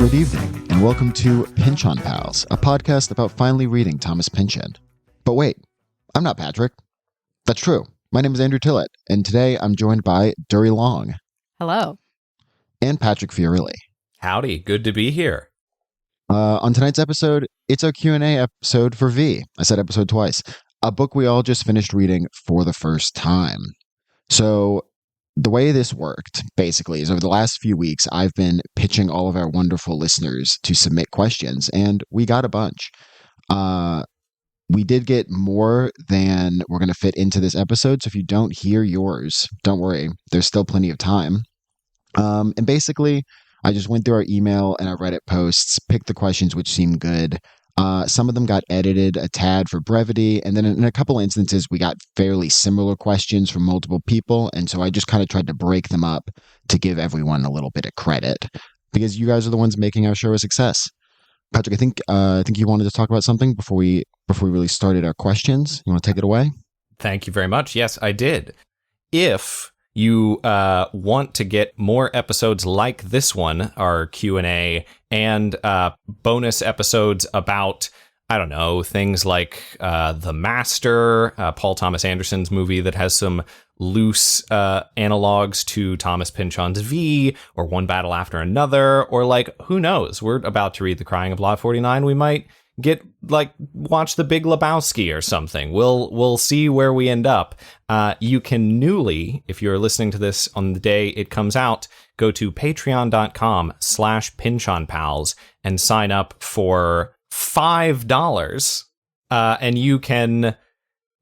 Good evening, and welcome to Pynchon Pals, a podcast about finally reading Thomas Pynchon. But wait, I'm not Patrick. That's true. My name is Andrew Tillett, and today I'm joined by Duri Long. Hello. And Patrick Fiorilli. Howdy, good to be here. On tonight's episode, it's our Q&A episode for V. I said episode twice. A book we all just finished reading for the first time. So the way this worked, basically, is over the last few weeks, I've been pitching all of our wonderful listeners to submit questions, and we got a bunch. We did get more than we're going to fit into this episode, so if you don't hear yours, don't worry. There's still plenty of time. And basically, I just went through our email and our Reddit posts, picked the questions which seemed good. Some of them got edited a tad for brevity, and then in a couple of instances, we got fairly similar questions from multiple people, and so I just kind of tried to break them up to give everyone a little bit of credit, because you guys are the ones making our show a success. Patrick, I think you wanted to talk about something before we really started our questions. You want to take it away? Thank you very much. Yes, I did. If you want to get more episodes like this one, our Q&A, and bonus episodes about, I don't know, things like The Master, Paul Thomas Anderson's movie that has some loose analogs to Thomas Pynchon's V, or One Battle After Another, or like, who knows? We're about to read The Crying of Lot 49. We might watch The Big Lebowski or something. We'll see where we end up. You can newly, if you're listening to this on the day it comes out, go to patreon.com/PynchonPals and sign up for $5. And you can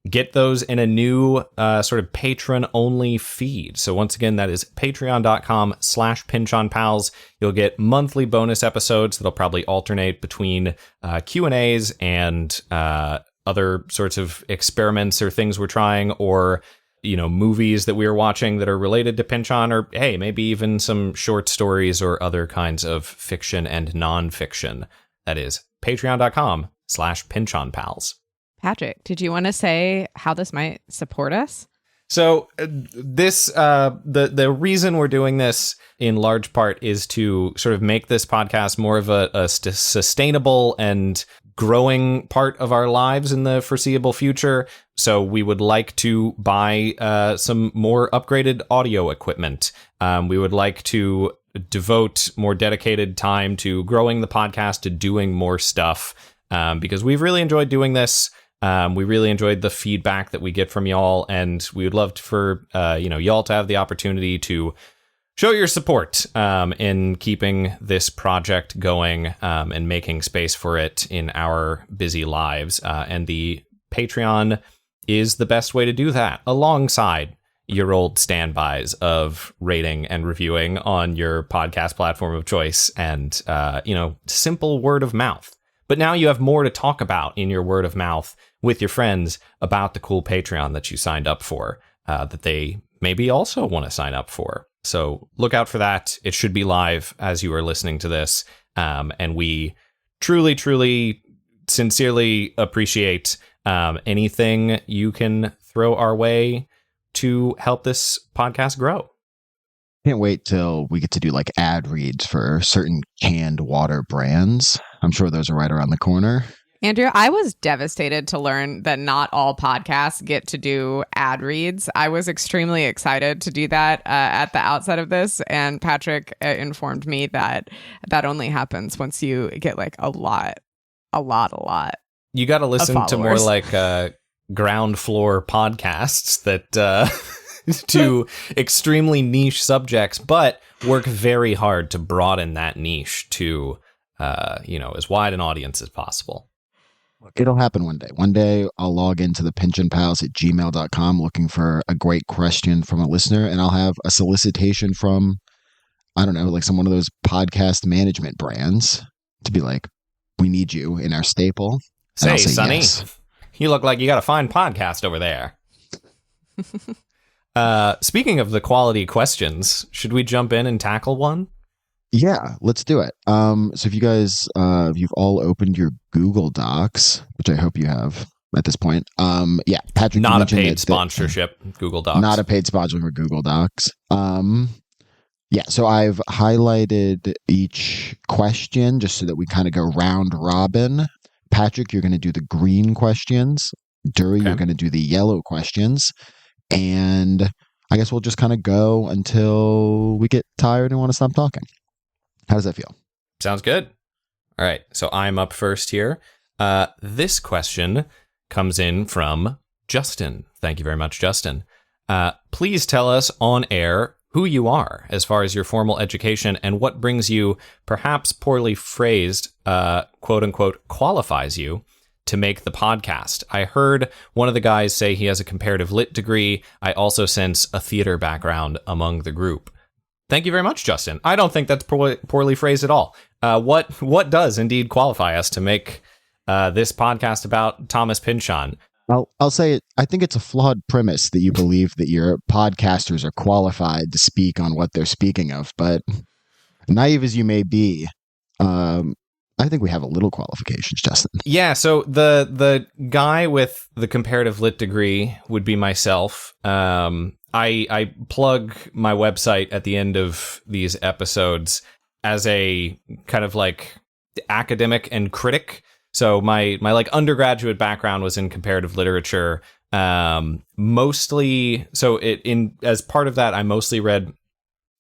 get those in a new sort of patron-only feed. So once again, that is patreon.com/PynchonPals. You'll get monthly bonus episodes that'll probably alternate between Q&As and other sorts of experiments or things we're trying, or, you know, movies that we're watching that are related to Pynchon, or, hey, maybe even some short stories or other kinds of fiction and nonfiction. That is patreon.com/PynchonPals. Patrick, did you want to say how this might support us? So this, the reason we're doing this in large part is to sort of make this podcast more of a sustainable and growing part of our lives in the foreseeable future. So we would like to buy some more upgraded audio equipment. We would like to devote more dedicated time to growing the podcast, to doing more stuff, because we've really enjoyed doing this. We really enjoyed the feedback that we get from y'all, and we would love for y'all to have the opportunity to show your support in keeping this project going and making space for it in our busy lives. And the Patreon is the best way to do that, alongside your old standbys of rating and reviewing on your podcast platform of choice, and simple word of mouth. But now you have more to talk about in your word of mouth with your friends about the cool Patreon that you signed up for, that they maybe also want to sign up for. So look out for that. It should be live as you are listening to this. And we truly, truly, sincerely appreciate anything you can throw our way to help this podcast grow. Can't wait till we get to do like ad reads for certain canned water brands. I'm sure those are right around the corner. Andrew, I was devastated to learn that not all podcasts get to do ad reads. I was extremely excited to do that at the outset of this, and Patrick informed me that that only happens once you get like a lot. You got to listen to more like ground floor podcasts that do extremely niche subjects, but work very hard to broaden that niche to as wide an audience as possible. Look, it'll happen one day. One day I'll log into the pynchonpals@gmail.com looking for a great question from a listener, and I'll have a solicitation from, I don't know, like one of those podcast management brands to be like, we need you in our staple. Say, Sonny, yes. You look like you got a fine podcast over there. Speaking of the quality questions, should we jump in and tackle one? Yeah, let's do it. So if you guys, if you've all opened your Google Docs, which I hope you have at this point. Yeah, Patrick. Not a paid sponsorship, Google Docs. Not a paid sponsor for Google Docs. Yeah, so I've highlighted each question just so that we kind of go round robin. Patrick, you're going to do the green questions. Duri, Okay. you're going to do the yellow questions. And I guess we'll just kind of go until we get tired and want to stop talking. How does that feel? Sounds good. All right, so I'm up first here. This question comes in from Justin. Thank you very much, Justin. Please tell us on air who you are as far as your formal education and what brings you, perhaps poorly phrased, quote unquote, qualifies you to make the podcast. I heard one of the guys say he has a comparative lit degree. I also sense a theater background among the group. Thank you very much, Justin. I don't think that's poorly phrased at all. What does indeed qualify us to make this podcast about Thomas Pynchon? I'll say it. I think it's a flawed premise that you believe that your podcasters are qualified to speak on what they're speaking of. But naive as you may be, I think we have a little qualifications, Justin. Yeah, so the guy with the comparative lit degree would be myself. I plug my website at the end of these episodes as a kind of like academic and critic. So my like undergraduate background was in comparative literature. Mostly, so as part of that, I mostly read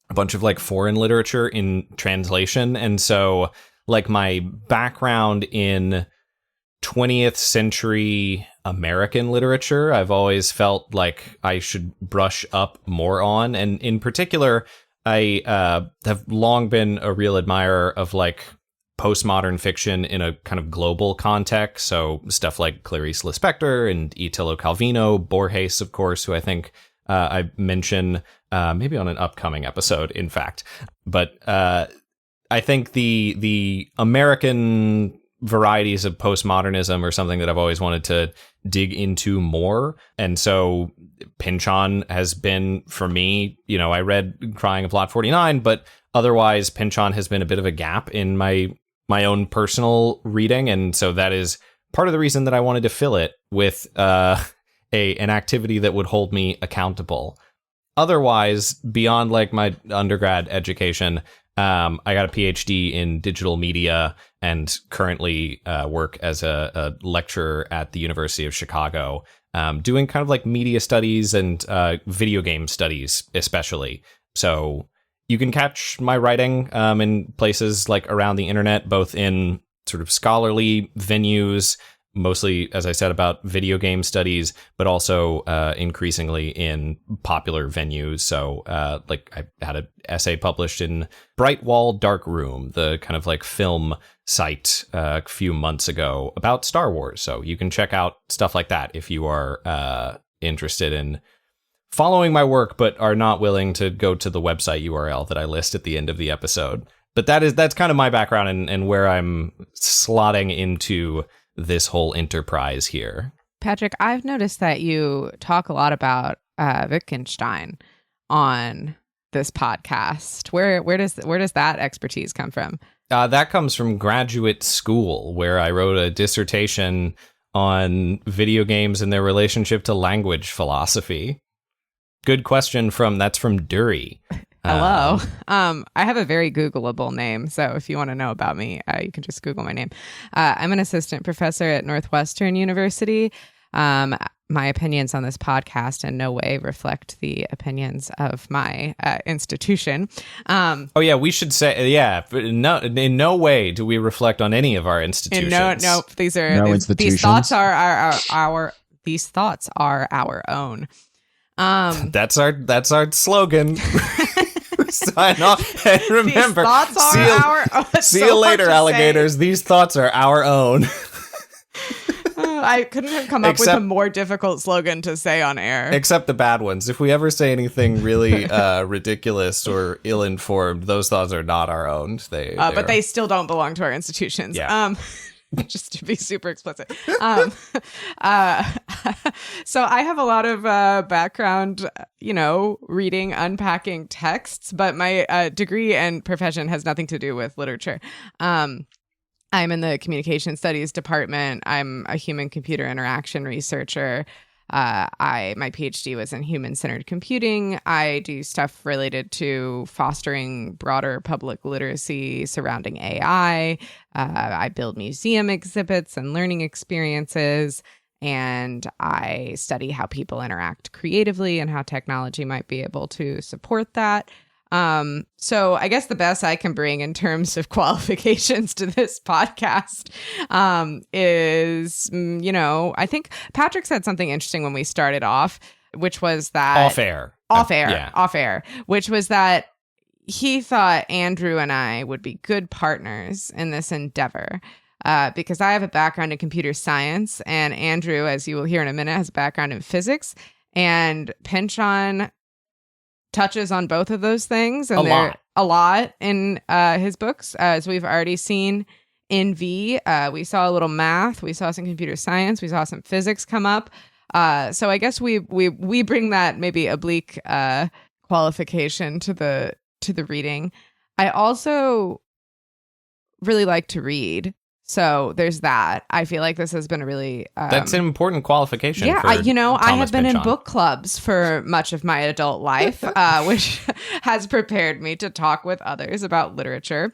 a bunch of like foreign literature in translation, and so like my background in 20th century American literature, I've always felt like I should brush up more on. And in particular, I have long been a real admirer of like postmodern fiction in a kind of global context. So stuff like Clarice Lispector and Italo Calvino, Borges, of course, who I think I mention maybe on an upcoming episode, in fact. But I think the American varieties of postmodernism are something that I've always wanted to dig into more. And so Pynchon has been, for me, I read Crying of Lot 49, but otherwise Pynchon has been a bit of a gap in my own personal reading. And so that is part of the reason that I wanted to fill it with an activity that would hold me accountable. Otherwise, beyond like my undergrad education, I got a PhD in digital media and currently work as a lecturer at the University of Chicago, doing kind of like media studies and video game studies, especially. So you can catch my writing in places like around the internet, both in sort of scholarly venues, mostly, as I said, about video game studies, but also increasingly in popular venues. So like I had an essay published in Bright Wall Dark Room, the kind of like film site a few months ago about Star Wars. So you can check out stuff like that if you are interested in following my work, but are not willing to go to the website URL that I list at the end of the episode. But that's kind of my background and where I'm slotting into this whole enterprise here. Patrick, I've noticed that you talk a lot about Wittgenstein on this podcast. Where does that expertise come from? That comes from graduate school, where I wrote a dissertation on video games and their relationship to language philosophy. Good question that's from Duri. Hello. I have a very Googleable name, so if you want to know about me, you can just Google my name. I'm an assistant professor at Northwestern University. My opinions on this podcast in no way reflect the opinions of my institution. We should say, in no way do we reflect on any of our institutions. No, these thoughts are these thoughts are our own. That's our slogan. Sign off and remember, see you later, alligators. These thoughts are our own. I couldn't have come up with a more difficult slogan to say on air. Except the bad ones. If we ever say anything really ridiculous or ill-informed, those thoughts are not our own. But they still don't belong to our institutions. Yeah. Just to be super explicit. So I have a lot of background, reading, unpacking texts, but my degree and profession has nothing to do with literature. I'm in the communication studies department. I'm a human computer interaction researcher. My PhD was in human-centered computing. I do stuff related to fostering broader public literacy surrounding AI. I build museum exhibits and learning experiences, and I study how people interact creatively and how technology might be able to support that. So I guess the best I can bring in terms of qualifications to this podcast is, I think Patrick said something interesting when we started off, which was that off air, which was that he thought Andrew and I would be good partners in this endeavor. Because I have a background in computer science, and Andrew, as you will hear in a minute, has a background in physics, and Pynchon touches on both of those things, and a lot in his books, as we've already seen in V. We saw a little math, we saw some computer science, we saw some physics come up. So I guess we bring that maybe oblique qualification to the reading. I also really like to read. So there's that. I feel like this has been a really... that's an important qualification. Yeah, I have been Pynchon. in book clubs for much of my adult life, which has prepared me to talk with others about literature.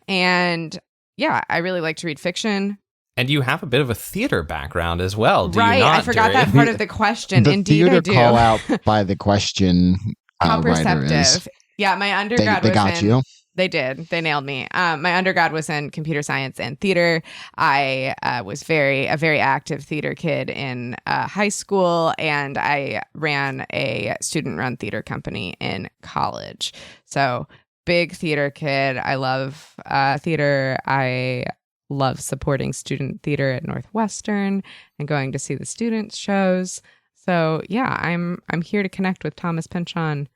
And yeah, I really like to read fiction. And you have a bit of a theater background as well, do right, you not, I forgot Duri? that part of the question. The Indeed, theater I do. call out by the question How writer is. perceptive. Yeah, my undergrad They was got in... you. They did. They nailed me. My undergrad was in computer science and theater. I was a very active theater kid in high school, and I ran a student-run theater company in college. So big theater kid. I love theater. I love supporting student theater at Northwestern and going to see the students' shows. So yeah, I'm here to connect with Thomas Pynchon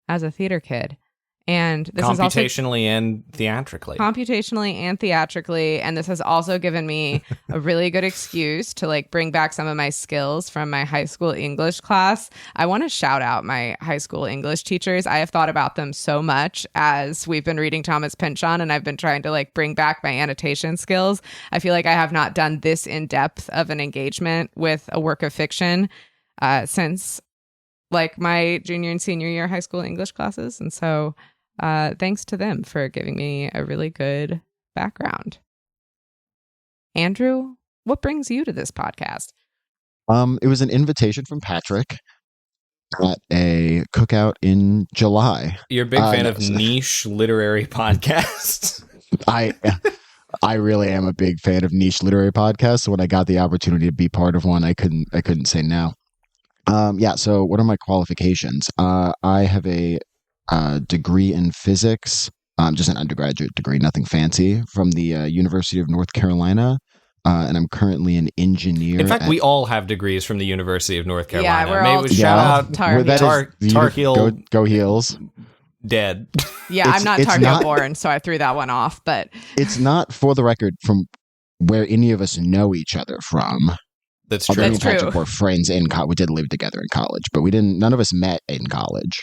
as a theater kid. And this is also and theatrically. Computationally and theatrically. And this has also given me a really good excuse to like bring back some of my skills from my high school English class. I want to shout out my high school English teachers. I have thought about them so much as we've been reading Thomas Pynchon, and I've been trying to like bring back my annotation skills. I feel like I have not done this in depth of an engagement with a work of fiction since like my junior and senior year high school English classes. And so thanks to them for giving me a really good background. Andrew, what brings you to this podcast? It was an invitation from Patrick at a cookout in July. You're a big fan of niche literary podcasts. I really am a big fan of niche literary podcasts. So when I got the opportunity to be part of one, I couldn't say no. So what are my qualifications? I have a degree in physics, just an undergraduate degree, nothing fancy, from the University of North Carolina. And I'm currently an engineer. In fact, we all have degrees from the University of North Carolina. Yeah, we're all shout out Tar Heel. Go Heels. Dead. Yeah, I'm not Tar Heel born, so I threw that one off. But it's not, for the record, from where any of us know each other from. That's true. That's true. Patrick were friends in college. We did live together in college, but none of us met in college.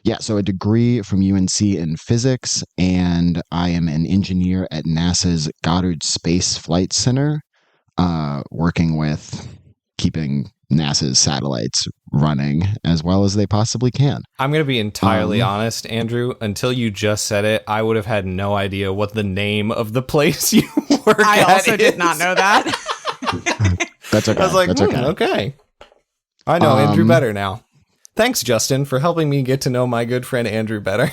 Yeah, so a degree from UNC in physics, and I am an engineer at NASA's Goddard Space Flight Center, working with keeping NASA's satellites running as well as they possibly can. I'm going to be entirely honest, Andrew. Until you just said it, I would have had no idea what the name of the place you work at I also is. did not know that. That's okay. I was like, That's okay. I know Andrew better now. Thanks, Justin, for helping me get to know my good friend Andrew better.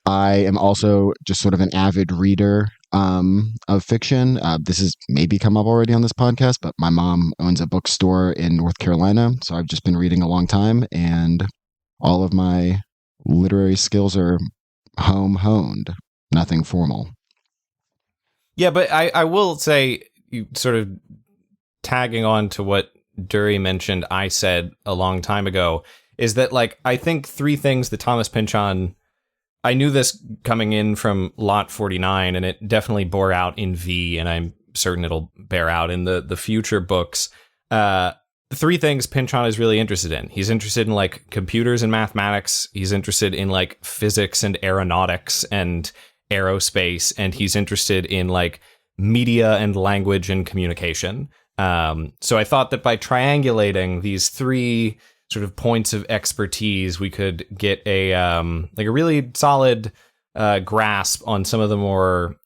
I am also just sort of an avid reader of fiction. This has maybe come up already on this podcast, but my mom owns a bookstore in North Carolina, so I've just been reading a long time, and all of my literary skills are home-honed, nothing formal. Yeah, but I will say, you sort of tagging on to what Duri mentioned I said a long time ago, is that, like, I think three things that Thomas Pynchon, I knew this coming in from Lot 49, and it definitely bore out in V, and I'm certain it'll bear out in the future books. Three things Pynchon is really interested in. He's interested in, like, computers and mathematics. He's interested in, like, physics and aeronautics and aerospace. And he's interested in, like, media and language and communication. So I thought that by triangulating these three sort of points of expertise, we could get a really solid grasp on some of the more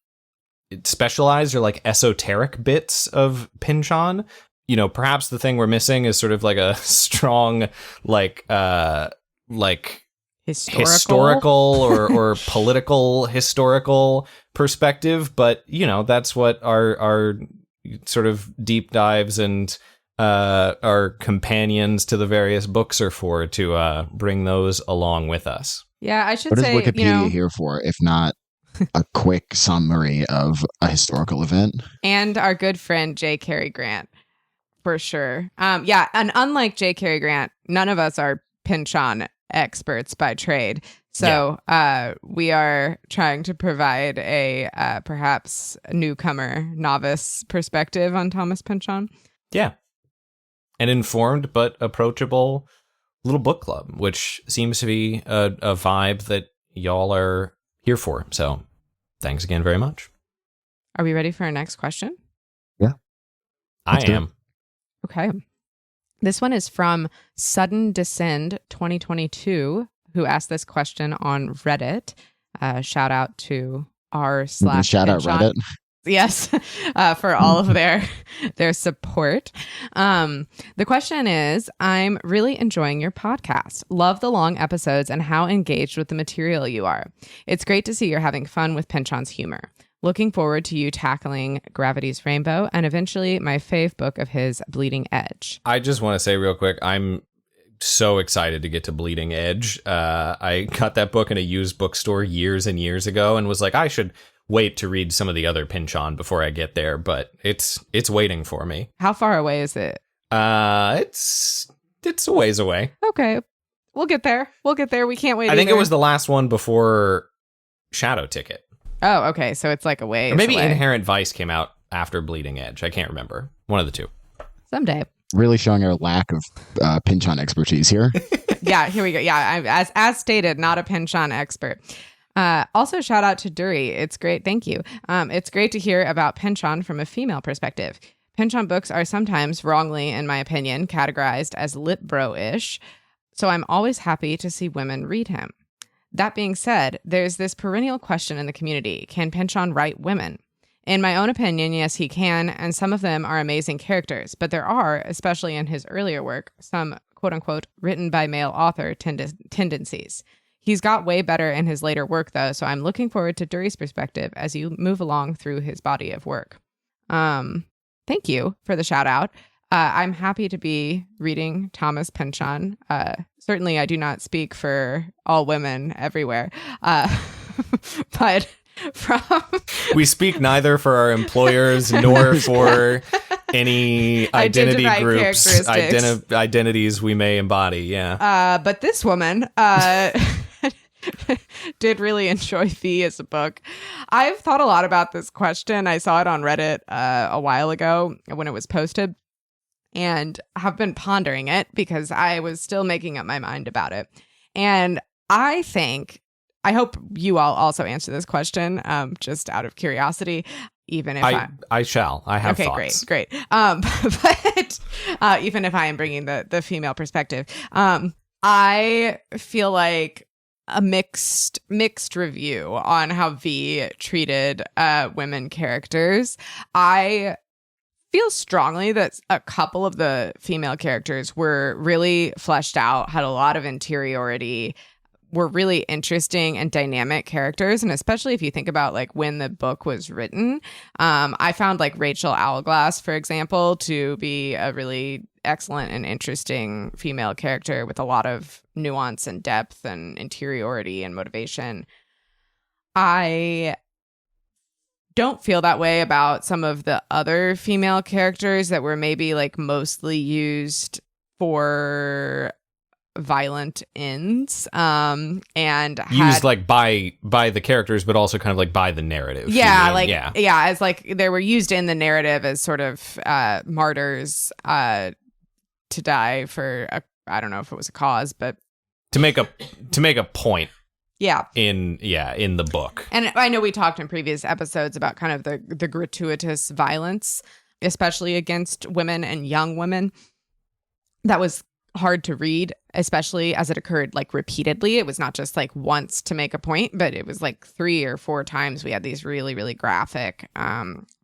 specialized or like esoteric bits of Pynchon. You know, perhaps the thing we're missing is sort of like a strong like historical or political historical perspective, but you know, that's what our sort of deep dives and our companions to the various books are for, to bring those along with us. Yeah, I should What is say, Wikipedia here for, if not a quick summary of a historical event? And our good friend J. Cary Grant, for sure. Yeah, and unlike J. Cary Grant, none of us are Pynchon experts by trade. So we are trying to provide a perhaps newcomer, novice perspective on Thomas Pynchon. Yeah. An informed but approachable little book club, which seems to be a vibe that y'all are here for. So thanks again very much. Are we ready for our next question? Yeah. I am. Okay. This one is from Sudden Descend 2022, who asked this question on Reddit. Shout out to r// Shout out Reddit. Yes, for all of their support. The question is, I'm really enjoying your podcast. Love the long episodes and how engaged with the material you are. It's great to see you're having fun with Pynchon's humor. Looking forward to you tackling Gravity's Rainbow and eventually my fave book of his, Bleeding Edge. I just want to say real quick, I'm so excited to get to Bleeding Edge. I got that book in a used bookstore years and years ago and was like, I should wait to read some of the other Pynchon before I get there, but it's waiting for me. How far away is it? It's a ways away. Okay. We'll get there. We can't wait. I think it was the last one before Shadow Ticket. Oh, okay. So it's like a ways or maybe away. Inherent Vice came out after Bleeding Edge. I can't remember. One of the two. Someday. Really showing our lack of Pynchon expertise here. Yeah, here we go. Yeah, as stated, not a Pynchon expert. Also, shout out to Duri. It's great. Thank you. It's great to hear about Pynchon from a female perspective. Pynchon books are sometimes wrongly, in my opinion, categorized as lit bro-ish. So I'm always happy to see women read him. That being said, there's this perennial question in the community. Can Pynchon write women? In my own opinion, yes, he can, and some of them are amazing characters, but there are, especially in his earlier work, some quote-unquote written by male author tendencies. He's got way better in his later work, though, so I'm looking forward to Duri's perspective as you move along through his body of work. Thank you for the shout-out. I'm happy to be reading Thomas Pynchon. Certainly, I do not speak for all women everywhere, but we speak neither for our employers nor for any identity groups, identities we may embody. Yeah. But this woman did really enjoy V as a book. I've thought a lot about this question. I saw it on Reddit a while ago when it was posted, and have been pondering it because I was still making up my mind about it. And I hope you all also answer this question, just out of curiosity, even if I shall. I have thoughts. Okay, great. But even if I am bringing the female perspective, I feel like a mixed review on how V treated women characters. I feel strongly that a couple of the female characters were really fleshed out, had a lot of interiority, were really interesting and dynamic characters. And especially if you think about like when the book was written, I found like Rachel Owlglass, for example, to be a really excellent and interesting female character with a lot of nuance and depth and interiority and motivation. I don't feel that way about some of the other female characters that were maybe like mostly used for violent ends, and used like by the characters, but also kind of like by the narrative. As like they were used in the narrative as sort of martyrs to die for I don't know if it was a cause, but to make a point. Yeah. In the book. And I know we talked in previous episodes about kind of the gratuitous violence especially against women and young women. That was hard to read, especially as it occurred like repeatedly. It was not just like once to make a point, but it was like 3 or 4 times we had these really, really graphic,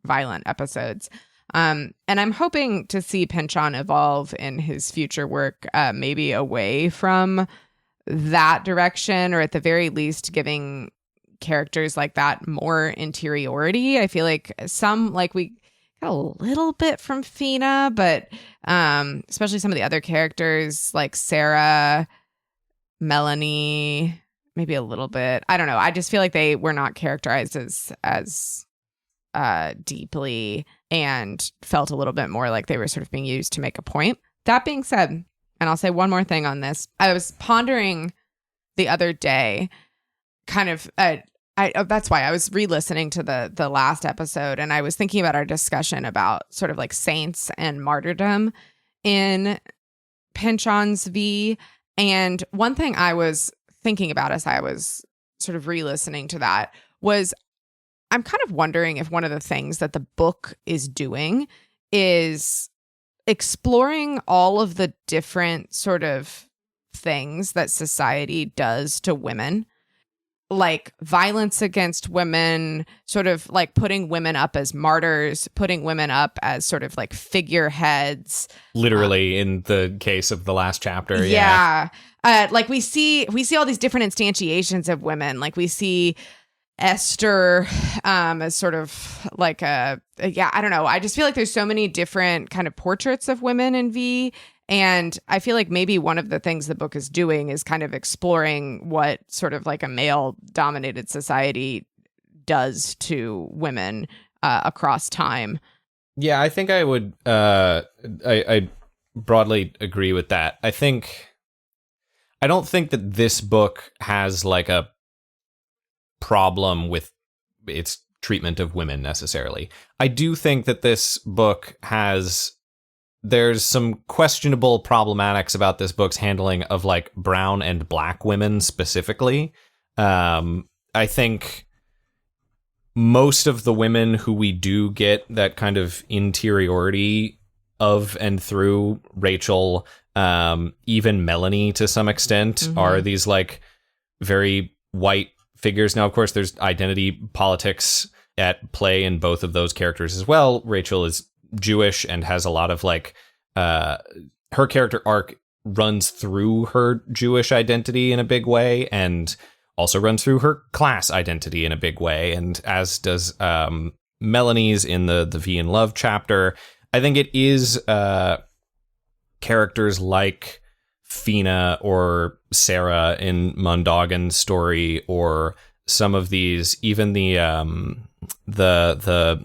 violent episodes. And I'm hoping to see Pynchon evolve in his future work, maybe away from that direction, or at the very least giving characters like that more interiority. I feel like some, like we got a little bit from Fina, but especially some of the other characters like Sarah, Melanie, maybe a little bit. I don't know. I just feel like they were not characterized as deeply, and felt a little bit more like they were sort of being used to make a point. That being said, and I'll say one more thing on this, I was pondering the other day, kind of, that's why I was re-listening to the last episode, and I was thinking about our discussion about sort of like saints and martyrdom in Pynchon's V. And one thing I was thinking about as I was sort of re-listening to that was, I'm kind of wondering if one of the things that the book is doing is exploring all of the different sort of things that society does to women, like violence against women, sort of like putting women up as martyrs, putting women up as sort of like figureheads. Literally, in the case of the last chapter. Yeah. Like we see all these different instantiations of women. Like we see Esther as sort of like I don't know. I just feel like there's so many different kind of portraits of women in V. And I feel like maybe one of the things the book is doing is kind of exploring what sort of like a male-dominated society does to women across time. Yeah, I think I would I broadly agree with that. I don't think that this book has like a problem with its treatment of women necessarily. I do think that this book there's some questionable problematics about this book's handling of like brown and black women specifically. I think most of the women who we do get that kind of interiority of and through, Rachel, even Melanie to some extent, are these like very white figures. Now, of course, there's identity politics at play in both of those characters as well. Rachel is Jewish and has a lot of like her character arc runs through her Jewish identity in a big way, and also runs through her class identity in a big way, and as does Melanie's in the V in Love chapter. I think it is characters like Fina or Sarah in Mondogg's story, or some of these, even the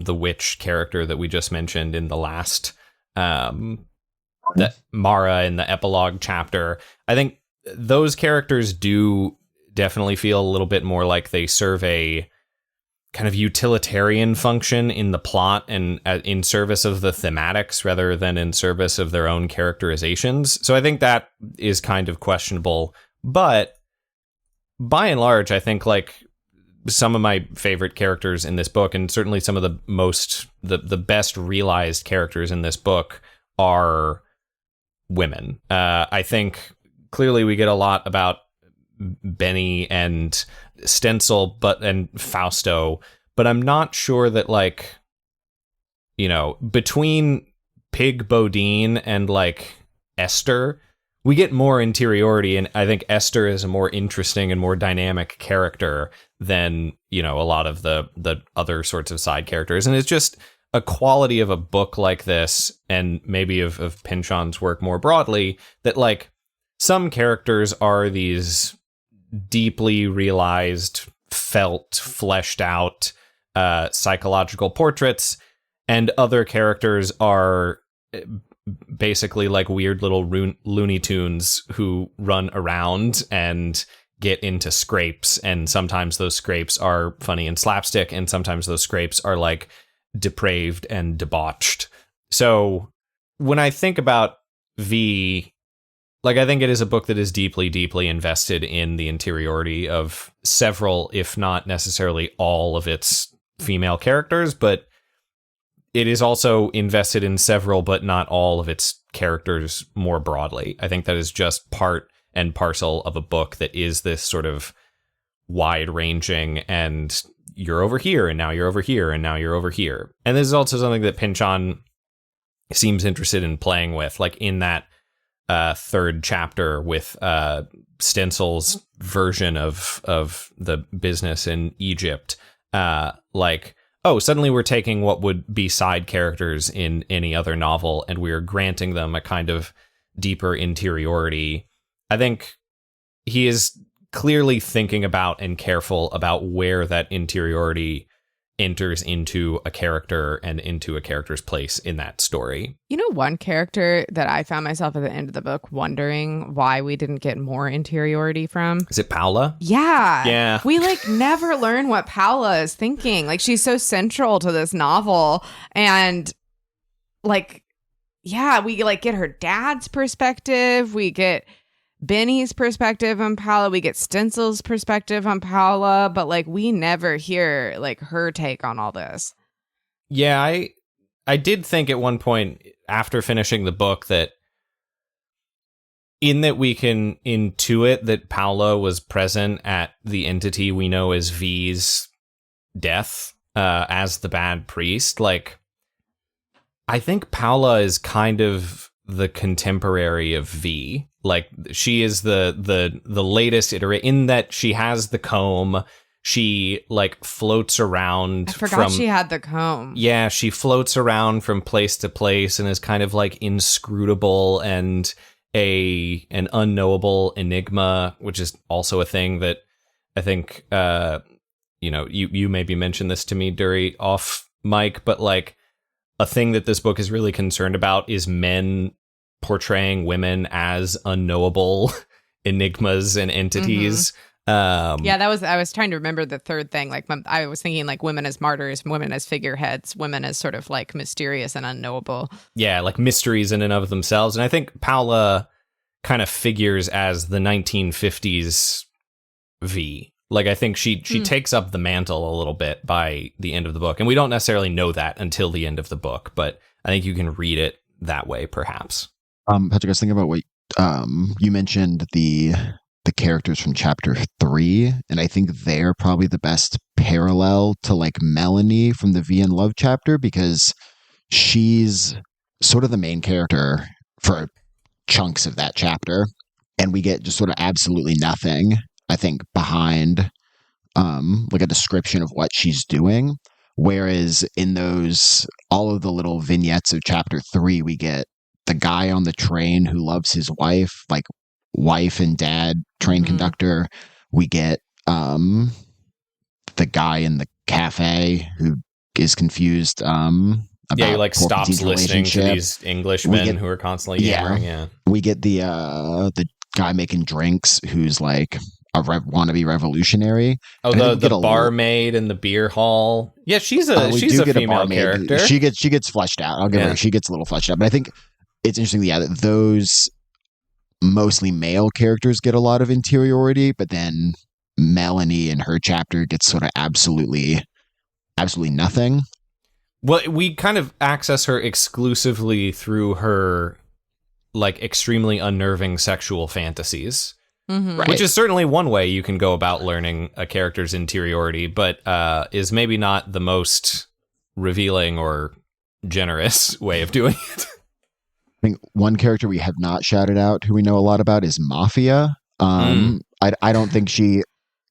witch character that we just mentioned in the last that Mara in the epilogue chapter. I think those characters do definitely feel a little bit more like they serve a kind of utilitarian function in the plot and in service of the thematics rather than in service of their own characterizations. So I think that is kind of questionable. But by and large, I think like some of my favorite characters in this book, and certainly some of the best realized characters in this book, are women. I think clearly we get a lot about Benny and Stencil and Fausto, but I'm not sure that, like, you know, between Pig Bodine and like Esther, we get more interiority, and I think Esther is a more interesting and more dynamic character than, you know, a lot of the other sorts of side characters. And it's just a quality of a book like this, and maybe of Pynchon's work more broadly, that like some characters are these deeply realized, felt, fleshed out psychological portraits, and other characters are basically like weird little Looney Tunes who run around and get into scrapes, and sometimes those scrapes are funny and slapstick, and sometimes those scrapes are like depraved and debauched. So when I think about V, like, I think it is a book that is deeply, deeply invested in the interiority of several, if not necessarily all, of its female characters, but it is also invested in several, but not all of its characters more broadly. I think that is just part and parcel of a book that is this sort of wide-ranging, and you're over here, and now you're over here, and now you're over here. And this is also something that Pynchon seems interested in playing with, like in that third chapter with Stencil's version of the business in Egypt. Like, oh, suddenly we're taking what would be side characters in any other novel, and we're granting them a kind of deeper interiority. I think he is clearly thinking about and careful about where that interiority enters into a character and into a character's place in that story. You know, one character that I found myself at the end of the book wondering why we didn't get more interiority from. Is it Paula? Yeah. Yeah. We like never learn what Paula is thinking. Like, she's so central to this novel. And like, yeah, we like get her dad's perspective. We get Benny's perspective on Paula. We get Stencil's perspective on Paula, but like we never hear like her take on all this. Yeah, I did think at one point after finishing the book that in that we can intuit that Paula was present at the entity we know as V's death as the bad priest. Like, I think Paula is kind of the contemporary of V. Like, she is the latest iteration in that she has the comb. She like floats around. I forgot she had the comb. Yeah, she floats around from place to place and is kind of like inscrutable and an unknowable enigma, which is also a thing that I think you maybe mentioned this to me, Duri, off mic, but like a thing that this book is really concerned about is men portraying women as unknowable enigmas and entities. Mm-hmm. I was trying to remember the third thing. Like, I was thinking like women as martyrs, women as figureheads, women as sort of like mysterious and unknowable. Yeah, like mysteries in and of themselves. And I think Paula kind of figures as the 1950s V. Like, I think she takes up the mantle a little bit by the end of the book. And we don't necessarily know that until the end of the book, but I think you can read it that way, perhaps. Patrick, I was thinking about what you mentioned the characters from chapter 3, and I think they're probably the best parallel to like Melanie from the V in Love chapter, because she's sort of the main character for chunks of that chapter, and we get just sort of absolutely nothing, I think, behind like a description of what she's doing. Whereas in all of the little vignettes of chapter 3, we get the guy on the train who loves his wife, like wife and dad, train conductor. We get the guy in the cafe who is confused about he like stops Porpentine's listening to these Englishmen who are constantly yammering. Yeah. We get the guy making drinks who's like a wannabe revolutionary. Oh, the barmaid in the beer hall. Yeah, she's a female character. She gets fleshed out. I'll give her. She gets a little fleshed out. But I think it's interesting, that those mostly male characters get a lot of interiority, but then Melanie in her chapter gets sort of absolutely nothing. Well, we kind of access her exclusively through her like extremely unnerving sexual fantasies. Mm-hmm. Right. Which is certainly one way you can go about learning a character's interiority, but is maybe not the most revealing or generous way of doing it. I think one character we have not shouted out, who we know a lot about, is Mafia. I don't think she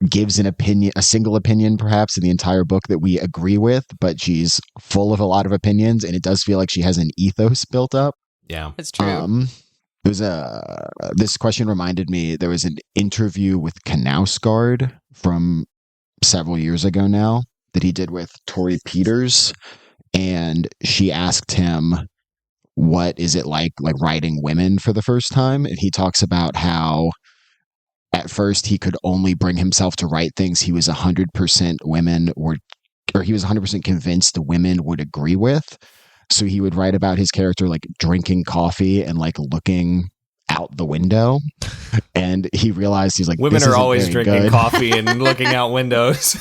gives a single opinion, perhaps, in the entire book that we agree with, but she's full of a lot of opinions, and it does feel like she has an ethos built up. Yeah, it's true. This question reminded me, there was an interview with Knausgaard from several years ago now that he did with Tori Peters, and she asked him, what is it like writing women for the first time? And he talks about how at first he could only bring himself to write things he was 100% women or he was 100% convinced the women would agree with. So he would write about his character like drinking coffee and like looking out the window, and he realized he's like, women are always drinking coffee and looking out windows.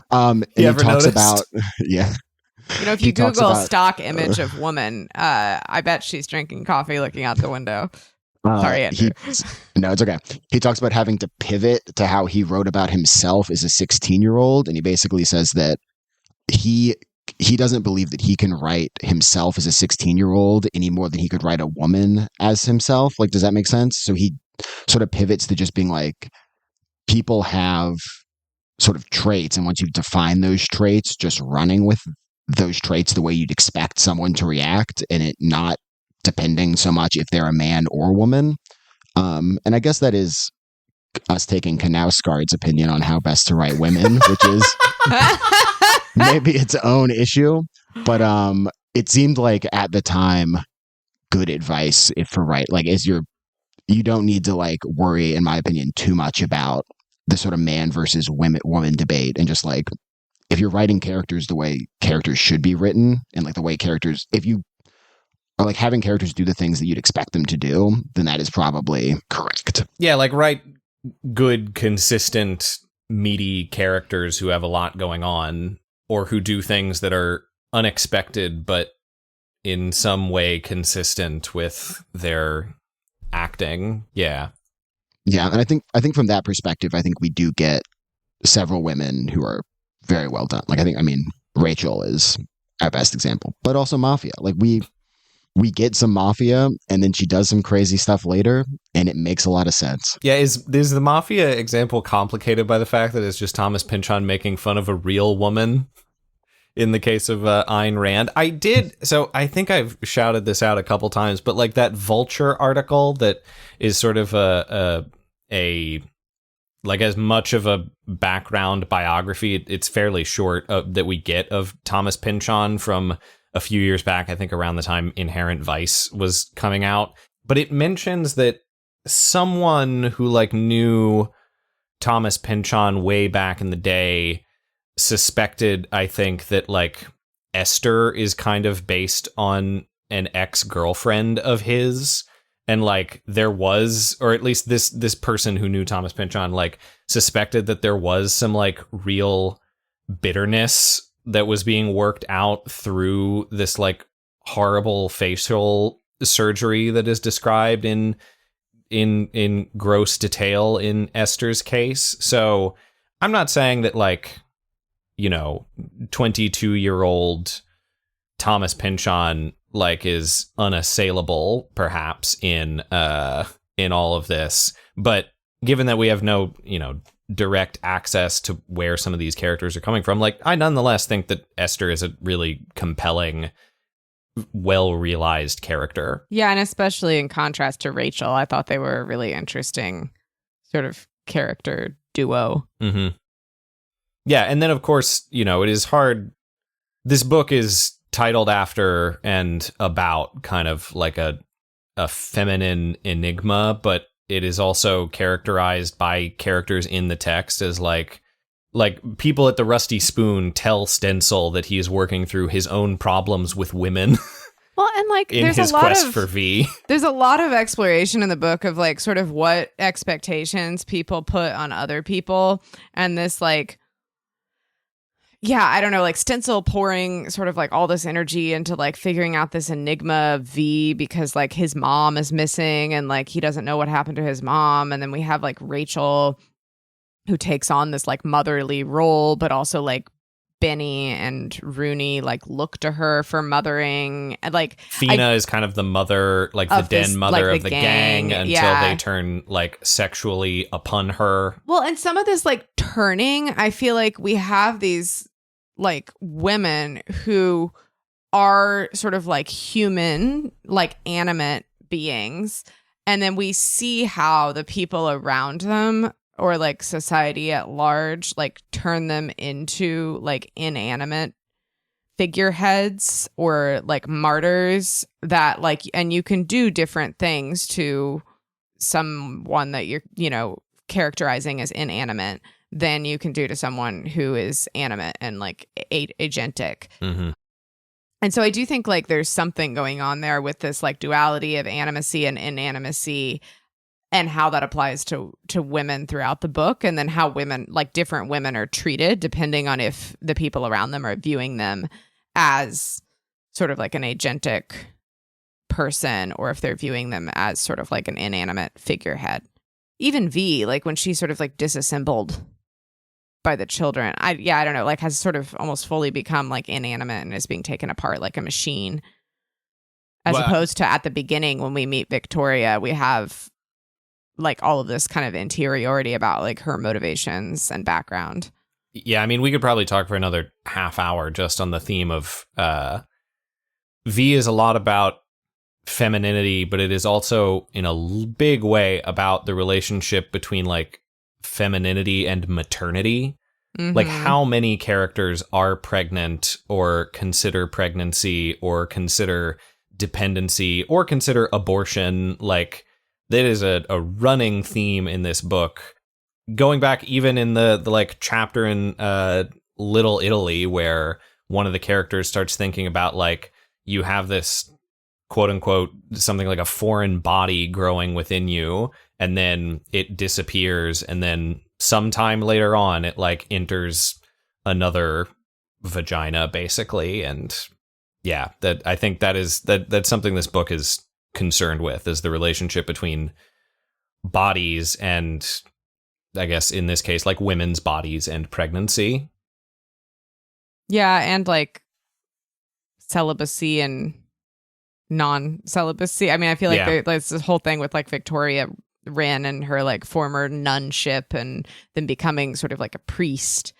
And he talks about You know, if He you talks Google about- stock image of woman, I bet she's drinking coffee looking out the window. Sorry, Andrew. No, it's okay. He talks about having to pivot to how he wrote about himself as a 16-year-old, and he basically says that he doesn't believe that he can write himself as a 16-year-old any more than he could write a woman as himself. Like, does that make sense? So he sort of pivots to just being like, people have sort of traits, and once you define those traits, just running with those traits the way you'd expect someone to react, and it not depending so much if they're a man or a woman. And I guess that is us taking Knausgaard's opinion on how best to write women, which is maybe its own issue. But it seemed like at the time good advice if for right. Like, you don't need to like worry, in my opinion, too much about the sort of man versus woman debate, and just like, if you're writing characters the way characters should be written, and like the way characters, if you are like having characters do the things that you'd expect them to do, then that is probably correct. Yeah, like write good, consistent, meaty characters who have a lot going on, or who do things that are unexpected but in some way consistent with their acting. Yeah. Yeah, and I think from that perspective, I think we do get several women who are very well done. Like, I mean, Rachel is our best example, but also Mafia. Like, we get some Mafia, and then she does some crazy stuff later, and it makes a lot of sense. Yeah, is the Mafia example complicated by the fact that it's just Thomas Pynchon making fun of a real woman? In the case of Ayn Rand, I think I've shouted this out a couple times, but like that Vulture article that is sort of a like as much of a background biography, it's fairly short, that we get of Thomas Pynchon from a few years back, I think around the time Inherent Vice was coming out. But it mentions that someone who like knew Thomas Pynchon way back in the day suspected, I think, that like Esther is kind of based on an ex-girlfriend of his. And like there was, or at least this person who knew Thomas Pynchon like suspected that there was some like real bitterness that was being worked out through this like horrible facial surgery that is described in gross detail in Esther's case. So I'm not saying that like, 22-year-old Thomas Pynchon like is unassailable perhaps in all of this, but given that we have no direct access to where some of these characters are coming from, like I nonetheless think that Esther is a really compelling, well realized character. Yeah, and especially in contrast to Rachel, I thought they were a really interesting sort of character duo. Mm-hmm. Yeah, and then of course, it is hard. This book is titled after and about kind of like a feminine enigma, but it is also characterized by characters in the text as like people at the Rusty Spoon tell Stencil that he is working through his own problems with women. Well, and like in there's his a lot quest of for V. There's a lot of exploration in the book of like sort of what expectations people put on other people, and this like, yeah, I don't know, like Stencil pouring sort of like all this energy into like figuring out this enigma of V because like his mom is missing and like he doesn't know what happened to his mom. And then we have like Rachel who takes on this like motherly role, but also like Benny and Rooney like look to her for mothering. And like Fina is kind of the mother, like the den mother like, of the gang until they turn like sexually upon her. Well, and some of this like turning, I feel like we have these like women who are sort of like human, like animate beings. And then we see how the people around them or like society at large, like turn them into like inanimate figureheads or like martyrs that like, and you can do different things to someone that you're, characterizing as inanimate than you can do to someone who is animate and like agentic. Mm-hmm. And so I do think like there's something going on there with this like duality of animacy and inanimacy and how that applies to women throughout the book, and then how women, like different women, are treated depending on if the people around them are viewing them as sort of like an agentic person or if they're viewing them as sort of like an inanimate figurehead. Even V, like when she's sort of like disassembled by the children, I don't know, like has sort of almost fully become like inanimate and is being taken apart like a machine. As opposed to at the beginning when we meet Victoria, we have like all of this kind of interiority about like her motivations and background. Yeah, I mean, we could probably talk for another half hour just on the theme of V is a lot about femininity, but it is also in a big way about the relationship between like femininity and maternity. Mm-hmm. Like how many characters are pregnant or consider pregnancy or consider dependency or consider abortion. Like that is a running theme in this book, going back even in the like chapter in Little Italy where one of the characters starts thinking about like you have this quote unquote something like a foreign body growing within you and then it disappears and then sometime later on it like enters another vagina basically. And yeah, that I think that's something this book is concerned with, is the relationship between bodies and I guess in this case like women's bodies and pregnancy. Yeah, and like celibacy and non-celibacy. I mean, I feel like there's this whole thing with like Victoria Wren and her like former nunship and then becoming sort of like a priest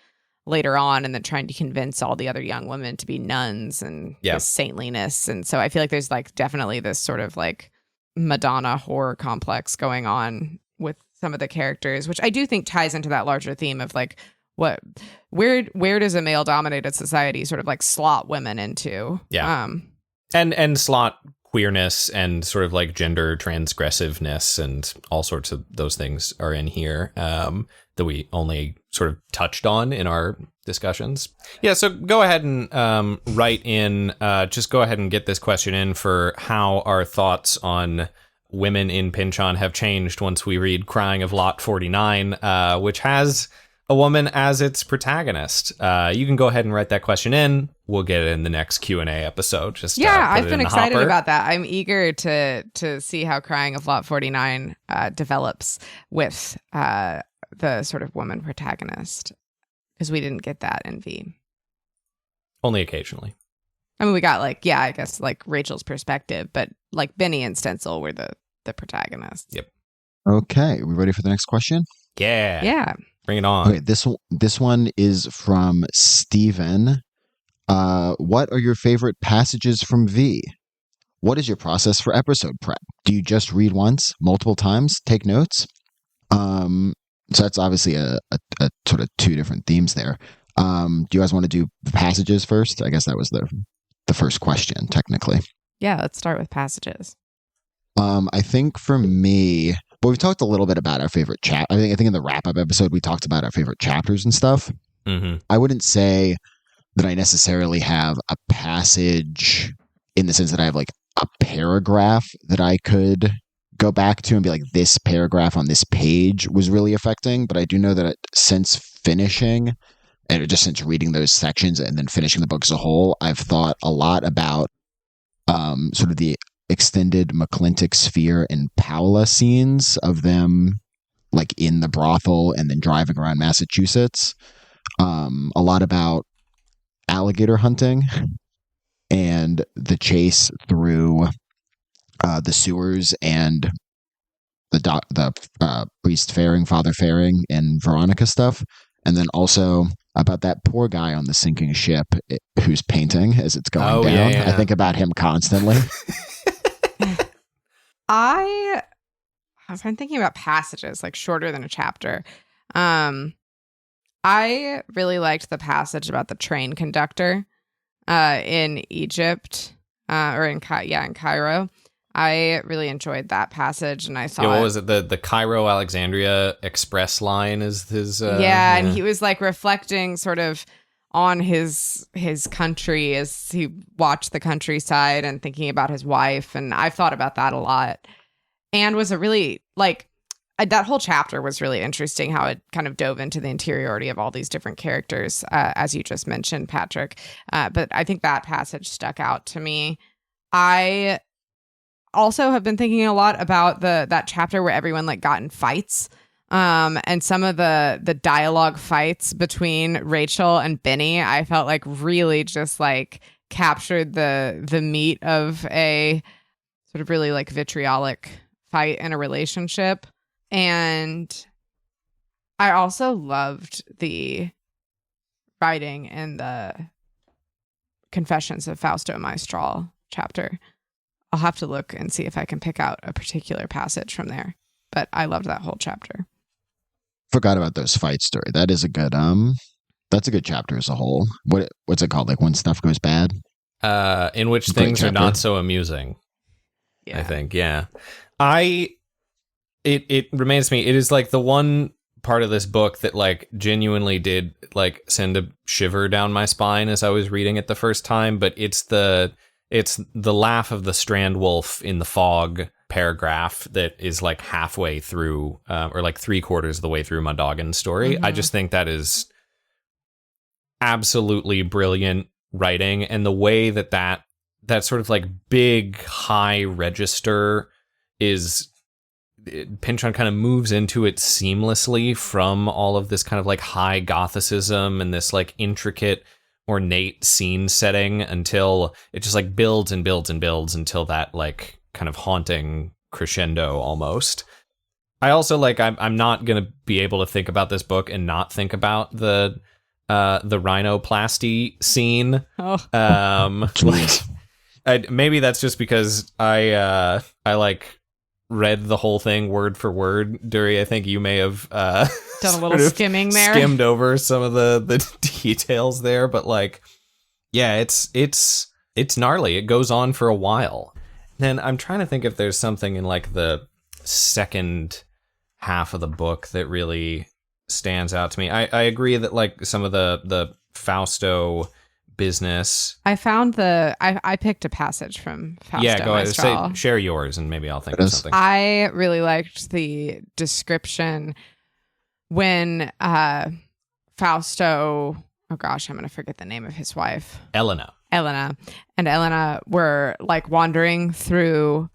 later on and then trying to convince all the other young women to be nuns and this saintliness. And so I feel like there's like definitely this sort of like Madonna horror complex going on with some of the characters, which I do think ties into that larger theme of like where does a male dominated society sort of like slot women into? Yeah. And slot queerness and sort of like gender transgressiveness and all sorts of those things are in here that we only sort of touched on in our discussions. Yeah, so go ahead and write in, just go ahead and get this question in for how our thoughts on women in Pynchon have changed once we read Crying of Lot 49, which has a woman as its protagonist. You can go ahead and write that question in. We'll get it in the next Q&A episode. I've been excited about that. I'm eager to see how Crying of Lot 49 develops with the sort of woman protagonist, because we didn't get that in V. Only occasionally. I mean, we got like, I guess like Rachel's perspective, but like Benny and Stencil were the protagonists. Yep. Okay, we ready for the next question? Yeah. Yeah. Bring it on. Okay, this one is from Steven. What are your favorite passages from V? What is your process for episode prep? Do you just read once, multiple times, take notes? So that's obviously a sort of two different themes there. Do you guys want to do the passages first? I guess that was the first question, technically. Yeah, let's start with passages. I think for me, but we've talked a little bit about our favorite I think in the wrap-up episode, we talked about our favorite chapters and stuff. Mm-hmm. I wouldn't say that I necessarily have a passage in the sense that I have like a paragraph that I could go back to and be like, this paragraph on this page was really affecting. But I do know that since finishing, and just since reading those sections and then finishing the book as a whole, I've thought a lot about sort of the extended McClintock Sphere and Paola scenes of them like in the brothel and then driving around Massachusetts. A lot about alligator hunting and the chase through the sewers and the priest Faring, Father Faring, and Veronica stuff. And then also about that poor guy on the sinking ship who's painting as it's going down. Yeah. I think about him constantly. I've been thinking about passages like shorter than a chapter. I really liked the passage about the train conductor in Egypt or in Cairo. I really enjoyed that passage, and I thought, what was it? The Cairo Alexandria Express line is his. And he was like reflecting sort of on his country as he watched the countryside and thinking about his wife, and I've thought about that a lot. And was a really like that whole chapter was really interesting, how it kind of dove into the interiority of all these different characters, as you just mentioned, Patrick. But I think that passage stuck out to me. I also have been thinking a lot about that chapter where everyone like got in fights. And some of the dialogue fights between Rachel and Benny, I felt like really just like captured the meat of a sort of really like vitriolic fight in a relationship. And I also loved the writing in the Confessions of Fausto Maestral chapter. I'll have to look and see if I can pick out a particular passage from there. But I loved that whole chapter. Forgot about those fights, Duri. That is a good that's a good chapter as a whole. What's it called? Like when stuff goes bad? In which Great things are chapter. not so amusing. Yeah. I think, yeah. It reminds me, it is like the one part of this book that like genuinely did like send a shiver down my spine as I was reading it the first time, but it's the laugh of the strand wolf in the fog paragraph that is like halfway through or like 3/4 of the way through Mondoggins' story. Mm-hmm. I just think that is absolutely brilliant writing, and the way that sort of like big high register is Pynchon kind of moves into it seamlessly from all of this kind of like high gothicism and this like intricate ornate scene setting until it just like builds and builds and builds until that like kind of haunting crescendo almost. I also like I'm not gonna be able to think about this book and not think about the rhinoplasty scene. Maybe that's just because I like read the whole thing word for word. Duri, I think you may have done a little skimming there, skimmed over some of the details there, but like, yeah, it's gnarly. It goes on for a while. Then I'm trying to think if there's something in like the second half of the book that really stands out to me. I agree that like some of the Fausto business. I found I picked a passage from Fausto. Yeah, go ahead. Maestral. Share yours and maybe I'll think of something. I really liked the description when Fausto, oh gosh, I'm going to forget the name of his wife. Elena and Elena were like wandering through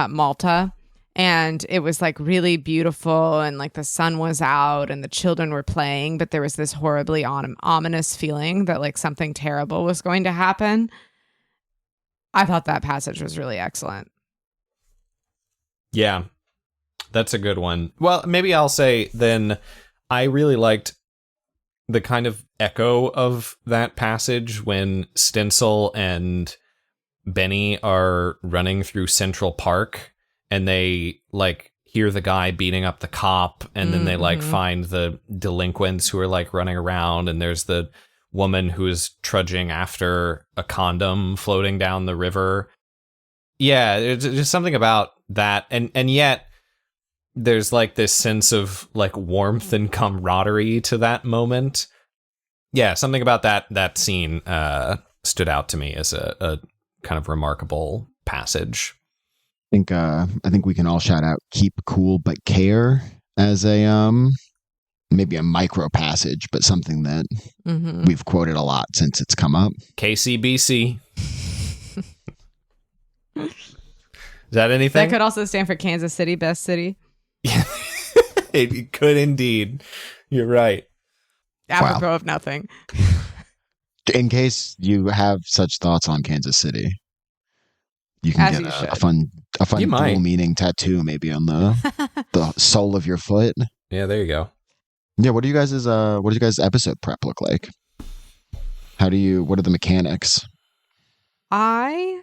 Malta, and it was like really beautiful, and like the sun was out and the children were playing, but there was this horribly ominous feeling that like something terrible was going to happen. I thought that passage was really excellent. Yeah, that's a good one. Well, maybe I'll say then I really liked the kind of echo of that passage when Stencil and Benny are running through Central Park and they like hear the guy beating up the cop, and then they like find the delinquents who are like running around, and there's the woman who is trudging after a condom floating down the river. Yeah, there's just something about that, and yet there's like this sense of like warmth and camaraderie to that moment. Yeah, something about that scene stood out to me as a kind of remarkable passage. I think we can all shout out "Keep Cool But Care" as a maybe a micro passage, but something that we've quoted a lot since it's come up. KCBC. Is that anything? That could also stand for Kansas City, best city. It could indeed. You're right. Apropos of nothing. In case you have such thoughts on Kansas City, you can As get you a fun dual meaning tattoo maybe on the sole of your foot. Yeah, there you go. Yeah, what do you guys' episode prep look like? What are the mechanics? I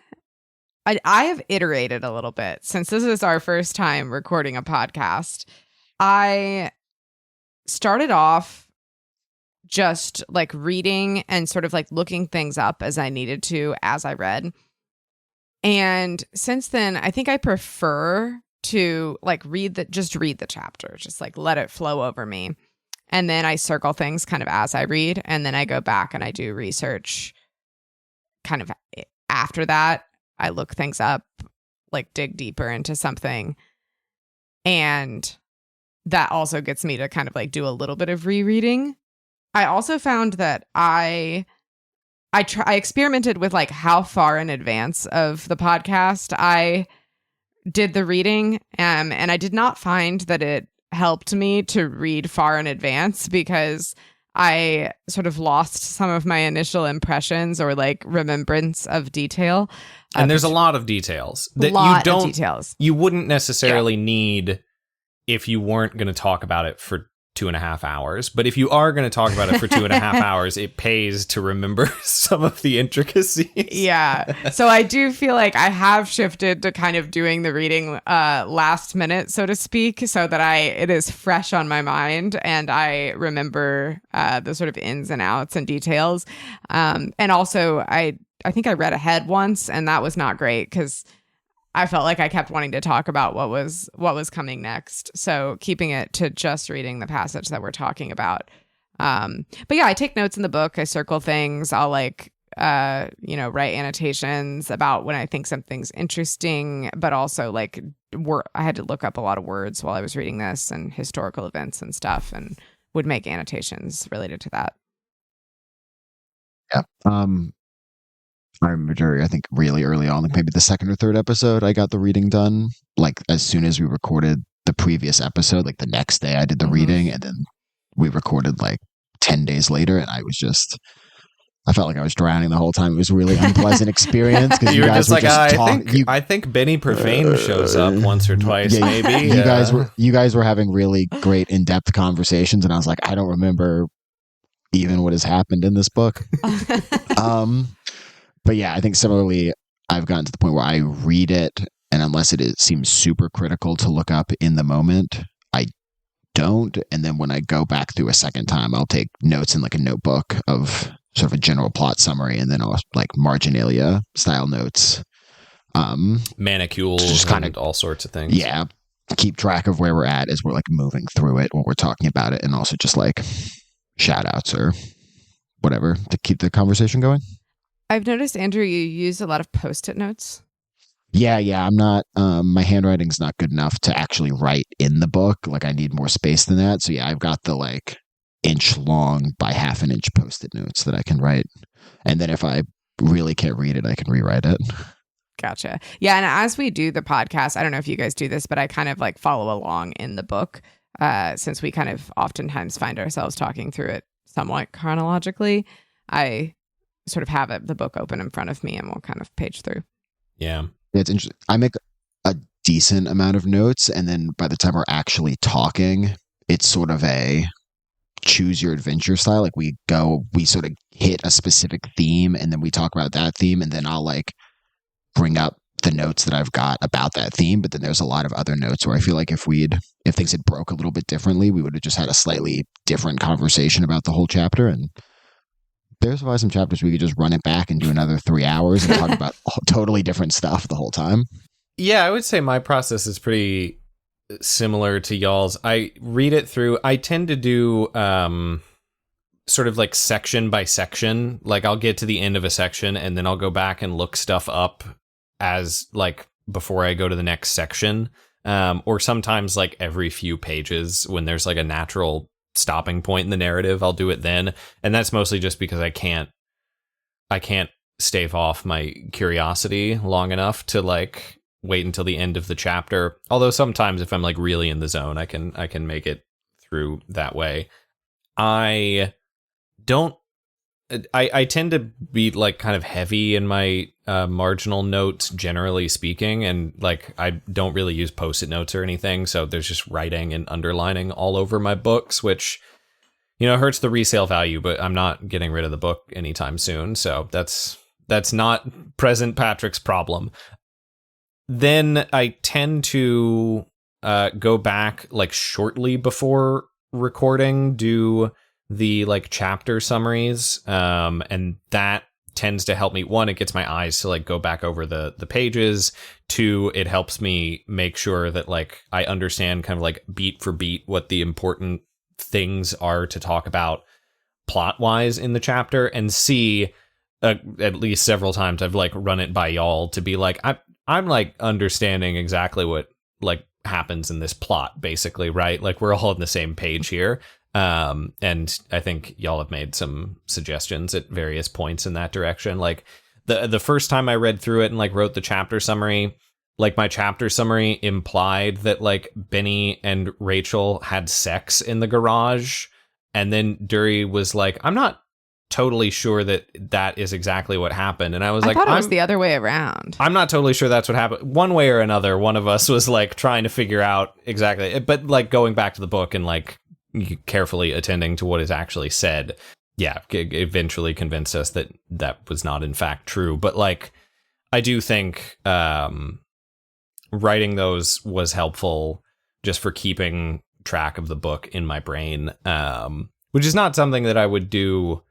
have iterated a little bit since this is our first time recording a podcast. I started off just like reading and sort of like looking things up as I needed to as I read. And since then, I think I prefer to like read the chapter, just like let it flow over me. And then I circle things kind of as I read. And then I go back and I do research kind of after that. I look things up, like dig deeper into something. And that also gets me to kind of like do a little bit of rereading. I also found that I experimented with like how far in advance of the podcast I did the reading, and I did not find that it helped me to read far in advance because I sort of lost some of my initial impressions or like remembrance of detail. And there's a lot of details that you wouldn't necessarily need if you weren't going to talk about it for 2.5 hours. But if you are going to talk about it for 2.5 hours, it pays to remember some of the intricacies. Yeah. So I do feel like I have shifted to kind of doing the reading last minute, so to speak, so that it is fresh on my mind and I remember the sort of ins and outs and details. And also I think I read ahead once, and that was not great because I felt like I kept wanting to talk about what was coming next. So keeping it to just reading the passage that we're talking about. But yeah, I take notes in the book. I circle things. I'll like, write annotations about when I think something's interesting, but also like I had to look up a lot of words while I was reading this and historical events and stuff, and would make annotations related to that. Yeah. I remember, I think really early on, like maybe the second or third episode, I got the reading done. Like as soon as we recorded the previous episode, like the next day I did the reading, and then we recorded like 10 days later, and I felt like I was drowning the whole time. It was a really unpleasant experience because you guys were just talking. I think Benny Profane shows up once or twice, maybe. You guys were having really great in-depth conversations, and I was like, I don't remember even what has happened in this book. But yeah, I think similarly, I've gotten to the point where I read it, and unless it seems super critical to look up in the moment, I don't. And then when I go back through a second time, I'll take notes in like a notebook of sort of a general plot summary, and then I'll like marginalia style notes. Manicules, just kind of all sorts of things. Yeah. Keep track of where we're at as we're like moving through it when we're talking about it, and also just like shout outs or whatever to keep the conversation going. I've noticed, Andrew, you use a lot of Post-it notes. Yeah. I'm not, my handwriting's not good enough to actually write in the book. Like I need more space than that. So yeah, I've got the like inch long by half an inch Post-it notes that I can write. And then if I really can't read it, I can rewrite it. Gotcha. Yeah. And as we do the podcast, I don't know if you guys do this, but I kind of like follow along in the book since we kind of oftentimes find ourselves talking through it somewhat chronologically. I sort of have the book open in front of me and we'll kind of page through. Yeah. It's interesting. I make a decent amount of notes, and then by the time we're actually talking, it's sort of a choose your adventure style. Like we sort of hit a specific theme, and then we talk about that theme, and then I'll like bring up the notes that I've got about that theme. But then there's a lot of other notes where I feel like if things had broke a little bit differently, we would have just had a slightly different conversation about the whole chapter. And there's probably some chapters we could just run it back and do another 3 hours and talk about totally different stuff the whole time. Yeah, I would say my process is pretty similar to y'all's. I read it through. I tend to do sort of like section by section. Like I'll get to the end of a section and then I'll go back and look stuff up as like before I go to the next section. Or sometimes like every few pages when there's like a natural stopping point in the narrative, I'll do it then. And that's mostly just because I can't stave off my curiosity long enough to like wait until the end of the chapter. Although sometimes if I'm like really in the zone, I can make it through that way. I tend to be like kind of heavy in my marginal notes, generally speaking, and like I don't really use Post-it notes or anything, so there's just writing and underlining all over my books, which hurts the resale value, but I'm not getting rid of the book anytime soon, so that's not present Patrick's problem. Then I tend to go back like shortly before recording, do the like chapter summaries, and that tends to help me. One, it gets my eyes to like go back over the pages. Two, it helps me make sure that like I understand kind of like beat for beat what the important things are to talk about plot wise in the chapter. And C, at least several times I've like run it by y'all to be like I'm like understanding exactly what like happens in this plot, basically, right? Like, we're all on the same page here. And I think y'all have made some suggestions at various points in that direction. Like, the first time I read through it and like wrote the chapter summary, like my chapter summary implied that like Benny and Rachel had sex in the garage. And then Duri was like, I'm not totally sure that that is exactly what happened. And I was like, I thought it was the other way around. I'm not totally sure that's what happened. One way or another, one of us was like trying to figure out exactly, but like going back to the book and like carefully attending to what is actually said. Yeah, eventually convinced us that that was not in fact true. But like, I do think writing those was helpful just for keeping track of the book in my brain, which is not something that I would do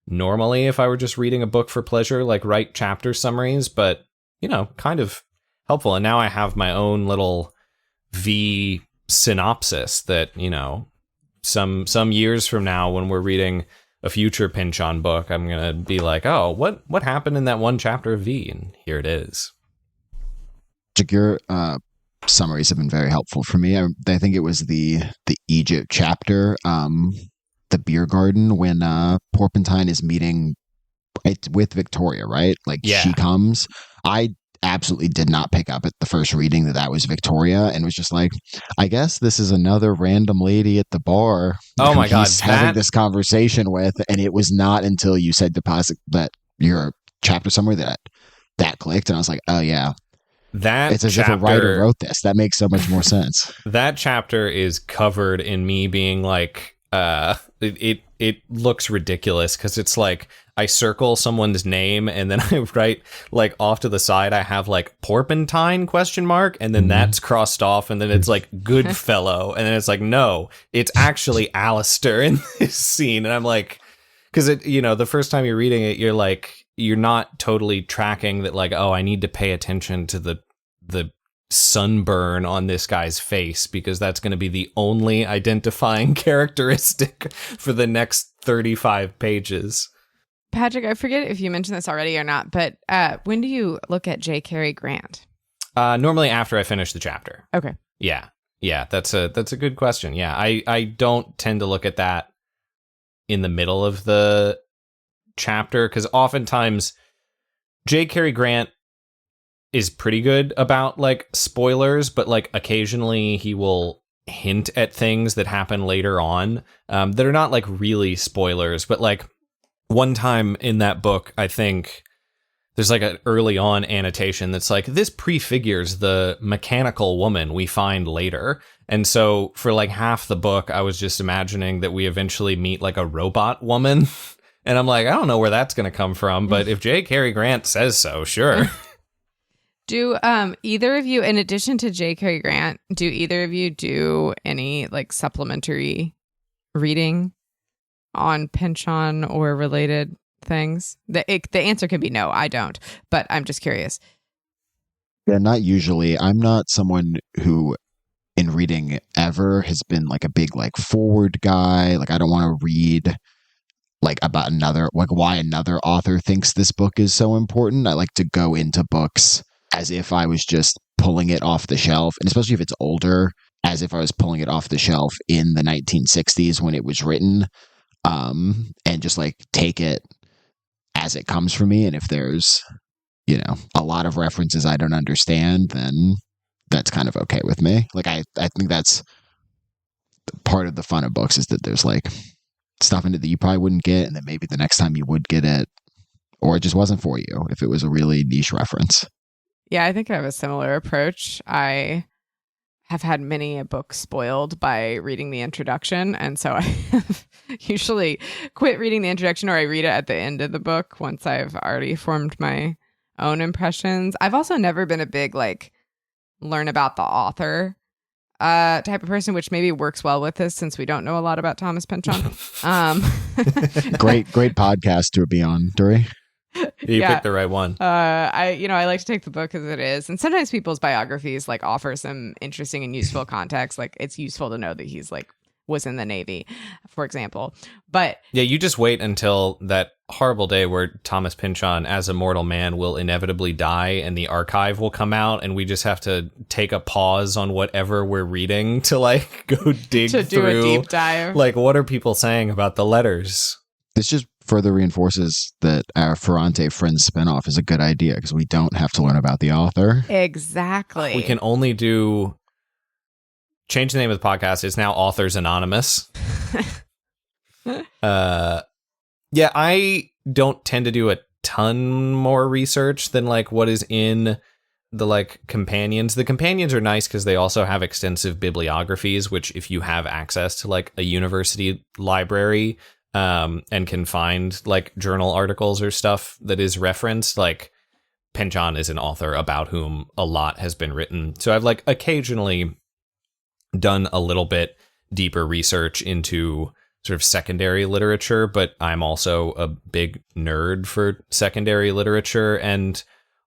normally if I were just reading a book for pleasure, like write chapter summaries, but, you know, kind of helpful. And now I have my own little V synopsis that, you know, some years from now when we're reading a future Pynchon book, I'm going to be like, oh, what happened in that one chapter of V? And here it is. Your summaries have been very helpful for me. I think it was the Egypt chapter, the beer garden, when Porpentine is meeting with Victoria, right? Like, yeah. She comes. I absolutely did not pick up at the first reading that was Victoria, and was just like, I guess this is another random lady at the bar. Oh my God, he's having this conversation with, and it was not until you said deposit that your chapter summary that clicked, and I was like, oh yeah. It's as if a writer wrote this. That makes so much more sense. That chapter is covered in me being like, it looks ridiculous because it's like I circle someone's name and then I write like off to the side I have like Porpentine ? And then that's crossed off, and then it's like Goodfellow, and then it's like, no, it's actually Alistair in this scene. And I'm like, because it, you know, the first time you're reading it, you're like, you're not totally tracking that, like, oh, I need to pay attention to the sunburn on this guy's face because that's going to be the only identifying characteristic for the next 35 pages. Patrick, I forget if you mentioned this already or not, but when do you look at J. Cary Grant? Normally after I finish the chapter. Okay. Yeah, that's a good question. Yeah, I don't tend to look at that in the middle of the chapter because oftentimes J. Cary Grant is pretty good about like spoilers, but like occasionally he will hint at things that happen later on that are not like really spoilers. But like one time in that book, I think there's like an early on annotation that's like, this prefigures the mechanical woman we find later. And so for like half the book, I was just imagining that we eventually meet like a robot woman. And I'm like, I don't know where that's going to come from, but if J. Cary Grant says so, sure. Do either of you, in addition to J. Cary Grant, do either of you do any like supplementary reading on Pynchon or related things? The answer can be no, I don't, but I'm just curious. Yeah, not usually. I'm not someone who in reading ever has been like a big like forward guy. Like, I don't want to read like about another, like why another author thinks this book is so important. I like to go into books as if I was just pulling it off the shelf, and especially if it's older, as if I was pulling it off the shelf in the 1960s when it was written, and just like take it as it comes for me. And if there's, you know, a lot of references I don't understand, then that's kind of okay with me. Like, I think that's part of the fun of books, is that there's like stuff in it that you probably wouldn't get, and then maybe the next time you would get it, or it just wasn't for you if it was a really niche reference. Yeah, I think I have a similar approach. I have had many a book spoiled by reading the introduction, and so I have usually quit reading the introduction, or I read it at the end of the book once I've already formed my own impressions. I've also never been a big like learn about the author type of person, which maybe works well with this since we don't know a lot about Thomas Pynchon. Great podcast to be on, Duri. You picked the right one. I like to take the book as it is, and sometimes people's biographies like offer some interesting and useful context. Like, it's useful to know that he's like was in the Navy, for example. But yeah, you just wait until that horrible day where Thomas Pynchon, as a mortal man, will inevitably die and the archive will come out and we just have to take a pause on whatever we're reading to like go dig to do through. a deep dive. Like, what are people saying about the letters? This just further reinforces that our Ferrante Friends spinoff is a good idea because we don't have to learn about the author. Exactly. We can only change the name of the podcast. It's now Authors Anonymous. Yeah, I don't tend to do a ton more research than like what is in the like companions. The companions are nice because they also have extensive bibliographies, which if you have access to like a university library and can find like journal articles or stuff that is referenced, like Pynchon is an author about whom a lot has been written. So I've like occasionally done a little bit deeper research into sort of secondary literature, but I'm also a big nerd for secondary literature and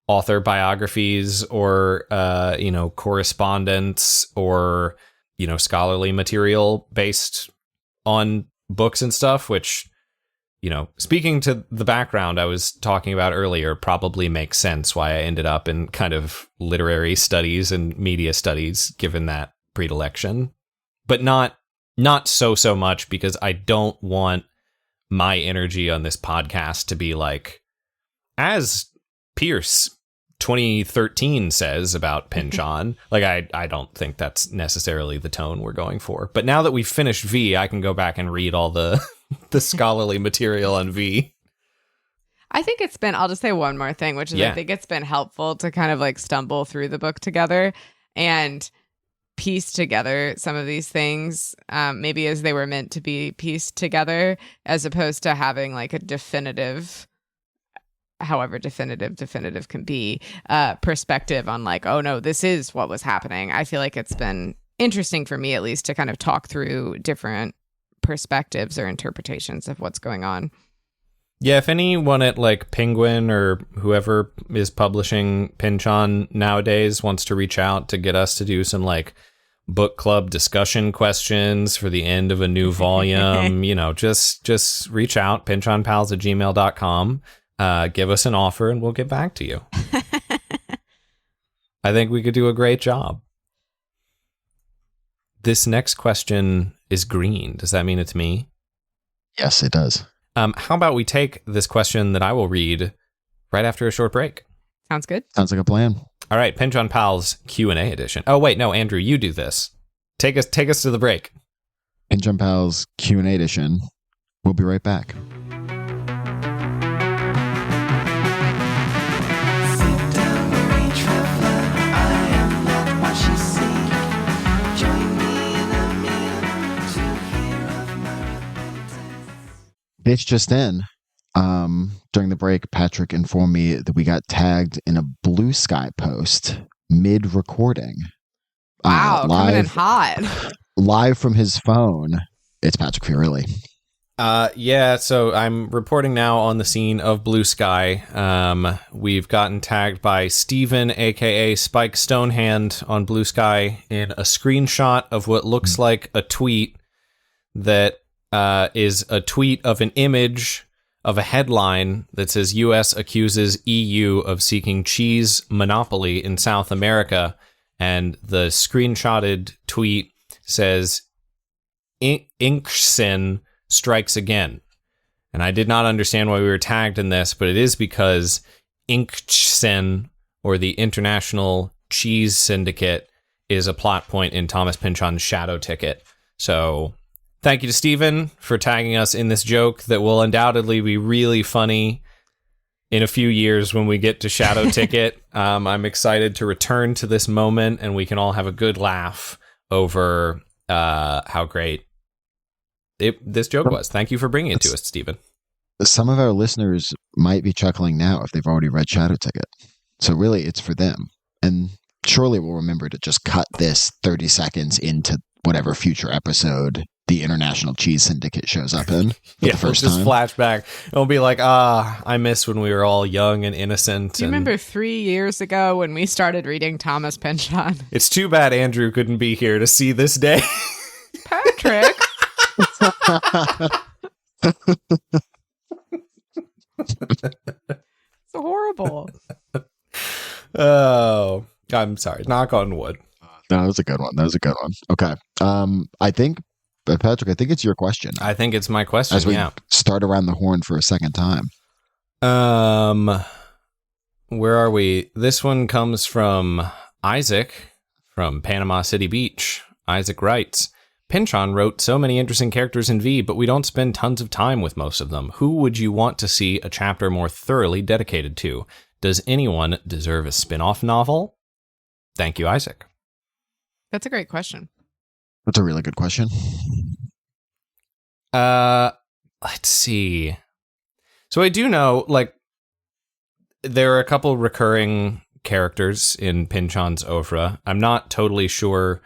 author biographies or, correspondence or, scholarly material based on books and stuff, which, speaking to the background I was talking about earlier, probably makes sense why I ended up in kind of literary studies and media studies, given that predilection, but not so much because I don't want my energy on this podcast to be like, as Pierce 2013 says about Pynchon. Like, I don't think that's necessarily the tone we're going for. But now that we've finished V, I can go back and read all the the scholarly material on V. I think it's been, I'll just say one more thing, which is I think it's been helpful to kind of like stumble through the book together and piece together some of these things, maybe as they were meant to be pieced together, as opposed to having like a definitive, however definitive can be, perspective on like, oh no, this is what was happening. I feel like it's been interesting for me, at least, to kind of talk through different perspectives or interpretations of what's going on. Yeah, if anyone at like Penguin or whoever is publishing Pynchon nowadays wants to reach out to get us to do some like book club discussion questions for the end of a new volume, just reach out, pynchonpals@gmail.com. Give us an offer and we'll get back to you. I think we could do a great job. This next question is green. Does that mean it's me? Yes, it does. How about we take this question that I will read right after a short break? Sounds good. Sounds like a plan. All right, Pynchon Pals Q&A edition. Oh, wait, no, Andrew, you do this. Take us to the break. Pynchon Pals Q&A edition. We'll be right back. It's just in. During the break, Patrick informed me that we got tagged in a Blue Sky post mid-recording. Wow, coming in hot. Live from his phone. It's Patrick Fiorilli. So I'm reporting now on the scene of Blue Sky. We've gotten tagged by Steven, aka Spike Stonehand, on Blue Sky in a screenshot of what looks like a tweet that is a tweet of an image of a headline that says U.S. accuses EU of seeking cheese monopoly in South America. And the screenshotted tweet says, Pynchon strikes again. And I did not understand why we were tagged in this, but it is because Pynchon, or the International Cheese Syndicate, is a plot point in Thomas Pynchon's Shadow Ticket. So thank you to Stephen for tagging us in this joke that will undoubtedly be really funny in a few years when we get to Shadow Ticket. I'm excited to return to this moment and we can all have a good laugh over how great this joke was. Thank you for bringing it to us, Stephen. Some of our listeners might be chuckling now if they've already read Shadow Ticket. So really, it's for them. And surely we'll remember to just cut this 30 seconds into whatever future episode the International Cheese Syndicate shows up in for the first we'll just time. Flashback. It'll be like, I miss when we were all young and innocent. Do you remember 3 years ago when we started reading Thomas Pynchon? It's too bad Andrew couldn't be here to see this day. Patrick, It's horrible. Oh, I'm sorry. Knock on wood. No, that was a good one. Okay. I think, Patrick, I think it's your question. I think it's my question. As we yeah. start around the horn for a second time. Where are we? This one comes from Isaac from Panama City Beach. Isaac writes, Pynchon wrote so many interesting characters in V, but we don't spend tons of time with most of them. Who would you want to see a chapter more thoroughly dedicated to? Does anyone deserve a spin-off novel? Thank you, Isaac. That's a great question. That's a really good question. Let's see. So I do know, like, there are a couple recurring characters in Pynchon's oeuvre. I'm not totally sure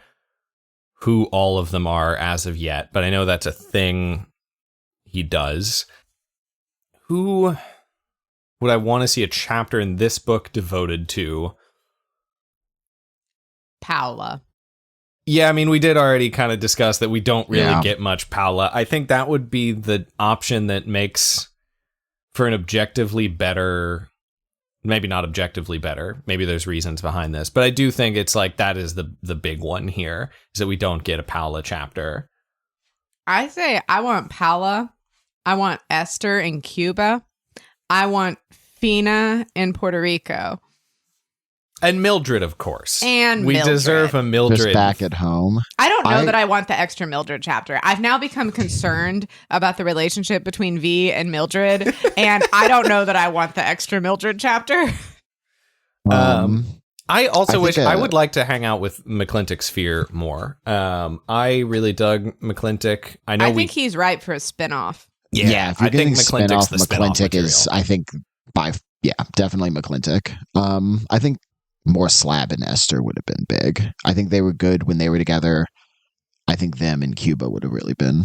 who all of them are as of yet, but I know that's a thing he does. Who would I want to see a chapter in this book devoted to? Paula. Yeah, I mean, we did already kind of discuss that we don't really Yeah. get much Paula. I think that would be the option that makes for an objectively better, maybe not objectively better. Maybe there's reasons behind this, but I do think it's like that is the big one here, is that we don't get a Paula chapter. I say I want Paula. I want Esther in Cuba. I want Fina in Puerto Rico. And Mildred, of course. And we Mildred. deserve a Just Mildred. back at home. I don't know that I want the extra Mildred chapter. I've now become concerned about the relationship between V and Mildred, and I don't know that I want the extra Mildred chapter. I also I wish think, I would like to hang out with McClintock Sphere more. I really dug McClintock. I think he's ripe for a spinoff. Yeah, if I you're think getting spin-off, McClintock's the spin-off McClintock is, material. I think, definitely McClintock. I think more Slab and Esther would have been big. I think they were good when they were together. I think them in Cuba would have really been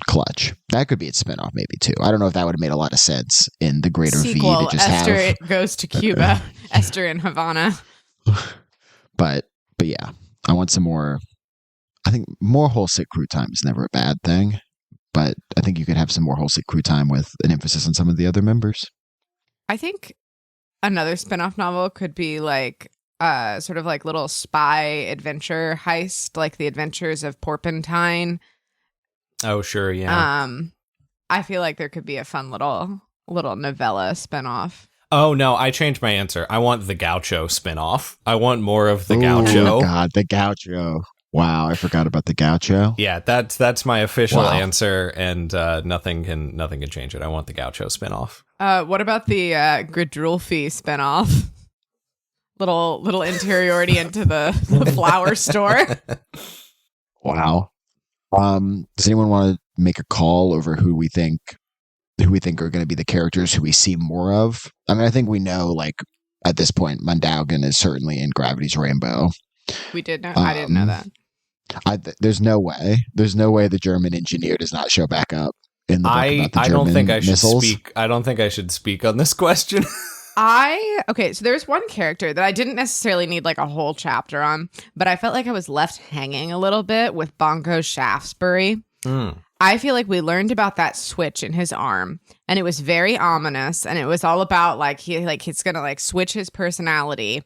clutch. That could be its spinoff, maybe too. I don't know if that would have made a lot of sense in the greater Sequel, V to just Esther have. goes to Cuba. Esther in Havana. But yeah, I want some more. I think more whole sit crew time is never a bad thing, but I think you could have some more whole sit crew time with an emphasis on some of the other members. I think another spinoff novel could be like sort of like little spy adventure heist, like the adventures of Porpentine. Oh, sure, yeah. I feel like there could be a fun little novella spinoff. Oh, no, I changed my answer. I want the Gaucho spinoff. I want more of the Oh Gaucho. God, the Gaucho. Wow, I forgot about the Gaucho. Yeah, that's my official Wow. answer, and nothing can change it. I want the Gaucho spinoff. What about the Gradrulfi spinoff? Little interiority into the flower store. Wow. Does anyone want to make a call over who we think are going to be the characters who we see more of? I mean, I think we know, like, at this point, Mundaugen is certainly in Gravity's Rainbow. We did know. I didn't know that. There's no way the German engineer does not show back up in the book about the I German don't think I should missiles. speak. I don't think I should speak on this question. Okay, so there's one character that I didn't necessarily need like a whole chapter on, but I felt like I was left hanging a little bit with Bongo Shaftesbury. I feel like we learned about that switch in his arm, and it was very ominous, and it was all about he's gonna like switch his personality.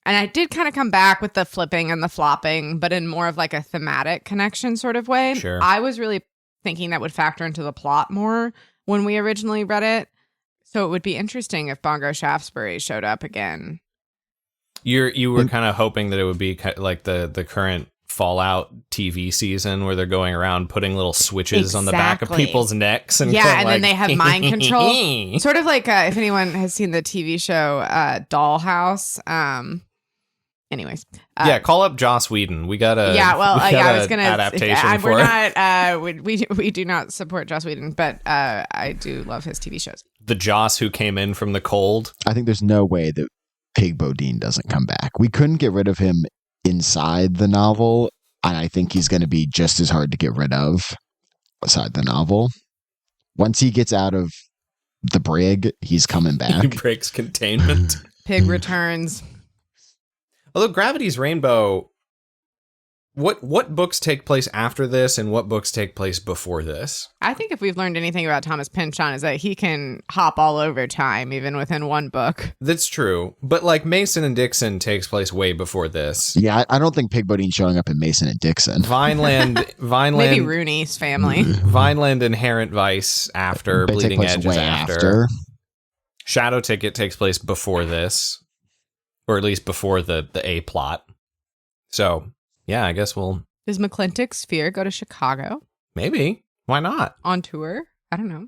And I did kind of come back with the flipping and the flopping, but in more of like a thematic connection sort of way. Sure. I was really thinking that would factor into the plot more when we originally read it. So it would be interesting if Bongo Shaftesbury showed up again. You were kind of hoping that it would be like the current Fallout TV season where they're going around putting little switches on the back of Exactly. people's necks and Yeah, going and like, then they have mind control. Sort of like if anyone has seen the TV show Dollhouse. Anyways. Yeah, call up Joss Whedon. We got a I was gonna. adaptation for we're it. not. We do not support Joss Whedon, but I do love his TV shows. The Joss who came in from the cold. I think there's no way that Pig Bodine doesn't come back. We couldn't get rid of him inside the novel, and I think he's going to be just as hard to get rid of outside the novel. Once he gets out of the brig, he's coming He back. breaks containment. Pig returns. Although Gravity's Rainbow, What books take place after this and what books take place before this? I think if we've learned anything about Thomas Pynchon is that he can hop all over time, even within one book. That's true. But like Mason and Dixon takes place way before this. Yeah, I don't think Pig Bodine showing up in Mason and Dixon. Vineland, Maybe Rooney's family. Vineland, Inherent Vice after, They take Bleeding place Edge way is after. Shadow Ticket takes place before this, or at least before the A plot. So, yeah, I guess we'll... Does McClintock's Sphere go to Chicago? Maybe. Why not? On tour? I don't know.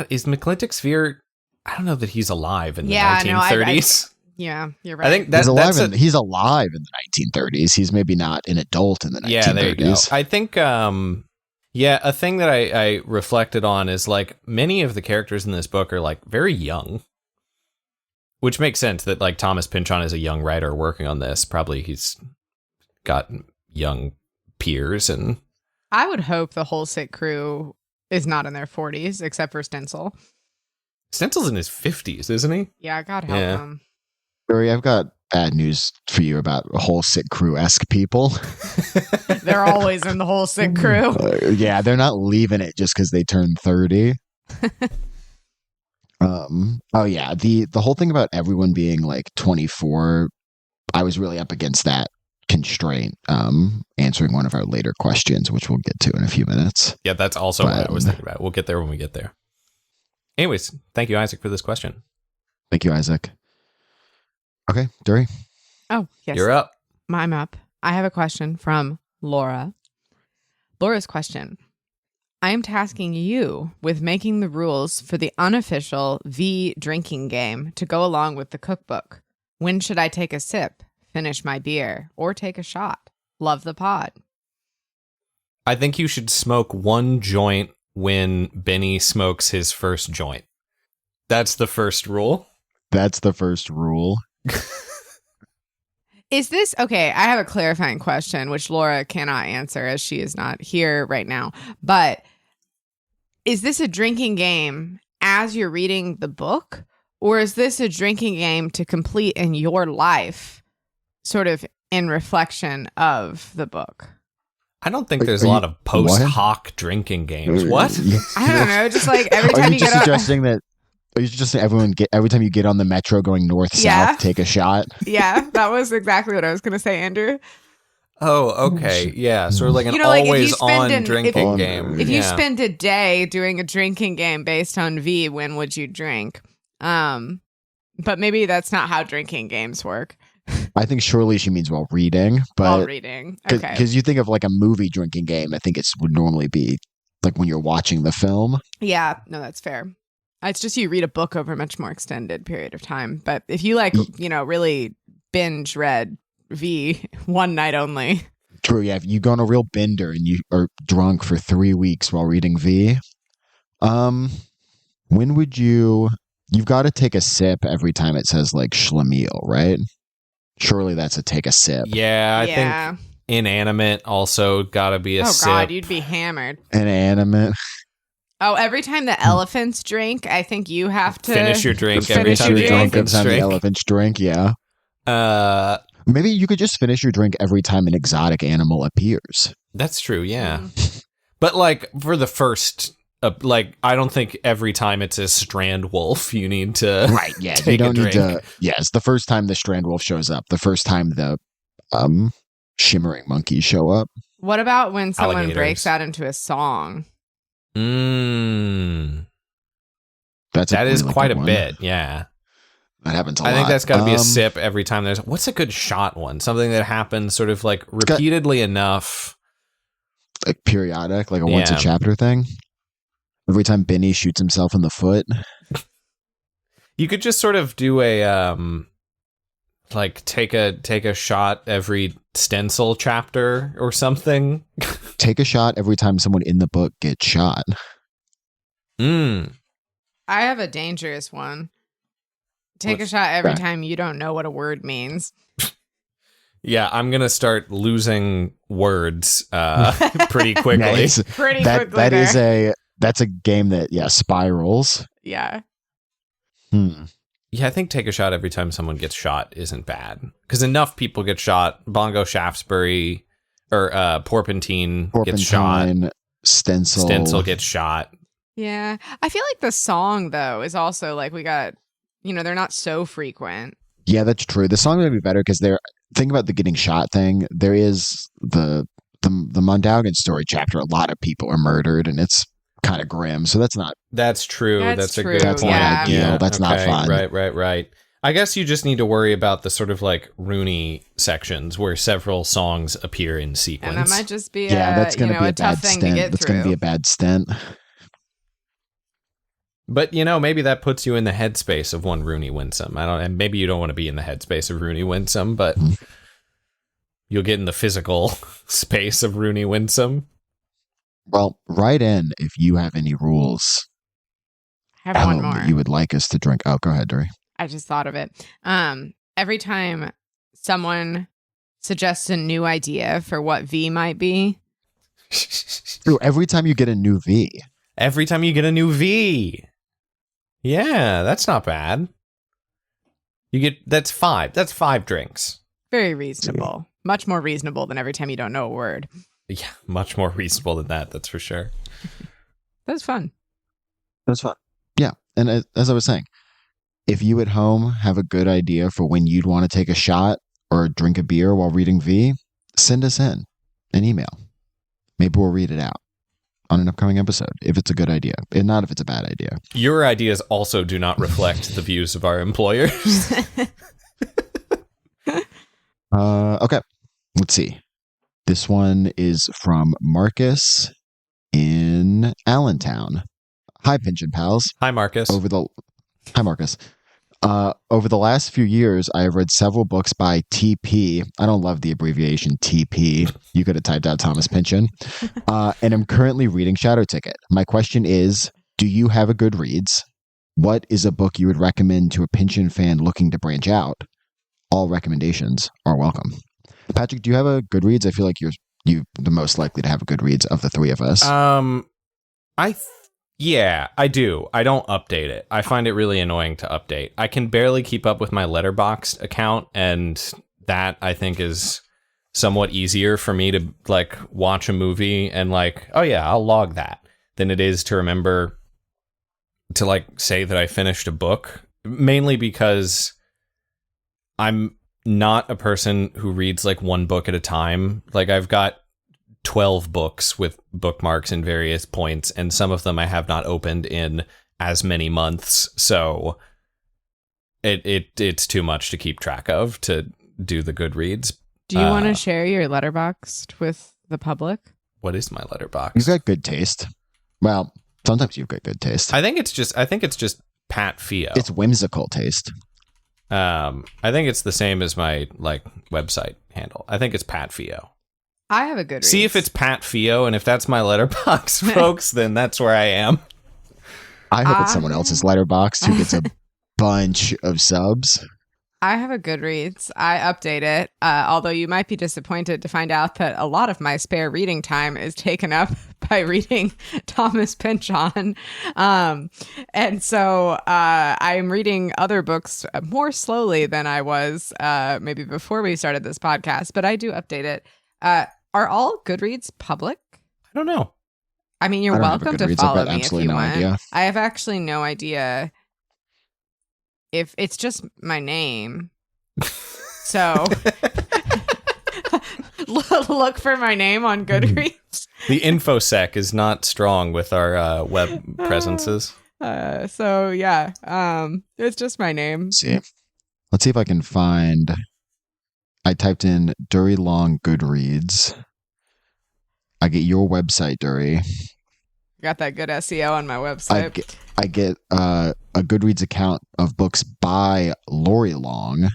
Is McClintock's Sphere... I don't know that he's alive in the 1930s. Yeah, you're right. I think he's alive in the 1930s. He's maybe not an adult in the 1930s. Yeah, there you go. I think... a thing that I reflected on is like many of the characters in this book are like very young, which makes sense that like Thomas Pynchon is a young writer working on this. Probably he's got young peers, and I would hope the whole Sick crew is not in their 40s except for Stencil. Stencil's in his 50s, isn't he? Yeah, God help him. Barry, I've got bad news for you about whole Sick crew-esque people. They're always in the whole Sick crew. Yeah, they're not leaving it just because they turned 30. Oh yeah, the whole thing about everyone being like 24, I was really up against that constraint, answering one of our later questions, which we'll get to in a few minutes. Yeah, that's also what I was thinking about. We'll get there when we get there. Anyways, thank you, Isaac, for this question. Thank you, Isaac. Okay, Duri. Oh, yes. You're up. I'm up. I have a question from Laura. Laura's question. I am tasking you with making the rules for the unofficial V drinking game to go along with the cookbook. When should I take a sip, finish my beer, or take a shot? Love the pod. I think you should smoke one joint when Benny smokes his first joint. That's the first rule. That's the first rule. Is this okay? I have a clarifying question, which Laura cannot answer as she is not here right now. But is this a drinking game as you're reading the book? Or is this a drinking game to complete in your life, sort of in reflection of the book? I don't think there's a lot of post hoc drinking games. What? I don't know. Just like every time you get suggesting that. Are you just every time you get on the metro going north-south, take a shot? Yeah, that was exactly what I was going to say, Andrew. Oh, okay. Yeah, sort of like an always-on drinking game. If you spend a day doing a drinking game based on V, when would you drink? But maybe that's not how drinking games work. I think surely she means while reading. But while reading, okay. Because you think of like a movie drinking game, I think it would normally be like when you're watching the film. Yeah, no, that's fair. It's just you read a book over a much more extended period of time. But if you really binge read V one night only. True, yeah. If you go on a real bender and you are drunk for 3 weeks while reading V, when would you've got to take a sip every time it says like schlemiel, right? Surely that's a take a sip. Yeah, I think inanimate also got to be a sip. Oh God, you'd be hammered. Inanimate. Oh, every time the elephants drink, I think you have to finish your drink every time the elephants drink. Yeah. Maybe you could just finish your drink every time an exotic animal appears. That's true. Yeah. But like for the first, I don't think every time it's a strand wolf, you need to right. Yeah. You don't need to. Yes. The first time the strand wolf shows up, the first time the shimmering monkeys show up. What about when someone breaks out into a song? That is quite a bit. Yeah. That happens a lot. I think that's got to be a sip every time there's... What's a good shot one? Something that happens sort of like repeatedly enough. Like periodic, like a once a chapter thing. Every time Benny shoots himself in the foot. You could just sort of do a... like take a shot every stencil chapter or something. Take a shot every time someone in the book gets shot. I have a dangerous one. Take a shot every time you don't know what a word means. Yeah, I'm going to start losing words pretty quickly. Nice. Quickly. That's a game that, spirals. Yeah. Yeah, I think take a shot every time someone gets shot isn't bad. Because enough people get shot. Bongo Shaftesbury or Porpentine gets shot. Stencil gets shot. Yeah. I feel like the song, though, is also like we got, they're not so frequent. Yeah, that's true. The song would be better because think about the getting shot thing. There is the Mondaugan story chapter. A lot of people are murdered, and it's kind of grim. So that's not. That's true. That's a good That's point. not ideal. That's not fun. Right. I guess you just need to worry about the sort of like Rooney sections where several songs appear in sequence. And that might just be that's going to be a tough bad thing stint. to get That's through. going to be a bad stint. But maybe that puts you in the headspace of one Rooney Winsome. And maybe you don't want to be in the headspace of Rooney Winsome, but you'll get in the physical space of Rooney Winsome. Well, write in if you have any rules. I have one more. That you would like us to drink. Oh, go ahead, Duri. I just thought of it. Every time someone suggests a new idea for what V might be. Every time you get a new V. Every time you get a new V. Yeah, that's not bad. That's 5. That's 5 drinks. Very reasonable. Much more reasonable than every time you don't know a word. Yeah, much more reasonable than that, that's for sure. That's fun. That's fun. Yeah, and as I was saying, if you at home have a good idea for when you'd want to take a shot or drink a beer while reading V, send us in an email. Maybe we'll read it out on an upcoming episode if it's a good idea, and not if it's a bad idea. Your ideas also do not reflect the views of our employers. Okay, let's see. This one is from Marcus in Allentown. Hi, Pynchon pals. Hi, Marcus. Hi, Marcus. Over the last few years, I have read several books by TP. I don't love the abbreviation TP. You could have typed out Thomas Pynchon. And I'm currently reading Shadow Ticket. My question is, do you have a Goodreads? What is a book you would recommend to a Pynchon fan looking to branch out? All recommendations are welcome. Patrick, do you have a Goodreads? I feel like you're the most likely to have a Goodreads of the three of us. Yeah, I do. I don't update it. I find it really annoying to update. I can barely keep up with my Letterboxd account, and that I think is somewhat easier for me to like watch a movie and like, oh yeah, I'll log that, than it is to remember to like say that I finished a book, mainly because I'm not a person who reads like one book at a time. Like I've got 12 books with bookmarks in various points, and some of them I have not opened in as many months, so it's too much to keep track of to do the Goodreads. Do you want to share your Letterboxd with the public? What is my Letterboxd? You've got good taste. Well, sometimes you've got good taste. I think it's just Pat Fio. It's whimsical taste. I think it's the same as my like website handle. I think it's Pat Fio. I have a Goodreads. See if it's Pat Fio, and if that's my Letterboxd, folks, then that's where I am. I hope it's someone else's Letterboxd who gets a bunch of subs. I have a Goodreads. I update it, although you might be disappointed to find out that a lot of my spare reading time is taken up by reading Thomas Pynchon. And so I'm reading other books more slowly than I was maybe before we started this podcast, but I do update it. Are all Goodreads public? I don't know. I mean, you're welcome to follow me if you want. Idea. I have actually no idea if it's just my name. So look for my name on Goodreads. The InfoSec is not strong with our web presences. So yeah, it's just my name. Let's see if I can find. I typed in Duri Long Goodreads. I get your website, Duri. Got that good SEO on my website. I get a Goodreads account of books by Lori Long.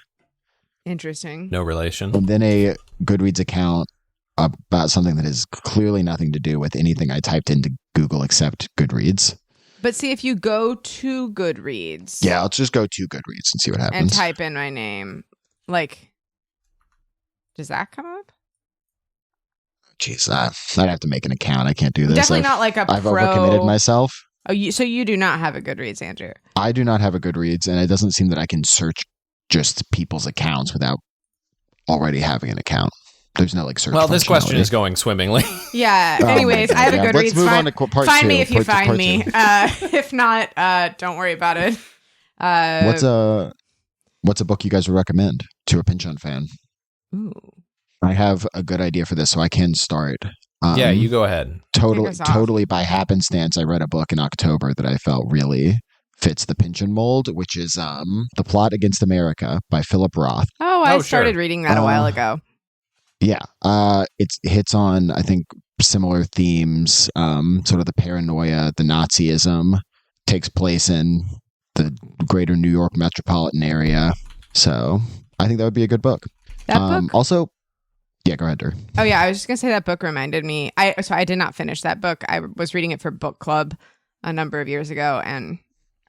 Interesting. No relation. And then a Goodreads account about something that has clearly nothing to do with anything I typed into Google except Goodreads. But see, if you go to Goodreads. Yeah, let's just go to Goodreads and see what happens. And type in my name. Like, does that come up? Jeez, I'd have to make an account. I can't do this. Definitely not like I've overcommitted myself. Oh, so you do not have a Goodreads, Andrew? I do not have a Goodreads, and it doesn't seem that I can search just people's accounts without already having an account. there's no like search. Well, this question functionality. is going swimmingly. Yeah. Oh my Anyways, God, I have a yeah. good Let's reads. move on to part Find two. me if you Part find me. two. If not, don't worry about it. What's a book you guys would recommend to a Pynchon fan? Ooh. I have a good idea for this, so I can start. Yeah, you go ahead. Totally, Kick us off. totally by happenstance, I read a book in October that I felt really fits the Pynchon mold, which is The Plot Against America by Philip Roth. Oh, I Oh, sure. started reading that a while ago. Yeah, it hits on, I think, similar themes, sort of the paranoia, the Nazism, takes place in the greater New York metropolitan area. So I think that would be a good book. That book? Also, yeah, go ahead, Dur. Oh yeah, I was just gonna say that book reminded me. I did not finish that book. I was reading it for book club a number of years ago, and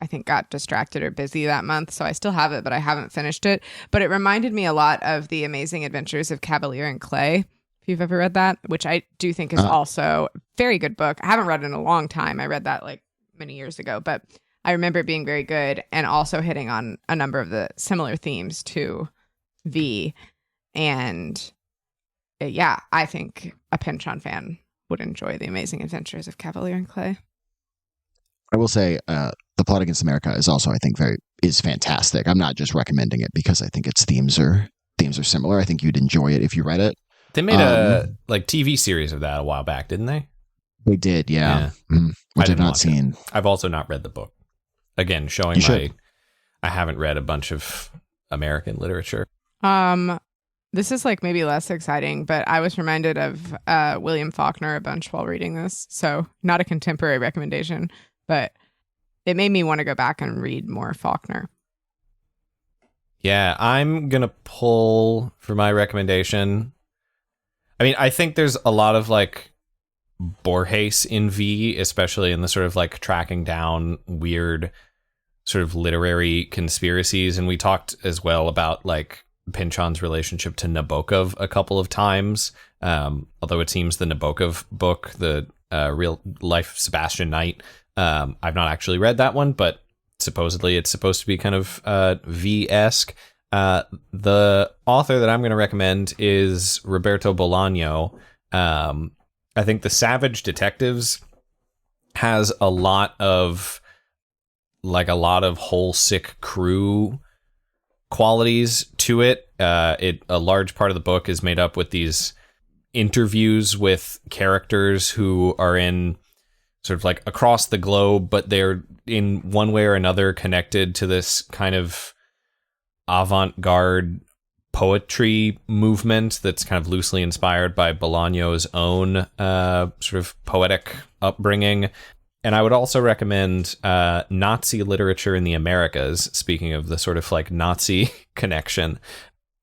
I think got distracted or busy that month, so I still have it, but I haven't finished it. But it reminded me a lot of The Amazing Adventures of Cavalier and Clay. If you've ever read that, which I do think is also a very good book. I haven't read it in a long time. I read that like many years ago, but I remember it being very good and also hitting on a number of the similar themes to V. And yeah, I think a Pynchon fan would enjoy The Amazing Adventures of Cavalier and Clay. I will say, The Plot Against America is also, I think, is fantastic. I'm not just recommending it because I think its themes are similar. I think you'd enjoy it if you read it. They made a like TV series of that a while back, didn't they? They did, yeah. Which I've not seen. I've also not read the book. Again, showing I haven't read a bunch of American literature. This is like maybe less exciting, but I was reminded of William Faulkner a bunch while reading this. So not a contemporary recommendation, but it made me want to go back and read more Faulkner. Yeah, I'm going to pull for my recommendation. I mean, I think there's a lot of like Borges in V, especially in the sort of like tracking down weird sort of literary conspiracies. And we talked as well about like Pynchon's relationship to Nabokov a couple of times. Although it seems the Nabokov book, the real life Sebastian Knight, I've not actually read that one, but supposedly it's supposed to be kind of V-esque. The author that I'm going to recommend is Roberto Bolaño. I think The Savage Detectives has a lot of whole sick crew qualities to it. A large part of the book is made up with these interviews with characters who are in sort of like across the globe, but they're in one way or another connected to this kind of avant-garde poetry movement that's kind of loosely inspired by Bolaño's own sort of poetic upbringing. And I would also recommend Nazi Literature in the Americas, speaking of the sort of like Nazi connection,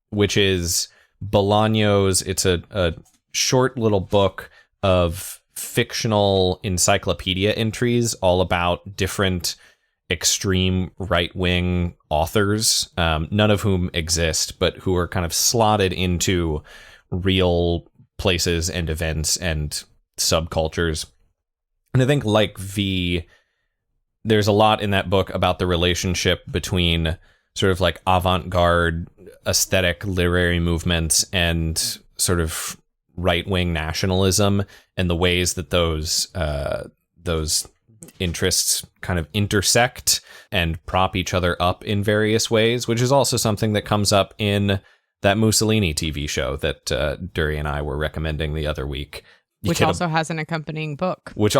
which is Bolaño's. It's a short little book of fictional encyclopedia entries all about different extreme right-wing authors, none of whom exist, but who are kind of slotted into real places and events and subcultures. And I think like V, there's a lot in that book about the relationship between sort of like avant-garde aesthetic literary movements and sort of right-wing nationalism, and the ways that those interests kind of intersect and prop each other up in various ways, which is also something that comes up in that Mussolini TV show that Duri and I were recommending the other week. Which also has an accompanying book. So,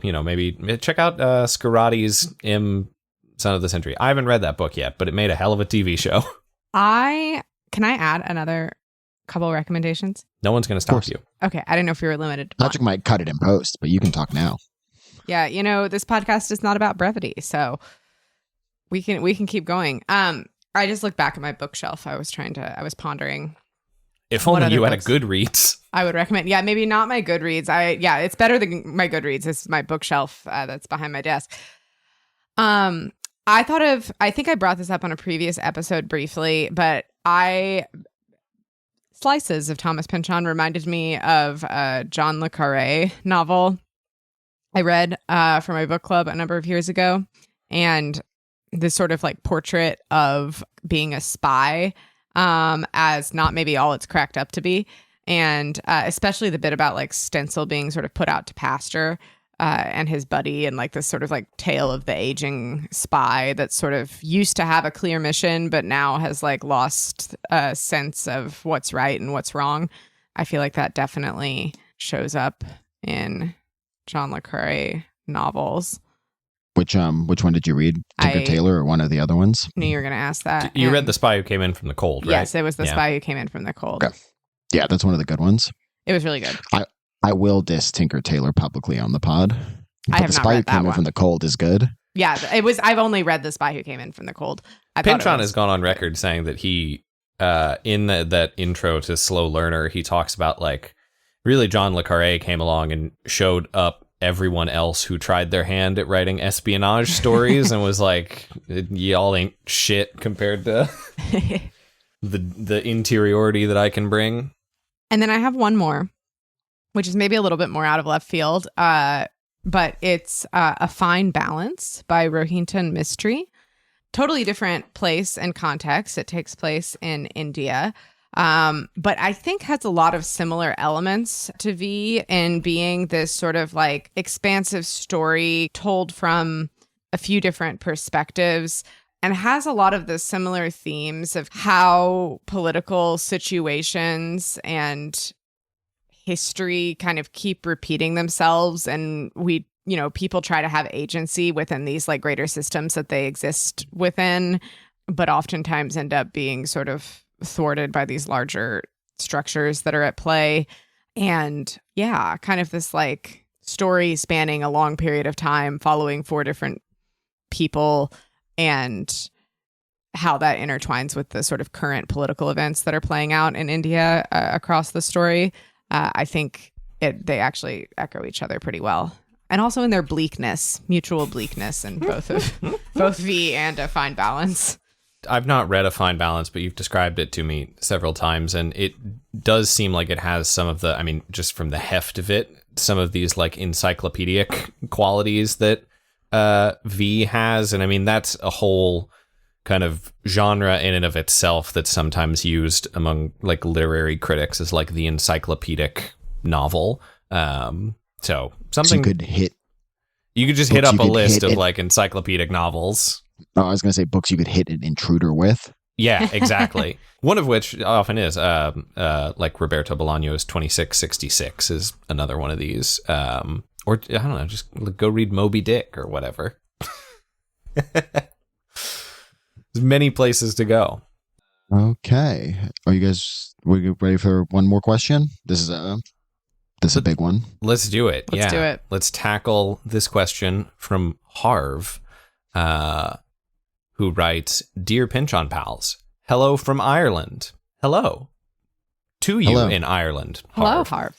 maybe check out Scarratti's Son of the Century. I haven't read that book yet, but it made a hell of a TV show. Can I add another couple recommendations? No one's going to stop you. Okay, I didn't know if you were limited to Patrick might cut it in post, but you can talk now. Yeah, this podcast is not about brevity, so we can keep going. I just looked back at my bookshelf. I was pondering. If only you had a Goodreads. I would recommend. Yeah, maybe not my Goodreads. It's better than my Goodreads. It's my bookshelf that's behind my desk. I think I brought this up on a previous episode briefly, but Slices of Thomas Pynchon reminded me of a John le Carré novel I read for my book club a number of years ago. And this sort of like portrait of being a spy as not maybe all it's cracked up to be. And especially the bit about like Stencil being sort of put out to pasture and his buddy, and like this sort of like tale of the aging spy that sort of used to have a clear mission, but now has like lost a sense of what's right and what's wrong. I feel like that definitely shows up in John le Carré novels. Which one did you read? Tinker Tailor or one of the other ones? Knew you were going to ask that. You read The Spy Who Came In From the Cold, right? Yes, it was The Spy Who Came In From the Cold. Okay. Yeah, that's one of the good ones. It was really good. I will diss Tinker Tailor publicly on the pod. I have The not Spy Who read that Came In one. From the Cold is good. Yeah, it was. I've only read The Spy Who Came In From the Cold. Pynchon has gone on record saying that he, in that intro to Slow Learner, he talks about like, really John le Carré came along and showed up everyone else who tried their hand at writing espionage stories and was like, y'all ain't shit compared to the interiority that I can bring. And then I have one more, which is maybe a little bit more out of left field, but it's A Fine Balance by Rohinton Mistry. Totally different place and context. It takes place in India, but I think has a lot of similar elements to V in being this sort of like expansive story told from a few different perspectives, and has a lot of the similar themes of how political situations and history kind of keep repeating themselves, and people try to have agency within these like greater systems that they exist within, but oftentimes end up being sort of thwarted by these larger structures that are at play. And yeah, kind of this like story spanning a long period of time, following 4 different people, and how that intertwines with the sort of current political events that are playing out in India across the story. I think they actually echo each other pretty well. And also in their bleakness, mutual bleakness in both V and A Fine Balance. I've not read A Fine Balance, but you've described it to me several times, and it does seem like it has some of the, I mean, just from the heft of it, some of these like encyclopedic qualities that V has. And I mean, that's a whole kind of genre in and of itself that's sometimes used among like literary critics as like the encyclopedic novel. So something you could just hit up a list of like encyclopedic novels. Oh, I was going to say books you could hit an intruder with. Yeah, exactly. One of which often is like Roberto Bolaño's 2666 is another one of these. Or I don't know, just go read Moby Dick or whatever. There's many places to go. Okay. Are you guys ready for one more question? This is a big one. Let's do it. Let's do it. Let's tackle this question from Harv, who writes, Dear Pynchon Pals, hello from Ireland. Hello. To you in Ireland, Harv. Hello, Harv.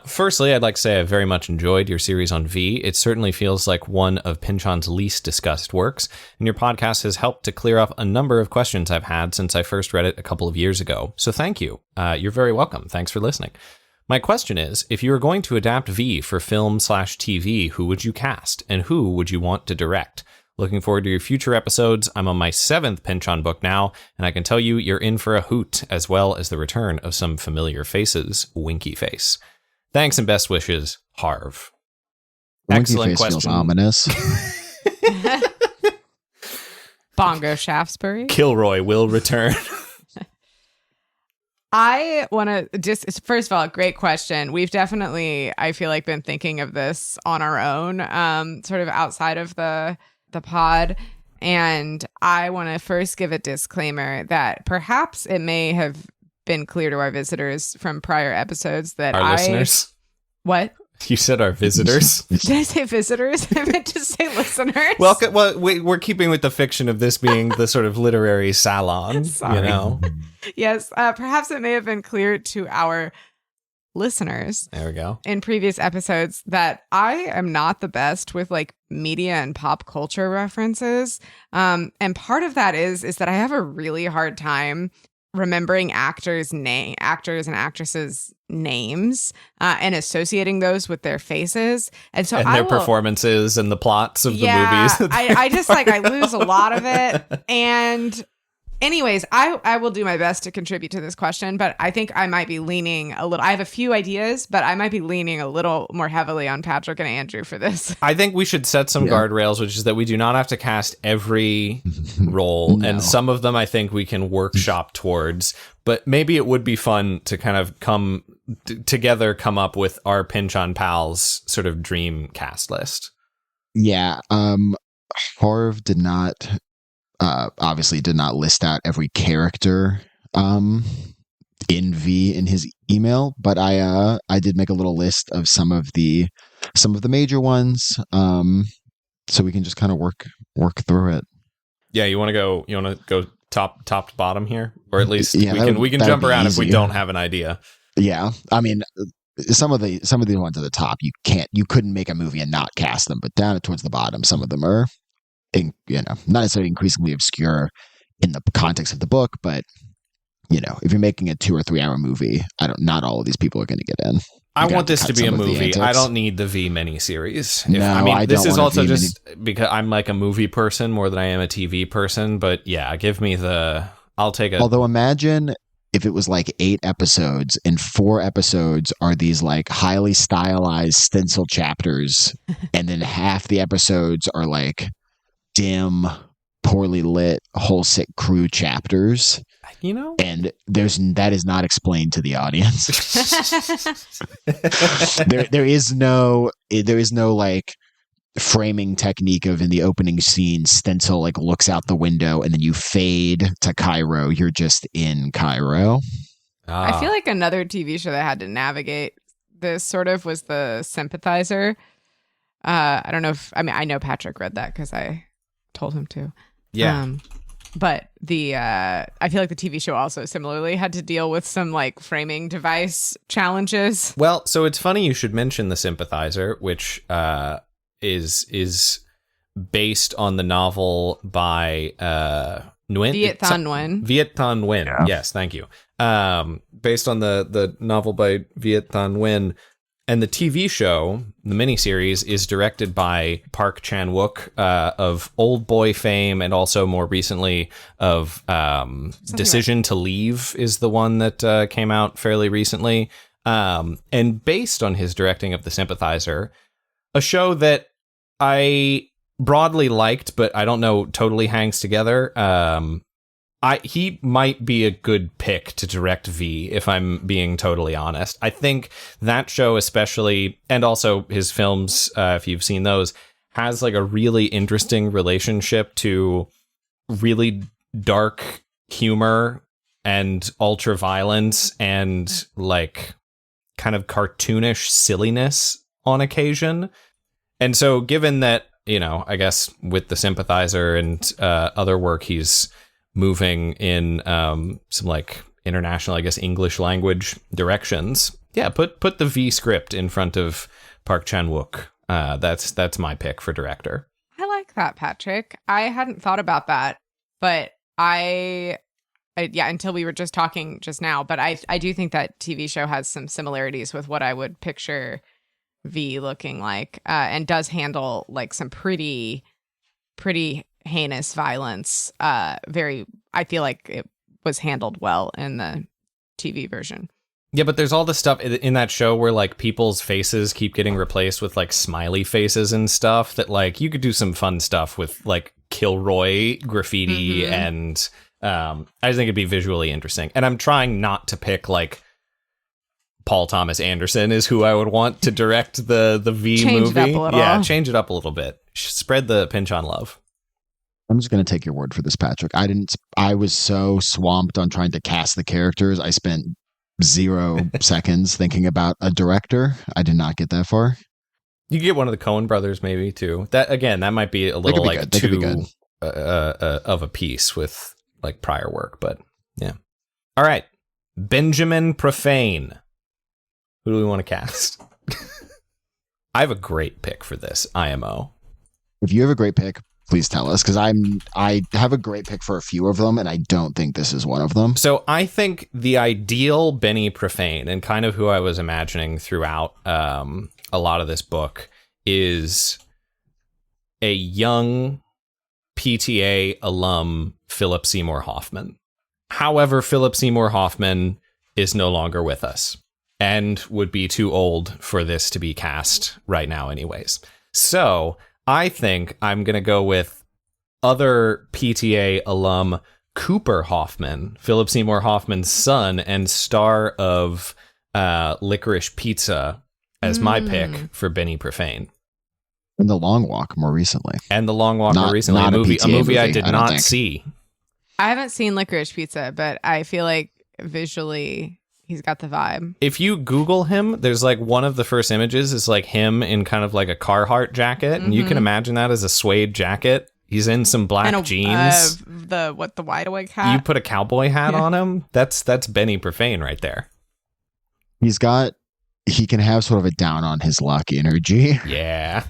Firstly, I'd like to say I very much enjoyed your series on V. It certainly feels like one of Pynchon's least discussed works, and your podcast has helped to clear up a number of questions I've had since I first read it a couple of years ago. So thank you. You're very welcome. Thanks for listening. My question is, if you were going to adapt V for film/TV, who would you cast, and who would you want to direct? Looking forward to your future episodes. I'm on my 7th Pynchon book now, and I can tell you you're in for a hoot, as well as the return of some familiar faces. Winky face. Thanks and best wishes, Harv. Excellent question. Feels ominous. Bongo Shaftesbury. Kilroy will return. I want to just, first of all, great question. We've definitely, I feel like, been thinking of this on our own, sort of outside of the pod. And I want to first give a disclaimer that perhaps it may have been clear to our visitors from prior episodes that our listeners. What? You said our visitors. Did I say visitors? I meant to say listeners. Welcome. Well, we're keeping with the fiction of this being the sort of literary salon. Sorry. You know. Yes. Perhaps it may have been clear to our listeners. There we go. In previous episodes that I am not the best with like media and pop culture references. And part of that is that I have a really hard time remembering actors and actresses' names and associating those with their faces, and so their performances and the plots of the movies. I just like I lose a lot of it, and Anyways, I will do my best to contribute to this question, but I think I might be leaning a little. I have a few ideas, but I might be leaning a little more heavily on Patrick and Andrew for this. I think we should set some guardrails, which is that we do not have to cast every role, and some of them I think we can workshop towards. But maybe it would be fun to kind of come up with our Pynchon pals sort of dream cast list. Yeah, Harv did not. Obviously did not list out every character in V in his email, but I did make a little list of some of the major ones, so we can just kind of work through it. Yeah, you want to go top to bottom here, or at least we can jump around if we don't have an idea. Yeah, I mean, some of the ones at the top you couldn't make a movie and not cast them, but down towards the bottom, some of them are, not necessarily increasingly obscure in the context of the book, but if you're making a 2 or 3 hour movie, not all of these people are going to get in. I want this to be a movie. I don't need the V miniseries. This is also just because I'm like a movie person more than I am a TV person. But yeah, give me I'll take it. Although imagine if it was like 8 episodes and 4 episodes are these like highly stylized stencil chapters, and then half the episodes are like dim, poorly lit, whole sick crew chapters. And that is not explained to the audience. there is no like framing technique of in the opening scene, stencil like looks out the window and then you fade to Cairo. You're just in Cairo. I feel like another TV show that had to navigate this sort of was The Sympathizer. I don't know I know Patrick read that because I told him to. Yeah. But I feel like the TV show also similarly had to deal with some like framing device challenges. Well, so it's funny you should mention The Sympathizer, which is based on the novel by Nguyen. Viet Thanh Nguyen. Viet Thanh Nguyen. Yeah. Yes, thank you. Based on the novel by Viet Thanh Nguyen. And the TV show, the miniseries, is directed by Park Chan-wook of Old Boy fame, and also more recently of Decision to Leave is the one that came out fairly recently. And based on his directing of The Sympathizer, a show that I broadly liked, but I don't know totally hangs together. He might be a good pick to direct V, if I'm being totally honest. I think that show especially, and also his films, if you've seen those, has like a really interesting relationship to really dark humor and ultra violence and like kind of cartoonish silliness on occasion. And so given that, I guess with The Sympathizer and other work he's moving in some like international, I guess, English language directions. Yeah, put the V script in front of Park Chan-wook. That's my pick for director. I like that, Patrick. I hadn't thought about that, but I until we were just talking just now. But I do think that TV show has some similarities with what I would picture V looking like, and does handle like some pretty heinous violence. I feel like it was handled well in the TV version. Yeah, but there's all the stuff in that show where like people's faces keep getting replaced with like smiley faces and stuff that like you could do some fun stuff with like Kilroy graffiti. Mm-hmm. And I just think it'd be visually interesting. And I'm trying not to pick like Paul Thomas Anderson is who I would want to direct the V change movie. It up a little. Yeah, change it up a little bit. Spread the Pynchon love. I'm just going to take your word for this, Patrick. I was so swamped on trying to cast the characters. I spent 0 seconds thinking about a director. I did not get that far. You could get one of the Coen brothers maybe too. That might be a little like too of a piece with like prior work, but yeah. All right. Benjamin Profane. Who do we want to cast? I have a great pick for this, IMO. If you have a great pick, please tell us, because I have a great pick for a few of them, and I don't think this is one of them. So I think the ideal Benny Profane, and kind of who I was imagining throughout a lot of this book, is a young PTA alum Philip Seymour Hoffman. However, Philip Seymour Hoffman is no longer with us and would be too old for this to be cast right now anyways. So I think I'm going to go with other PTA alum Cooper Hoffman, Philip Seymour Hoffman's son and star of Licorice Pizza, as my pick for Benny Profane. And The Long Walk more recently. And The Long Walk more recently. Not a movie I did not think. see. I haven't seen Licorice Pizza, but I feel like visually he's got the vibe. If you Google him, there's like one of the first images is like him in kind of like a Carhartt jacket. And you can imagine that as a suede jacket. He's in some black jeans. The wide awake hat. You put a cowboy hat on him. That's Benny Profane right there. He can have sort of a down on his luck energy. Yeah.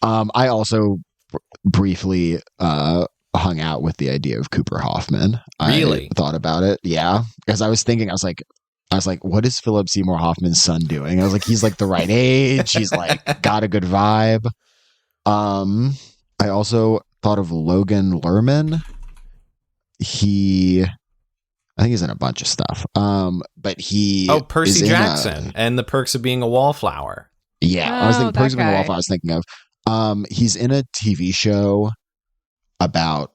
I also briefly hung out with the idea of Cooper Hoffman. Really? I thought about it. Yeah. Because I was like, what is Philip Seymour Hoffman's son doing? I was like, he's like the right age. He's like got a good vibe. I also thought of Logan Lerman. I think he's in a bunch of stuff. But he Percy Jackson and The Perks of Being a Wallflower. Yeah, I was thinking Perks of Being a Wallflower. I was thinking of. He's in a TV show about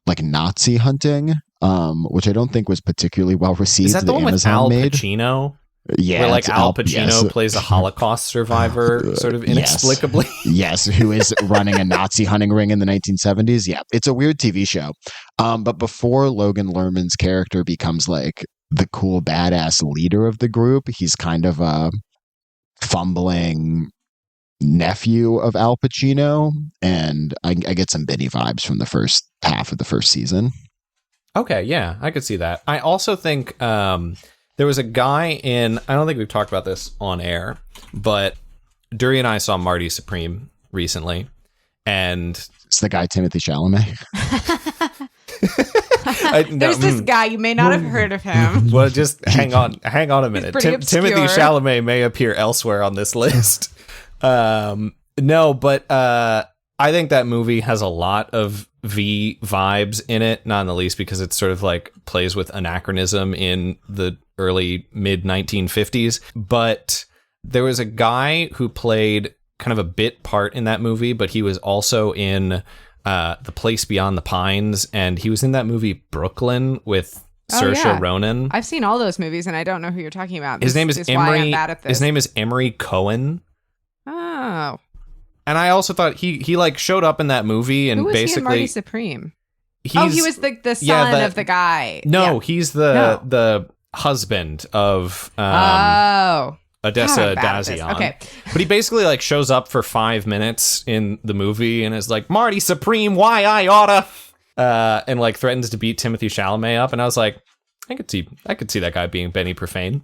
like Nazi hunting, which I don't think was particularly well received. Is that the one with Al Pacino? Yeah, where like Al Pacino plays a Holocaust survivor, sort of inexplicably. Yes, who is running a Nazi hunting ring in the 1970s. Yeah, it's a weird TV show. But before Logan Lerman's character becomes like the cool badass leader of the group, he's kind of a fumbling nephew of Al Pacino, and I get some Benny vibes from the first half of the first season. Okay, yeah, I could see that. I also think there was a guy in, I don't think we've talked about this on air, but Duri and I saw Marty Supreme recently, and it's the guy Timothy Chalamet. There's this guy, you may not have heard of him. Well, just hang on a minute. Timothy Chalamet may appear elsewhere on this list. No, but I think that movie has a lot of V vibes in it, not in the least because it's sort of like plays with anachronism in the early mid 1950s. But there was a guy who played kind of a bit part in that movie, but he was also in The Place Beyond the Pines, and he was in that movie Brooklyn with Saoirse Ronan. I've seen all those movies, and I don't know who you're talking about. His name is Emery Cohen. Oh. And I also thought he like showed up in that movie and who was basically he in Marty Supreme? He was the son of the guy. No, he's the husband of Odessa Dazian. Okay. But he basically like shows up for 5 minutes in the movie and is like, Marty Supreme, why I oughta, and like threatens to beat Timothy Chalamet up. And I was like, I could see that guy being Benny Profane.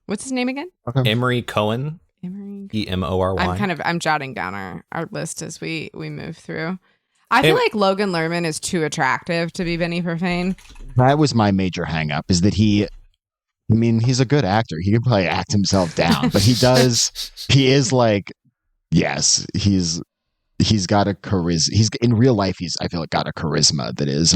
What's his name again? Okay. Emery Cohen. Emory. I'm jotting down our list as we move through. I feel like Logan Lerman is too attractive to be Benny Profane. That was my major hang up, is that he's a good actor. He can probably act himself down, but he is like, yes, he's got a charisma. He's in real life. I feel like got a charisma that is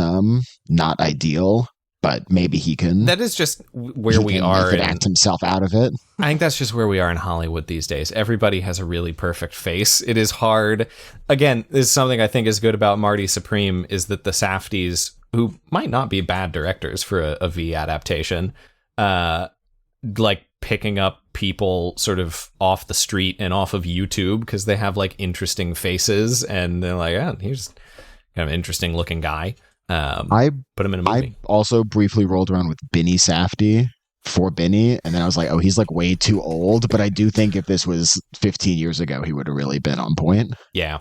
not ideal, but maybe he can. That is just where we are. He can act himself out of it. I think that's just where we are in Hollywood these days. Everybody has a really perfect face. It is hard. Again, this is something I think is good about Marty Supreme is that the Safdies, who might not be bad directors for a V adaptation, like picking up people sort of off the street and off of YouTube because they have like interesting faces and they're like, oh, he's kind of an interesting looking guy. I put him in a movie. I also briefly rolled around with Benny Safdie for Benny, and then I was like, oh, he's like way too old. But I do think if this was 15 years ago, he would have really been on point. Yeah,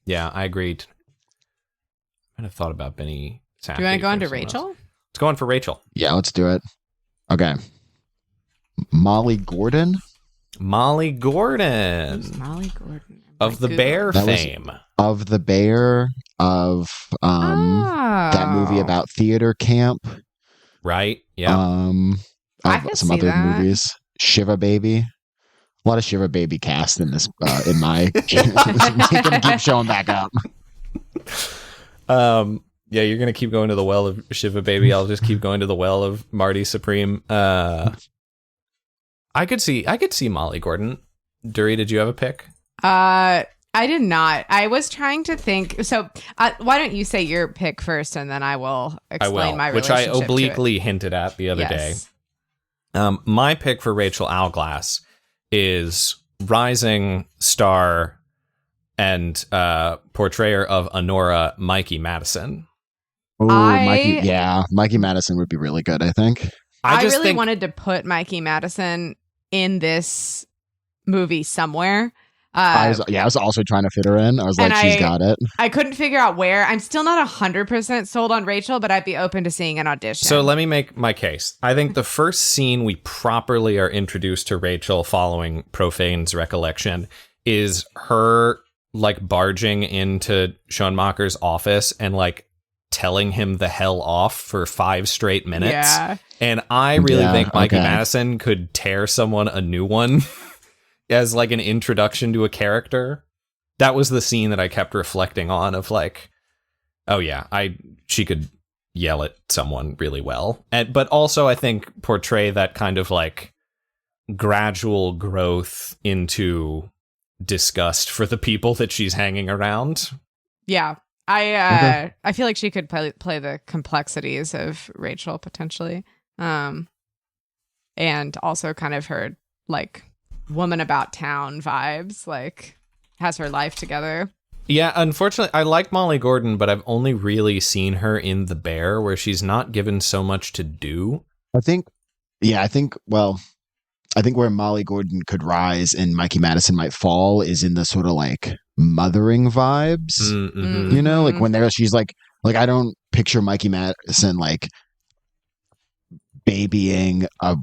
I agreed. I'd have thought about Benny Safdie. Do you want to go on to Rachel? Let's go on for Rachel. Yeah, let's do it. Okay. Molly Gordon. Who's Molly Gordon? Of the Bear fame. Of the Bear, of that movie about theater camp. Right, yeah. Of some other movies. Shiva Baby. A lot of Shiva Baby cast in this, in my... Keep showing back up. Yeah, you're gonna keep going to the well of Shiva Baby. I'll just keep going to the well of Marty Supreme. I could see Molly Gordon. Duri, did you have a pick? I did not. I was trying to think. So why don't you say your pick first, and then I will explain my relationship, which I to obliquely it. hinted at the other day. My pick for Rachel Owlglass is rising star and portrayer of Honora, Mikey Madison. Oh, Mikey Madison would be really good, I think. I really wanted to put Mikey Madison in this movie somewhere. I was also trying to fit her in. I was like, she's got it. I couldn't figure out where. I'm still not 100% sold on Rachel, but I'd be open to seeing an audition. So let me make my case. I think the first scene we properly are introduced to Rachel following Profane's recollection is her like barging into Schoenmaker's office and like telling him the hell off for 5 straight minutes. Yeah. And I really think Mikey Madison could tear someone a new one as like an introduction to a character. That was the scene that I kept reflecting on of like, oh yeah, she could yell at someone really well. But also I think portray that kind of like gradual growth into disgust for the people that she's hanging around. Yeah. I feel like she could play the complexities of Rachel potentially. And also kind of her like woman about town vibes, like has her life together. Yeah, unfortunately, I like Molly Gordon, but I've only really seen her in The Bear, where she's not given so much to do. I think where Molly Gordon could rise and Mikey Madison might fall is in the sort of like mothering vibes. Mm-hmm. You know, like when she's like I don't picture Mikey Madison like babying a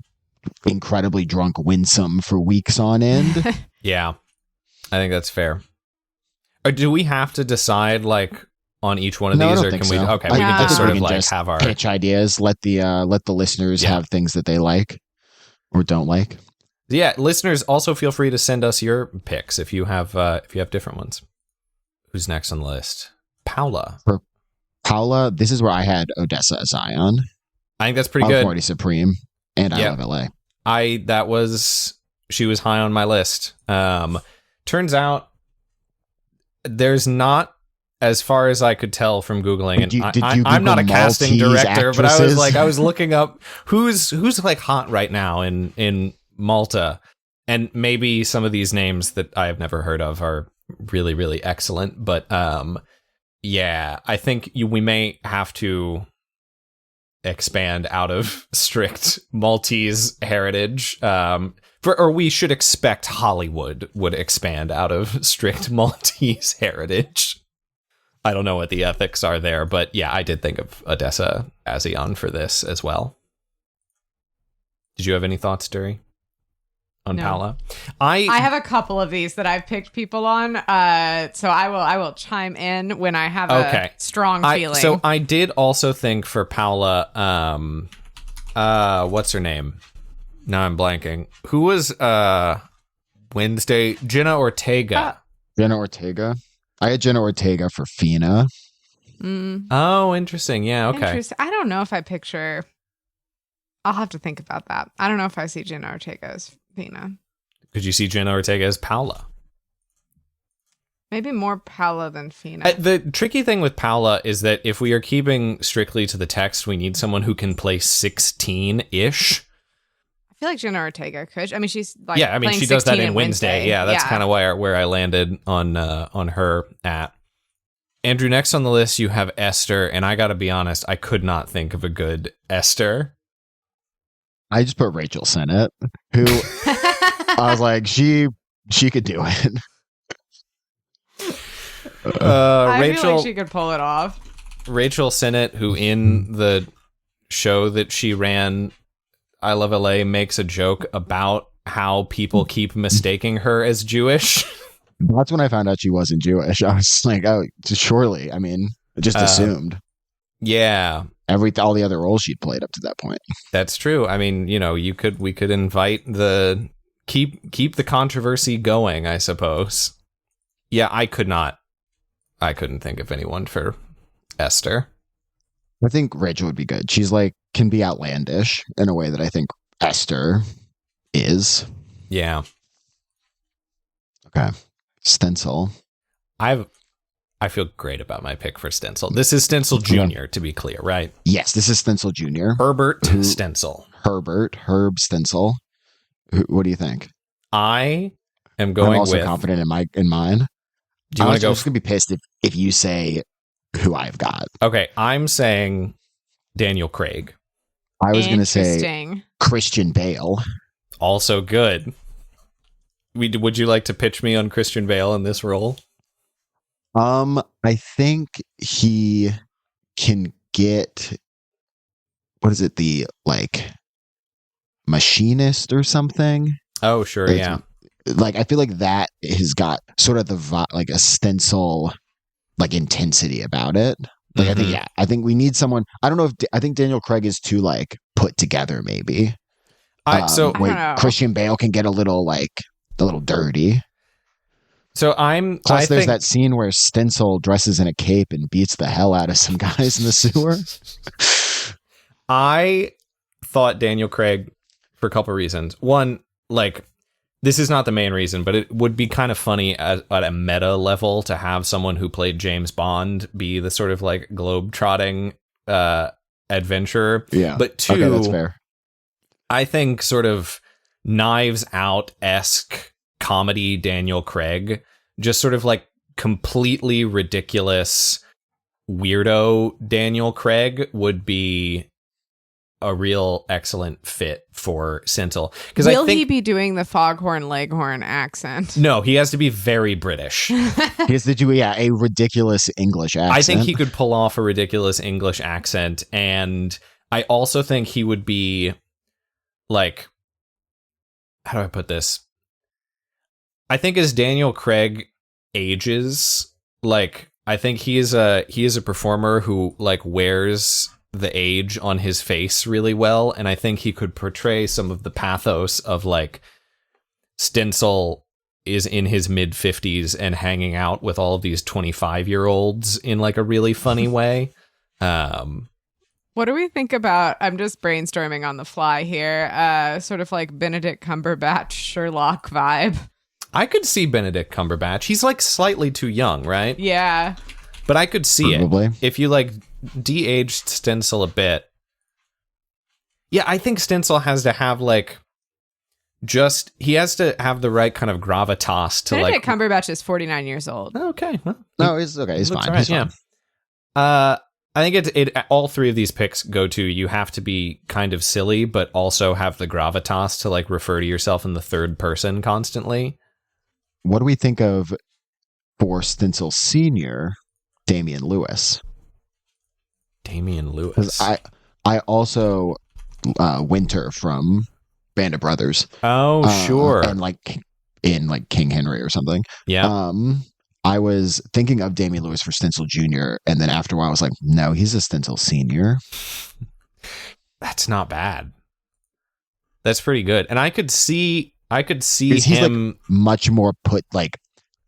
incredibly drunk Winsome for weeks on end. Yeah, I think that's fair. Or do we have to decide like on each one of these, or can we? So. Okay, we can just sort of like just have our pitch ideas. Let the listeners have things that they like or don't like. Yeah, listeners, also feel free to send us your picks if you have different ones. Who's next on the list? Paula. For Paula, this is where I had Odessa Zion. I think that's pretty good. Marty Supreme and I Love LA. She was high on my list. Turns out there's not, as far as I could tell from Googling, and I'm not a casting director, but I was looking up who's like hot right now in Malta, and maybe some of these names that I have never heard of are really, really excellent. But yeah, I think we may have to expand out of strict Maltese heritage, or we should expect Hollywood would expand out of strict Maltese heritage. I don't know what the ethics are there, but yeah, I did think of Odessa Zion for this as well. Did you have any thoughts, Duri, on Paula? I have a couple of these that I've picked people on, so I will chime in when I have a strong feeling. So I did also think for Paula, what's her name? Now I'm blanking. Who was Wednesday? Jenna Ortega. Jenna Ortega. I had Jenna Ortega for Fina. Oh, interesting. Yeah, okay. I don't know if I picture... I'll have to think about that. I don't know if I see Jenna Ortega as Fina. Could you see Jenna Ortega as Paula? Maybe more Paula than Fina. The tricky thing with Paula is that if we are keeping strictly to the text, we need someone who can play 16-ish. I feel like Jenna Ortega could. I mean, she's like she does that in Wednesday. Yeah, that's kind of where I landed on her at. Andrew, next on the list you have Esther, and I got to be honest, I could not think of a good Esther. I just put Rachel Sennett, who I was like, she could do it. I feel like she could pull it off. Rachel Sennett, who in the show that she ran, I Love LA, makes a joke about how people keep mistaking her as Jewish. That's when I found out she wasn't Jewish. I was like, oh, surely. I mean, I just assumed. Yeah. All the other roles she'd played up to that point. That's true. I mean, we could invite keep the controversy going, I suppose. Yeah, I could not I couldn't think of anyone for Esther. I think Rachel would be good. She's like, can be outlandish in a way that I think Esther is. Yeah. Okay. Stencil. I feel great about my pick for Stencil. This is Stencil Jr., to be clear, right? Yes, this is Stencil Jr. Herbert Stencil. Herb Stencil. What do you think? I am going I'm also with... confident in mine. Do you want to go? I'm just going to be pissed if you say who I've got. Okay, I'm saying Daniel Craig. I was going to say Christian Bale. Also good. Would you like to pitch me on Christian Bale in this role? I think he can get, what is it, the like machinist or something? Oh, sure, yeah. Like I feel like that has got sort of the like a Stencil like intensity about it. Like I think we need someone. I don't know if I think Daniel Craig is too like put together. Maybe I don't know. Christian Bale can get a little dirty. So there's that scene where Stencil dresses in a cape and beats the hell out of some guys in the sewer. I thought Daniel Craig for a couple of reasons. One, like, this is not the main reason, but it would be kind of funny at a meta level to have someone who played James Bond be the sort of like globe-trotting adventurer. Yeah. But two, okay, that's fair. I think sort of Knives Out-esque comedy Daniel Craig, just sort of like completely ridiculous weirdo Daniel Craig would be a real excellent fit for Stencil. Will he be doing the Foghorn Leghorn accent? No, he has to be very British. He has to do a ridiculous English accent. I think he could pull off a ridiculous English accent, and I also think he would be like, how do I put this? I think as Daniel Craig ages, like, I think he is a performer who like wears the age on his face really well, and I think he could portray some of the pathos of like Stencil is in his mid-50s and hanging out with all of these 25-year-olds in like a really funny way. What do we think about, I'm just brainstorming on the fly here, sort of like Benedict Cumberbatch Sherlock vibe. I could see Benedict Cumberbatch. He's like slightly too young, right? Yeah. But I could see Probably. it. If you like de-aged Stencil a bit. Yeah, I think Stencil has to have like he has to have the right kind of gravitas to Benedict like Cumberbatch is 49 years old. Okay. Well, no, it's okay. It's fine. Right, He's fine. Yeah. I think it all three of these picks go to, you have to be kind of silly, but also have the gravitas to like refer to yourself in the third person constantly. What do we think of for Stencil Senior, Damian Lewis? Damian Lewis. I also Winter from Band of Brothers. Oh, sure. And like in like King Henry or something. Yeah. I was thinking of Damian Lewis for Stencil Jr., and then after a while I was like, no, he's a Stencil Senior. That's not bad. That's pretty good. And I could see he's him like much more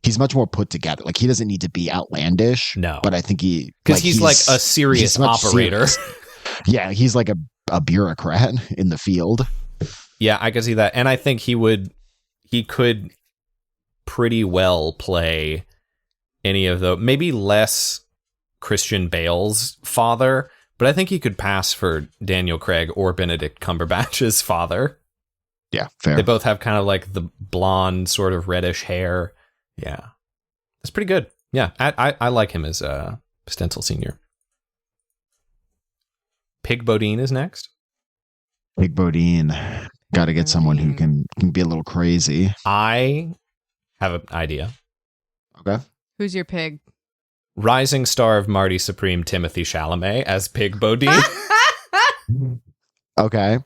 he's much more put together. Like he doesn't need to be outlandish. No. But I think because he's like a serious operator. Serious. Yeah, he's like a bureaucrat in the field. Yeah, I could see that. And I think he could pretty well play any of the, maybe less Christian Bale's father, but I think he could pass for Daniel Craig or Benedict Cumberbatch's father. Yeah, fair. They both have kind of like the blonde, sort of reddish hair. Yeah, that's pretty good. Yeah, I like him as Stencil Senior. Pig Bodine is next. Pig Bodine. Got to get someone who can be a little crazy. I have an idea. Okay. Who's your pig? Rising star of Marty Supreme, Timothy Chalamet as Pig Bodine. Okay.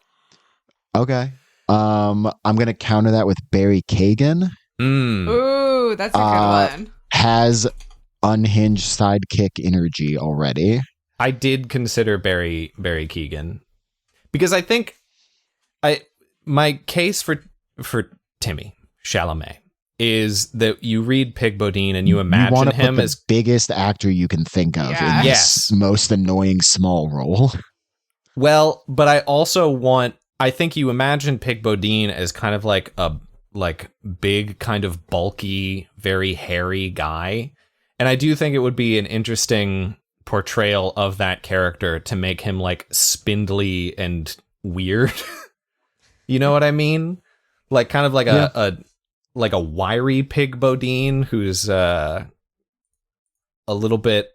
I'm gonna counter that with Barry Kagan. Ooh, that's a good one. Has unhinged sidekick energy already. I did consider Barry Keoghan because I think my case for Timmy Chalamet is that you read Pig Bodine and you You imagine want to him put the as biggest actor you can think of Yeah. in Yes. this most annoying small role. well, but I also want. I think you imagine Pig Bodine as kind of like a big, kind of bulky, very hairy guy, and I do think it would be an interesting portrayal of that character to make him like spindly and weird. You know what I mean? Like kind of like a wiry Pig Bodine who's a little bit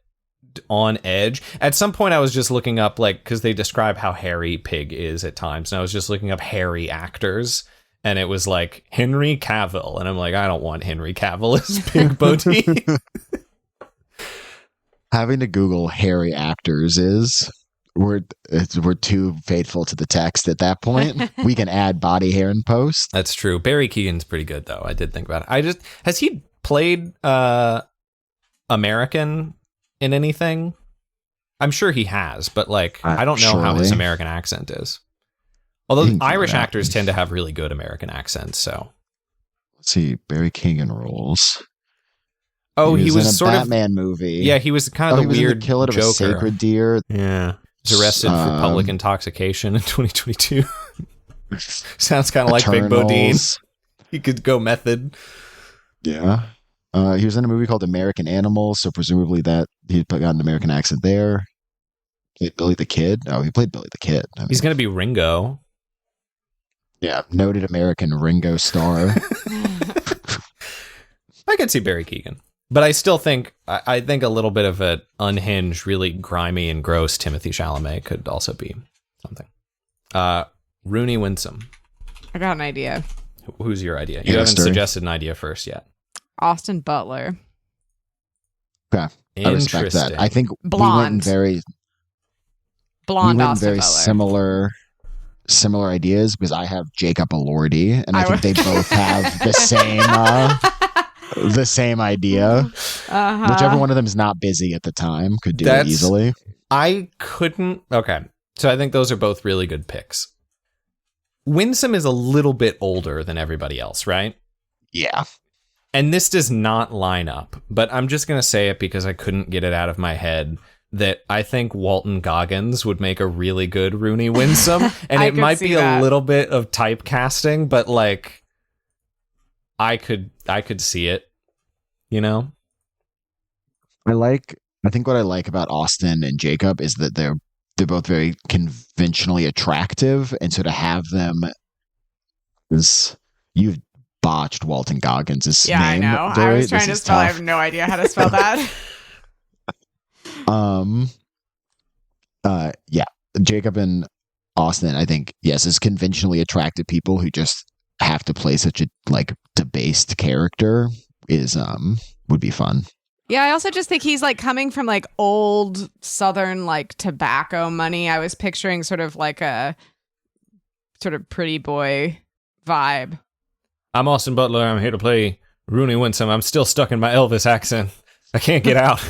on edge. At some point I was just looking up, like, because they describe how hairy Pig is at times, and I was just looking up hairy actors, and it was like Henry Cavill, and I'm like, I don't want Henry Cavill as Pig Bodine. Having to Google hairy actors is we're too faithful to the text at that point. We can add body hair in post. That's true. Barry Keoghan's pretty good, though. I did think about it. Has he played American in anything? I'm sure he has, but like I don't know how his American accent is. Although Irish actors tend to have really good American accents, so let's see, Barry Keoghan roles. Oh, he was in a sort Batman movie. Yeah, he was kind of the weird Kill It of a Joker. Sacred Deer. Yeah, he was arrested for public intoxication in 2022. Sounds kind of like Big Bodine. He could go method. Yeah. He was in a movie called American Animals, so presumably that he got an American accent there. Billy the Kid? Oh, he played Billy the Kid. He's going to be Ringo. Yeah, noted American Ringo star. I could see Barry Keoghan. But I still think, I think a little bit of an unhinged, really grimy and gross Timothée Chalamet could also be something. Rooney Winsome. I got an idea. Who's your idea? You haven't suggested an idea first yet. Austin Butler. Okay. I respect that. I think blonde. Blonde Austin very Butler. similar ideas because I have Jacob Elordi, and I think they both have the same idea. Uh-huh. Whichever one of them is not busy at the time could do it easily. I couldn't. Okay. So I think those are both really good picks. Winsome is a little bit older than everybody else, right? Yeah. And this does not line up, but I'm just going to say it because I couldn't get it out of my head that I think Walton Goggins would make a really good Rooney Winsome. And it might be a little bit of typecasting, but like I could see it, you know? I think what I like about Austin and Jacob is that they're both very conventionally attractive, and so to have them you've botched Walton Goggins' name. I know. Duri. I was trying to spell. I have no idea how to spell that. Yeah, Jacob and Austin, I think, yes, is conventionally attractive people who just have to play such a like debased character would be fun. Yeah, I also just think he's like coming from like old Southern like tobacco money. I was picturing sort of like a sort of pretty boy vibe. I'm Austin Butler. I'm here to play Rooney Winsome. I'm still stuck in my Elvis accent. I can't get out.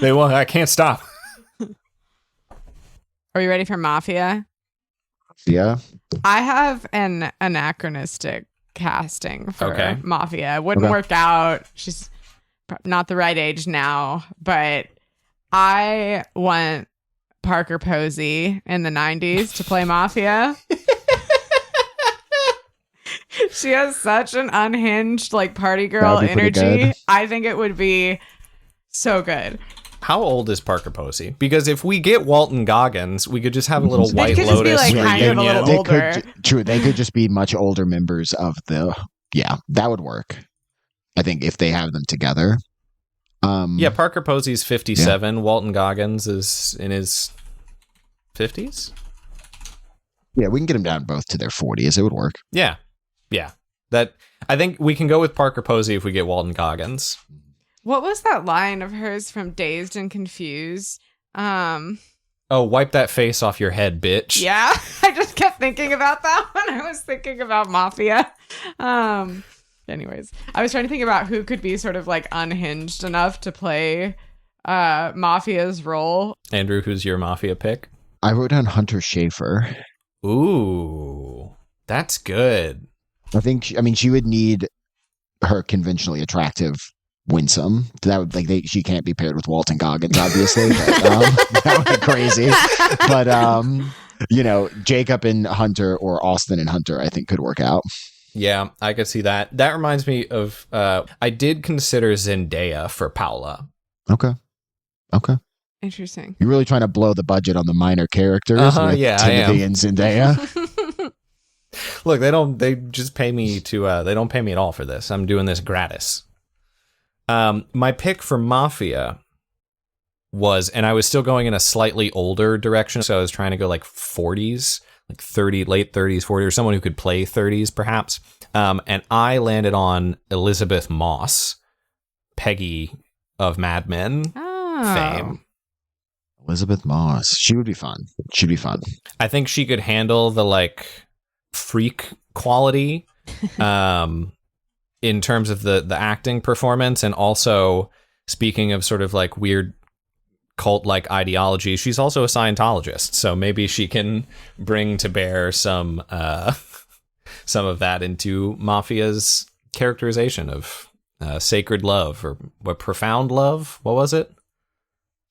I can't stop. Are you ready for Mafia? Yeah. I have an anachronistic casting for Mafia. It wouldn't work out. She's not the right age now, but I want Parker Posey in the 90s to play Mafia. She has such an unhinged like party girl energy. I think it would be so good. How old is Parker Posey? Because if we get Walton Goggins, we could just have a little White could Lotus just be, like, kind of a little older. They could just be much older members of the. Yeah, that would work. I think if they have them together. Yeah, Parker Posey's 57. Yeah. Walton Goggins is in his 50s. Yeah, we can get them down both to their 40s. It would work. Yeah. That I think we can go with Parker Posey if we get Walton Goggins. What was that line of hers from Dazed and Confused? Oh, wipe that face off your head, bitch. Yeah, I just kept thinking about that when I was thinking about Mafia. Anyways, I was trying to think about who could be sort of like unhinged enough to play Mafia's role. Andrew, who's your Mafia pick? I wrote down Hunter Schafer. Ooh, that's good. I think, she would need her conventionally attractive winsome. That would she can't be paired with Walton Goggins, obviously. But, that would be crazy. But Jacob and Hunter or Austin and Hunter, I think could work out. Yeah, I could see that. That reminds me of I did consider Zendaya for Paula. Okay. Interesting. You're really trying to blow the budget on the minor characters with Timothy and Zendaya. Look, they just pay me to they don't pay me at all for this. I'm doing this gratis. My pick for Mafia was, and I was still going in a slightly older direction, so I was trying to go like 40s, like 30, late 30s, 40s, or someone who could play 30s perhaps. And I landed on Elizabeth Moss, Peggy of Mad Men fame. Elizabeth Moss. She would be fun. She'd be fun. I think she could handle the like freak quality in terms of the acting performance, and also speaking of sort of like weird cult-like ideology, she's also a Scientologist, so maybe she can bring to bear some of that into Mafia's characterization of sacred love, or what, profound love? What was it?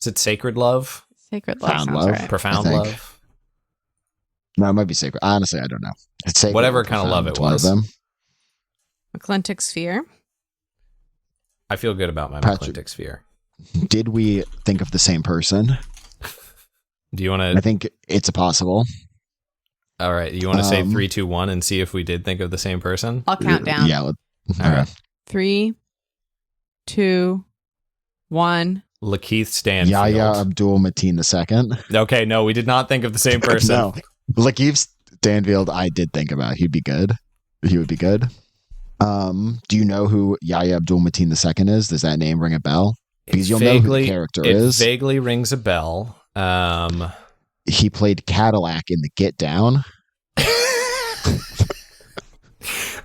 Is it sacred love? Sacred love. Profound love. Right. Profound love. No, it might be sacred. Honestly, I don't know. It's sacred. Whatever kind of love it was. McClintock sphere. I feel good about my Patrick, McClintock sphere. Did we think of the same person? Do you want to? I think it's possible. All right. You want to say 3, 2, 1 and see if we did think of the same person? I'll count down. Yeah. All right. 3, 2, 1. Lakeith Stanfield. Yahya Abdul Mateen II. Okay, no, we did not think of the same person. No. Lakeith Stanfield, I did think about. He'd be good. He would be good. Do you know who Yahya Abdul Mateen II is? Does that name ring a bell? Because you'll know who the character is. It vaguely rings a bell. He played Cadillac in The Get Down.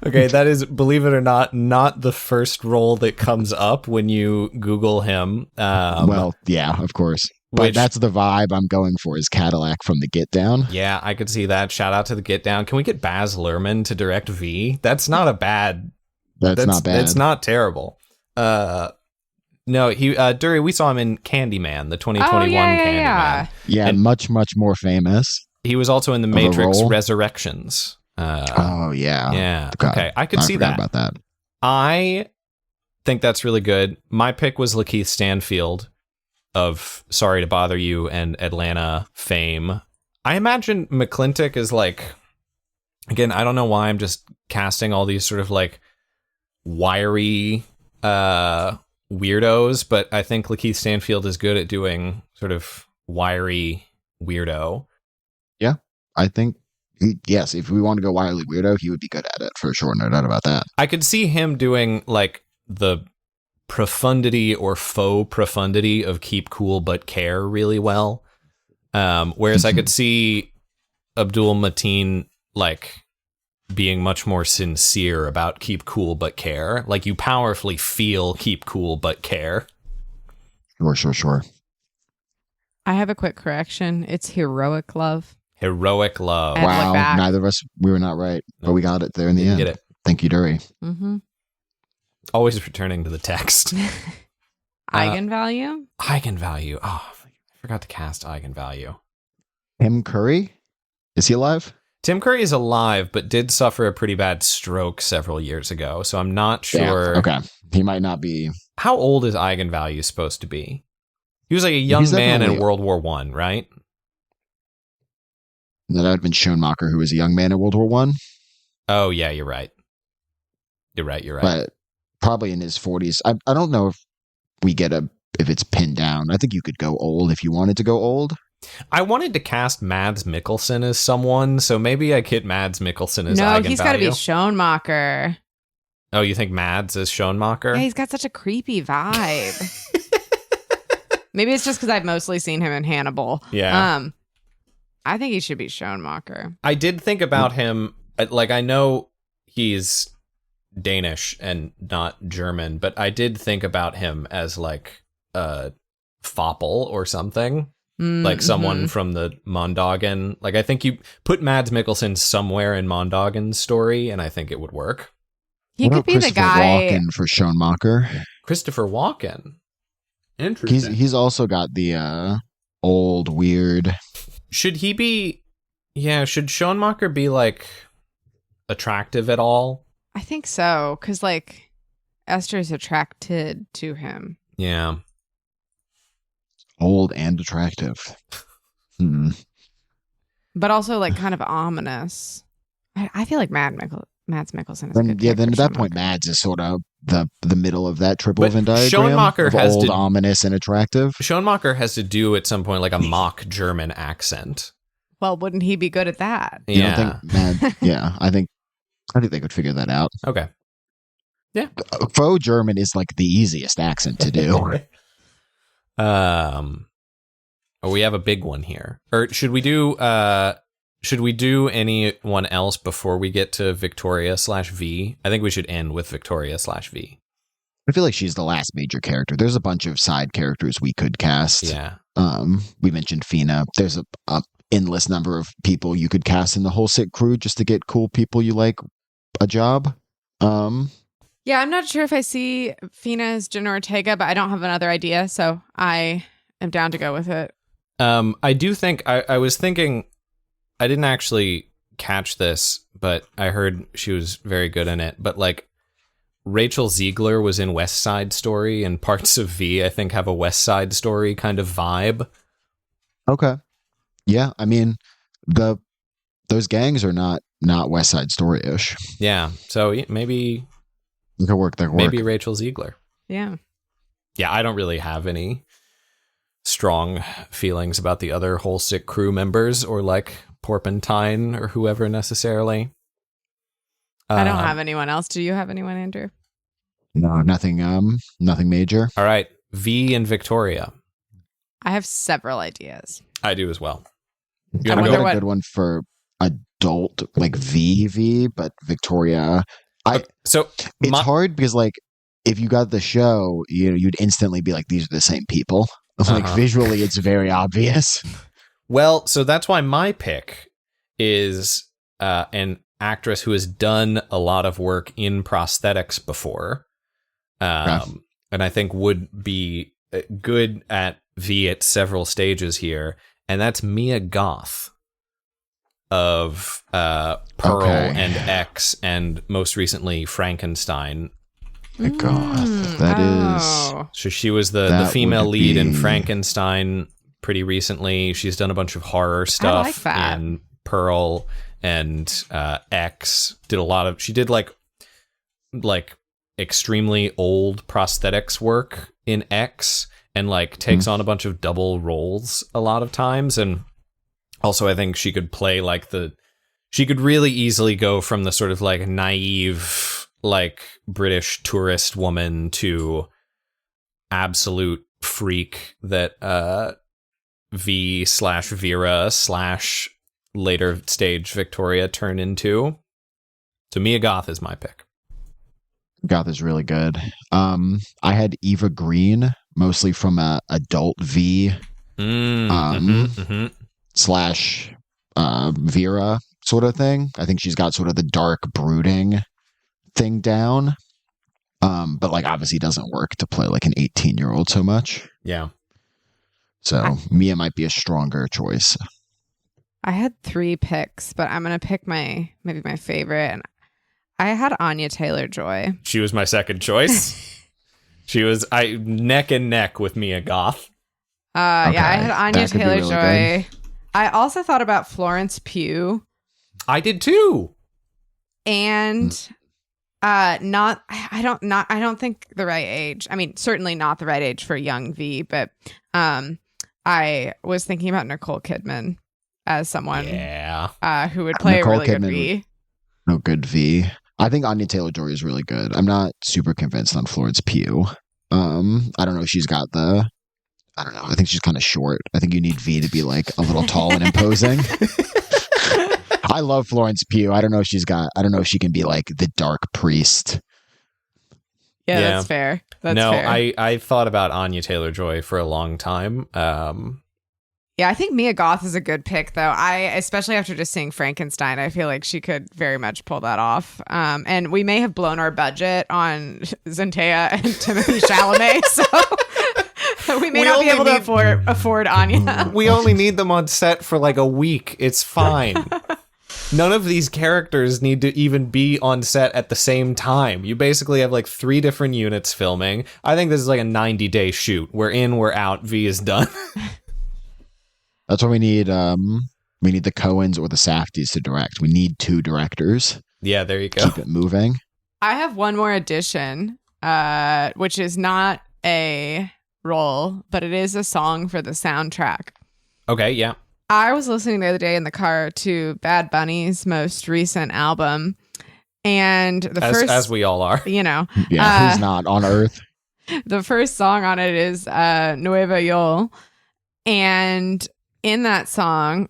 Okay, that is, believe it or not the first role that comes up when you Google him. Well, yeah, of course. But that's the vibe I'm going for, is Cadillac from The Get Down. Yeah, I could see that. Shout out to The Get Down. Can we get Baz Luhrmann to direct V? That's not a bad... That's not bad. It's not terrible. No, Duri, we saw him in Candyman, the 2021 Candyman. Yeah, and much, much more famous. He was also in The Matrix Resurrections. Oh, yeah. Yeah. God, okay, I could see that. About that. I think that's really good. My pick was Lakeith Stanfield of Sorry to Bother You and Atlanta fame. I imagine McClintock is like, again, I don't know why I'm just casting all these sort of like wiry weirdos, but I think Lakeith Stanfield is good at doing sort of wiry weirdo. Yeah, I think, yes, if we want to go wildly weirdo, he would be good at it for sure. No doubt about that. I could see him doing like the profundity or faux profundity of Keep Cool But Care really well. Whereas I could see Abdul Mateen like being much more sincere about Keep Cool But Care. Like you powerfully feel Keep Cool But Care. Sure. I have a quick correction. It's Heroic Love. Heroic Love. Wow, neither of us, we were not right, but we got it there in the end. Get it. Thank you, Duri. Mm-hmm. Always returning to the text. Eigenvalue? Eigenvalue. Oh, I forgot to cast Eigenvalue. Tim Curry? Is he alive? Tim Curry is alive, but did suffer a pretty bad stroke several years ago, so I'm not sure. Yeah, okay. He might not be. How old is Eigenvalue supposed to be? He was like a young man in World War I, right? No, that would have been Schoenmaker, who was a young man in World War One. Oh, yeah, you're right. You're right. But probably in his 40s. I don't know if we get if it's pinned down. I think you could go old if you wanted to go old. I wanted to cast Mads Mikkelsen as someone, so maybe I get Mads Mikkelsen as Eigenvalue. No, he's got to be Schoenmaker. Oh, you think Mads is Schoenmaker? Yeah, he's got such a creepy vibe. Maybe it's just because I've mostly seen him in Hannibal. Yeah. I think he should be Schoenmaker. I did think about him, like I know he's Danish and not German, but I did think about him as like a Foppel or something. Like someone from the Mondagen. Like I think you put Mads Mikkelsen somewhere in Mondagen's story and I think it would work. He What could about be the Christopher guy. Walken for Schoenmacher? Christopher Walken. Interesting. He's also got the old weird. Should he be? Yeah. Should Schoenmacher be like attractive at all? I think so, because like Esther's attracted to him. Yeah. Old and attractive. But also like kind of ominous. I feel like Mads Mikkelsen is a Then good yeah, pick then for at that point, Schumacher. Mads is sort of the middle of that triple But Venn diagram. Schoenmacher of has old, to- ominous, and attractive. Schoenmacher has to do at some point like a mock German accent. Well, wouldn't he be good at that? You Yeah. don't think Mads? Yeah, I think they could figure that out. Okay. Faux German is like the easiest accent to do. We have a big one here. Or should we do anyone else before we get to Victoria/V? I think we should end with Victoria/V. I feel like she's the last major character. There's a bunch of side characters we could cast. Yeah. We mentioned Fina. There's a endless number of people you could cast in the whole sick crew just to get cool people you like a job. Yeah, I'm not sure if I see Fina as Jenna Ortega, but I don't have another idea, so I am down to go with it. I do think I was thinking, I didn't actually catch this, but I heard she was very good in it. But like Rachel Ziegler was in West Side Story, and parts of V I think have a West Side Story kind of vibe. Okay. Yeah, I mean those gangs are not West Side Story-ish. Yeah, so maybe That could work. maybe Rachel Ziegler. Yeah. Yeah, I don't really have any strong feelings about the other whole sick crew members or like Porpentine or whoever necessarily. I don't have anyone else. Do you have anyone, Andrew? No, nothing major. All right, V and Victoria. I have several ideas. I do as well. I I wonder got a what- good one for adult, like VV, but Victoria. So It's hard because like if you got the show, you'd instantly be like, these are the same people. Like Uh-huh. visually, it's very obvious. Well, so that's why my pick is an actress who has done a lot of work in prosthetics before, and I think would be good at V at several stages here, and that's Mia Goth of Pearl Okay. and X, and most recently Frankenstein. My God, that is. Oh. So she was the That female would lead in be- Frankenstein pretty recently. She's done a bunch of horror stuff like that. in Pearl and X. She did like extremely old prosthetics work in X, and like takes on a bunch of double roles a lot of times. And also I think she could play like she could really easily go from the sort of like naive like British tourist woman to absolute freak that V/Vera/ later stage Victoria turn into. So Mia Goth is my pick. Goth is really good. I had Eva Green, mostly from a adult V slash Vera sort of thing. I think she's got sort of the dark brooding thing down. But like obviously doesn't work to play like an 18-year-old so much. Yeah. So Mia might be a stronger choice. I had 3 picks, but I'm gonna pick maybe my favorite. And I had Anya Taylor-Joy. She was my second choice. She was neck and neck with Mia Goth. Yeah, I had Anya that could be really Taylor-Joy. I also thought about Florence Pugh, I did too. and I don't think the right age. I mean, certainly not the right age for young V, but I was thinking about Nicole Kidman as someone who would play Nicole a really good Kidman V. No good V. I think Anya Taylor-Joy is really good. I'm not super convinced on Florence Pugh. I don't know if she's got I don't know. I think she's kind of short. I think you need V to be like a little tall and imposing. I love Florence Pugh. I don't know if she can be like the dark priest. Yeah, Yeah. that's fair. That's no, fair. I thought about Anya Taylor-Joy for a long time. Yeah, I think Mia Goth is a good pick, though. Especially after just seeing Frankenstein, I feel like she could very much pull that off. And we may have blown our budget on Zendaya and Timothée Chalamet, so we may not be able to afford Anya. We only need them on set for like a week. It's fine. None of these characters need to even be on set at the same time. You basically have like 3 different units filming. I think this is like a 90-day shoot. We're in, we're out. V is done. That's what we need. We need the Coens or the Safdies to direct. We need 2 directors. Yeah, there you go. Keep it moving. I have one more addition, which is not a role, but it is a song for the soundtrack. Okay, yeah. I was listening the other day in the car to Bad Bunny's most recent album, and as we all are. Yeah, who's not on Earth? The first song on it is Nueva York, and in that song,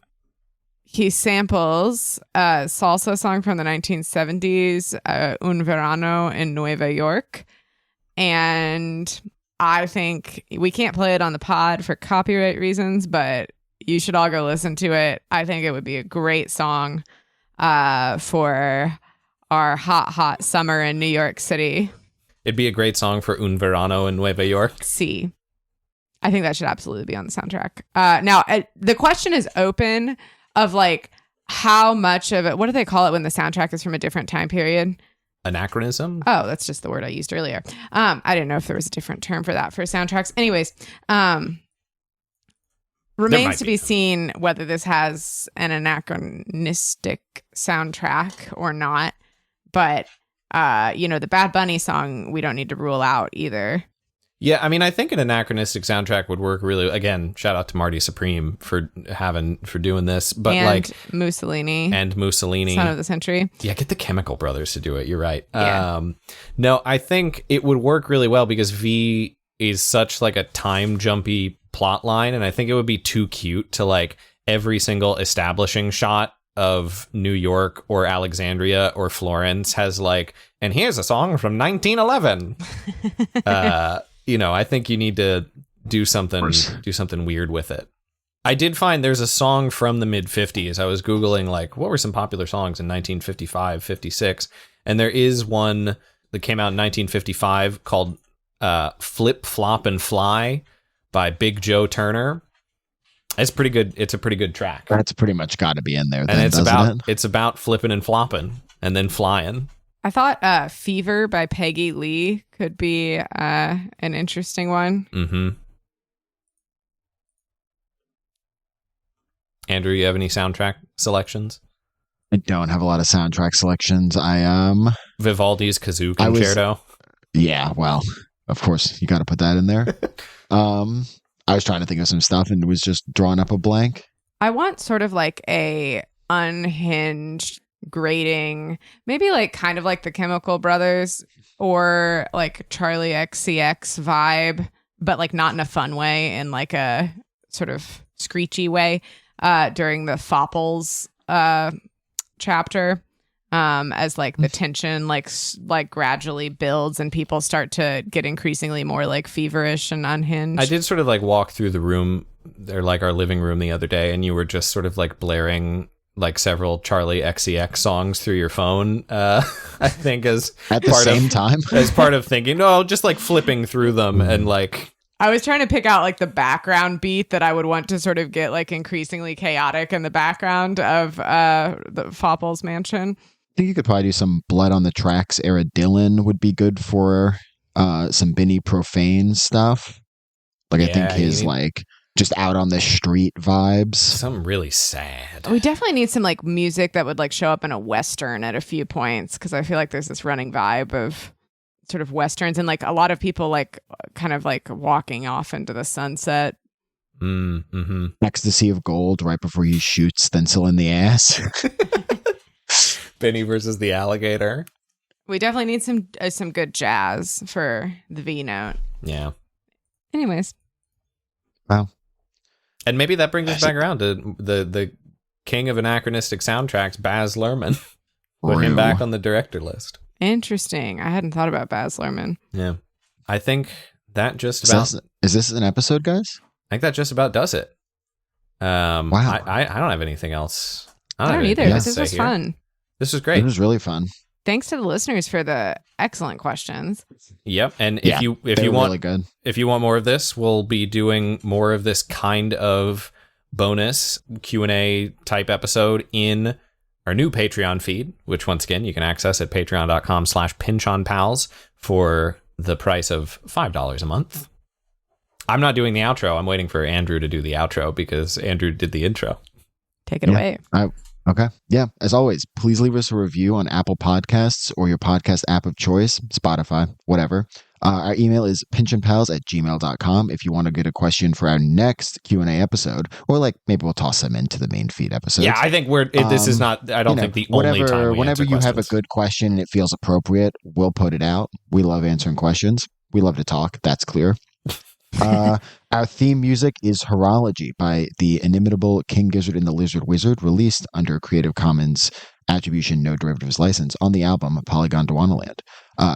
he samples a salsa song from the 1970s, Un Verano in Nueva York. And I think we can't play it on the pod for copyright reasons, but you should all go listen to it. I think it would be a great song for our hot summer in New York City. It'd be a great song for Un Verano in Nueva York. See. I think that should absolutely be on the soundtrack. Now, the question is open of like how much of it, what do they call it when the soundtrack is from a different time period? Anachronism? Oh, that's just the word I used earlier. I didn't know if there was a different term for that for soundtracks. Anyways, remains to be seen whether this has an anachronistic soundtrack or not. But, the Bad Bunny song, we don't need to rule out either. Yeah, I mean, I think an anachronistic soundtrack would work really. Again, shout out to Marty Supreme for doing this, but and Mussolini, Son of the Century. Yeah, get the Chemical Brothers to do it. You're right. Yeah. No, I think it would work really well because V is such like a time jumpy plot line, and I think it would be too cute to like every single establishing shot of New York or Alexandria or Florence has like, and here's a song from 1911. I think you need to do something weird with it. I did find there's a song from the mid 50s. I was Googling like, what were some popular songs in 1955, 56? And there is one that came out in 1955 called Flip, Flop, and Fly by Big Joe Turner. It's pretty good. It's a pretty good track. That's pretty much got to be in there. And it's about flipping and flopping and then flying. I thought Fever by Peggy Lee could be an interesting one. Mm-hmm. Andrew, you have any soundtrack selections? I don't have a lot of soundtrack selections. Vivaldi's Kazoo Concerto. Yeah, well, of course, you got to put that in there. I was trying to think of some stuff and was just drawing up a blank. I want sort of like a unhinged, grating, maybe like kind of like the Chemical Brothers or like Charlie XCX vibe, but like not in a fun way, in like a sort of screechy way during the Fopples chapter. As like the tension like gradually builds and people start to get increasingly more like feverish and unhinged. I did sort of like walk through the room, or like our living room the other day, and you were just sort of like blaring like several Charlie XCX songs through your phone. I think as at the same time as part of thinking, no, just like flipping through them and like. I was trying to pick out like the background beat that I would want to sort of get like increasingly chaotic in the background of the Fopples mansion. I think you could probably do some Blood on the Tracks era Dylan would be good for some Benny Profane stuff. Like I think his like just out on the street vibes. Something really sad. We definitely need some like music that would like show up in a Western at a few points, because I feel like there's this running vibe of sort of Westerns and like a lot of people like kind of like walking off into the sunset. Mm-hmm. Ecstasy of Gold right before he shoots Stencil in the ass. Benny versus the alligator. We definitely need some good jazz for the V note. Yeah. Anyways. Wow. And maybe that brings us back around to the king of anachronistic soundtracks, Baz Luhrmann. Put him back on the director list. Interesting. I hadn't thought about Baz Luhrmann. Yeah. I think that just about... Is this an episode, guys? I think that just about does it. Wow. I don't have anything else. I don't either, but this was fun. This was great. It was really fun. Thanks to the listeners for the excellent questions. Yep. And if you want really good. If you want more of this, we'll be doing more of this kind of bonus Q&A type episode in our new Patreon feed, which once again you can access at patreon.com/PynchonPals for the price of $5 a month. I'm not doing the outro. I'm waiting for Andrew to do the outro because Andrew did the intro. Take it away. Okay. Yeah. As always, please leave us a review on Apple Podcasts or your podcast app of choice, Spotify, whatever. Our email is pynchonpals@gmail.com if you want to get a question for our next Q&A episode, or like maybe we'll toss them into the main feed episode. Yeah, I think this is not, I don't think the only time we whenever answer you questions. have a good question and it feels appropriate, we'll put it out. We love answering questions. We love to talk. That's clear. Our theme music is Horology by the inimitable King Gizzard and the Lizard Wizard, released under Creative Commons Attribution No Derivatives license on the album Polygon Dwanaland.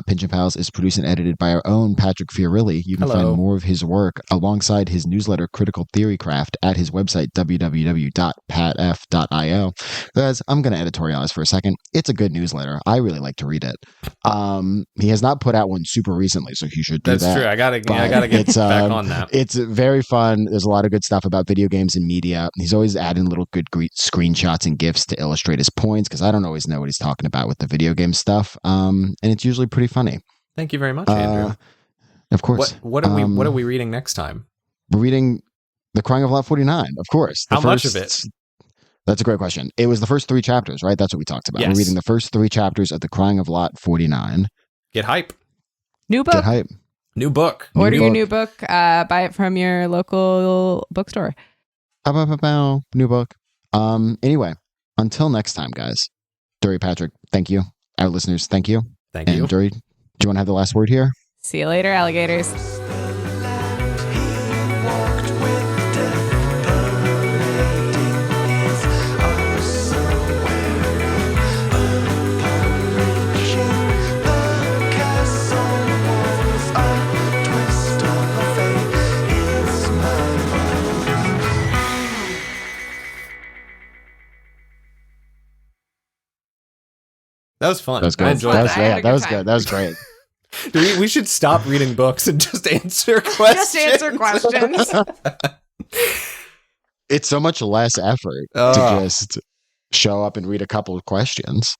Pynchon Pals is produced and edited by our own Patrick Fiorilli. You can find more of his work alongside his newsletter Critical Theory Craft at his website www.patf.io. Guys, I'm going to editorialize for a second. It's a good newsletter. I really like to read it. He has not put out one super recently, so he should do that. That's true. I gotta get back on that. It's very fun. There's a lot of good stuff about video games and media. He's always adding little good screenshots and GIFs to illustrate his points, because I don't always know what he's talking about with the video game stuff. And it's usually pretty funny. Thank you very much, Andrew. Of course. What are we reading next time? We're reading The Crying of Lot 49, of course. How much of it? That's a great question. It was the first 3 chapters, right? That's what we talked about. Yes. We're reading the first 3 chapters of The Crying of Lot 49. Get hype. New book. Get hype. New book. Order your new book. Buy it from your local bookstore. New book. Anyway, until next time, guys. Duri, Patrick, thank you. Our listeners, thank you. Thank you. And Duri, do you want to have the last word here? See you later, alligators. That was fun. That was good. I enjoyed that. That was good. That was great. We should stop reading books and just answer questions. Just answer questions. It's so much less effort to just show up and read a couple of questions.